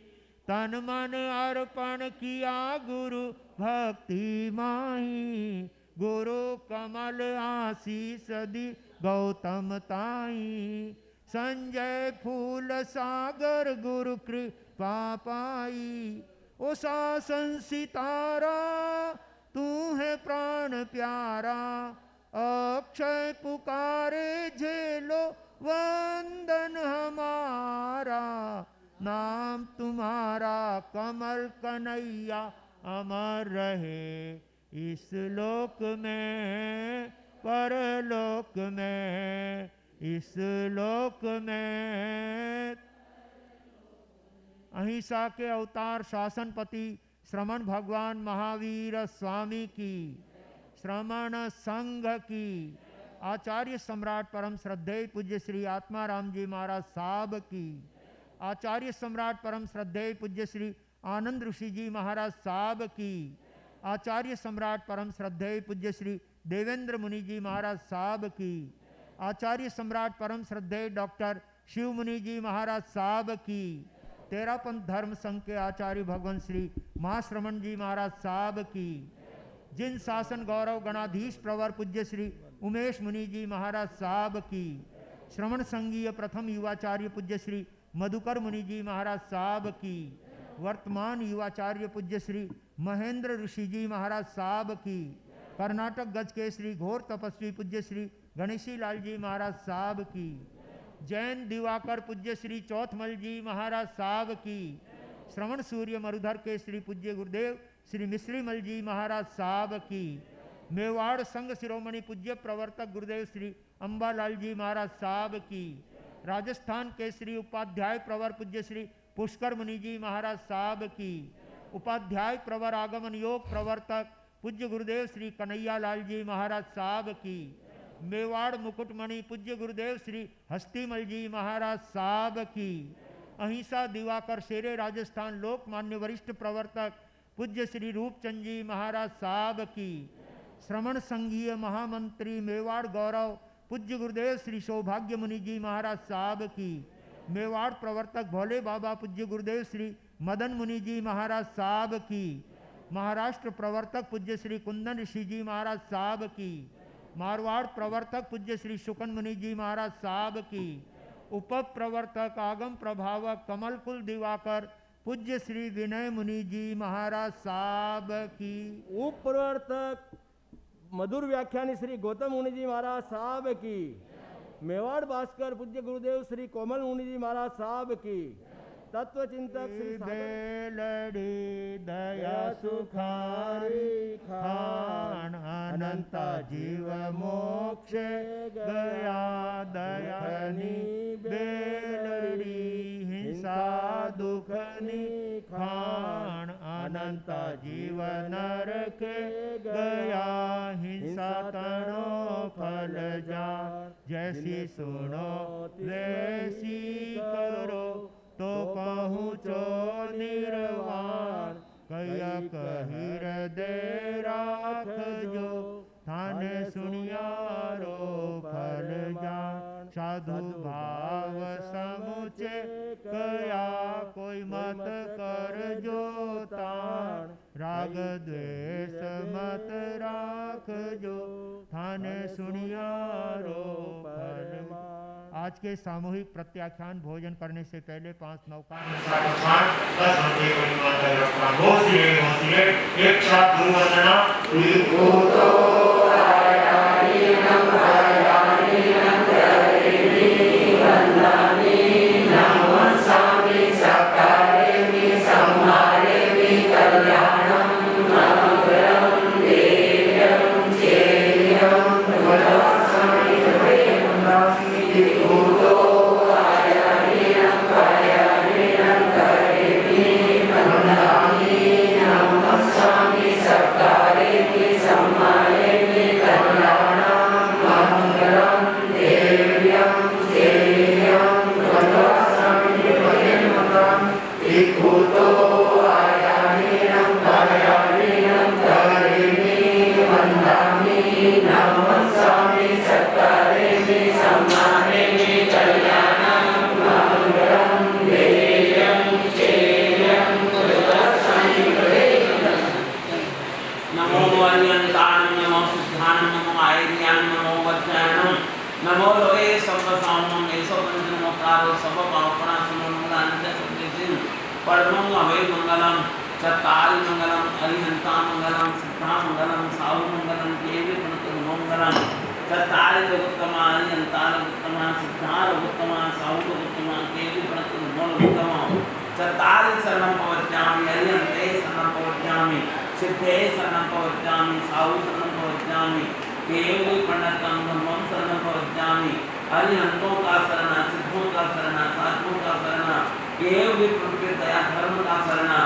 Speaker 3: तन मन अर्पण किया गुरु भक्ति माही, गुरु कमल आशीष दी गौतम ताई, संजय फूल सागर गुरु कृपा पाई। ओ शासन सितारा तू है प्राण प्यारा, अक्षय पुकारे झेलो वंदन हमारा, नाम तुम्हारा कमल कन्हैया अमर रहे, इस लोक में परलोक में, इस लोक में। अहिंसा के अवतार शासनपति श्रमण भगवान महावीर स्वामी की, श्रमण संघ की, आचार्य सम्राट परम श्रद्धेय पूज्य श्री आत्माराम जी महाराज साहब की, आचार्य सम्राट परम श्रद्धेय पूज्य श्री आनंद ऋषि जी महाराज साहब की, आचार्य सम्राट परम श्रद्धेय पूज्य श्री देवेंद्र मुनि जी महाराज साहब की, आचार्य सम्राट परम श्रद्धेय डॉक्टर शिव मुनि जी महाराज साहब की, तेरापंथ धर्म संघ के आचार्य भगवान श्री महाश्रमण जी महाराज साहब की, जिन शासन गौरव गणाधीश प्रवर पूज्य श्री उमेश मुनि जी महाराज साहब की, श्रमण संघीय प्रथम युवाचार्य पूज्य श्री मधुकर मुनि जी महाराज साहब की, वर्तमान युवाचार्य पूज्य श्री महेंद्र ऋषि जी महाराज साहब की, कर्नाटक गज के श्री घोर तपस्वी पूज्य श्री गणेशी लाल जी महाराज साहब की, जैन दिवाकर पूज्य श्री चौथमल जी महाराज साहब की, श्रवण सूर्य मरुधर के श्री पूज्य गुरुदेव श्री मिश्रीमल जी महाराज साहब की, मेवाड़ संघ शिरोमणि पूज्य प्रवर्तक गुरुदेव श्री अंबालाल जी महाराज साहब की, राजस्थान के श्री उपाध्याय प्रवर पूज्य श्री पुष्कर मुनि जी महाराज साहब की, उपाध्याय प्रवर आगमन योग प्रवर्तक पूज्य गुरुदेव श्री कन्हैया लाल जी महाराज साहब की, मेवाड़ मुकुटमणि पूज्य गुरुदेव श्री हस्तीमल जी महाराज साहब की, अहिंसा दिवाकर शेरे राजस्थान लोकमान्य वरिष्ठ प्रवर्तक पूज्य श्री रूपचंद जी महाराज साहब की, श्रमण संघीय महामंत्री मेवाड़ गौरव पूज्य गुरुदेव श्री सौभाग्य मुनि जी महाराज साहब की, मेवाड़ प्रवर्तक भोले बाबा पूज्य गुरुदेव श्री मदन मुनि जी महाराज साहब की, महाराष्ट्र प्रवर्तक पूज्य श्री कुंदन ऋषि जी महाराज साहब की, मारवाड़ प्रवर्तक पूज्य श्री शुकन मुनि जी महाराज साहब की, उप प्रवर्तक आगम प्रभावक कमल कुल दिवाकर पूज्य श्री विनय मुनि जी महाराज साहब की,
Speaker 8: उप प्रवर्तक मधुर व्याख्यानी श्री गौतम मुनि जी महाराज साहब की, मेवाड़ भास्कर पूज्य गुरुदेव श्री कोमल मुनि जी महाराज साहब की, तत्व चिंतक श्री
Speaker 3: बेलड़ी दया सुखारी खान अनंता जीव मोक्ष गया दयानी बेलड़ी हिंसा दुखनी खान अनंता जीव नरक गया हिंसा तणो फल जा, जैसी सुनो वैसी करो तो पहुँचो निर्वाण, कया कहिर दे राख जो थाने सुनियारो फल जान, साधु भाव समुचे कया कोई मत कर जो ताण, राग द्वेष मत राख जो थाने सुनियारो फल। आज के सामूहिक प्रत्याख्यान भोजन करने से पहले 5 नौका एक साथ
Speaker 1: नमो लोए सब सामों में सब बंधनों कारो सब पापना समूलान से सब परमं अभय मंगलम चताल मंगलम अरिहंता मंगलम सिद्धा मंगलम साहु मंगलम केवि प्रणत मंगलम चताल उत्तमा अरिहंता उत्तमा सिद्धा उत्तमा साहु उत्तमा केवि प्रणत मंगलम चताल शरणं पवज्जामि अरिहंते शरणं पवज्जामि सिद्धे शरणं पवज्जामि साहु शरणं पवज्जामि केवि प्रणतं ब्रह्मं शरणं पवज्जामि अरिहंतों का शरणा सिद्धों का शरणा साधुओं का शरणा केवि प्रकृति दया धर्म का शरणा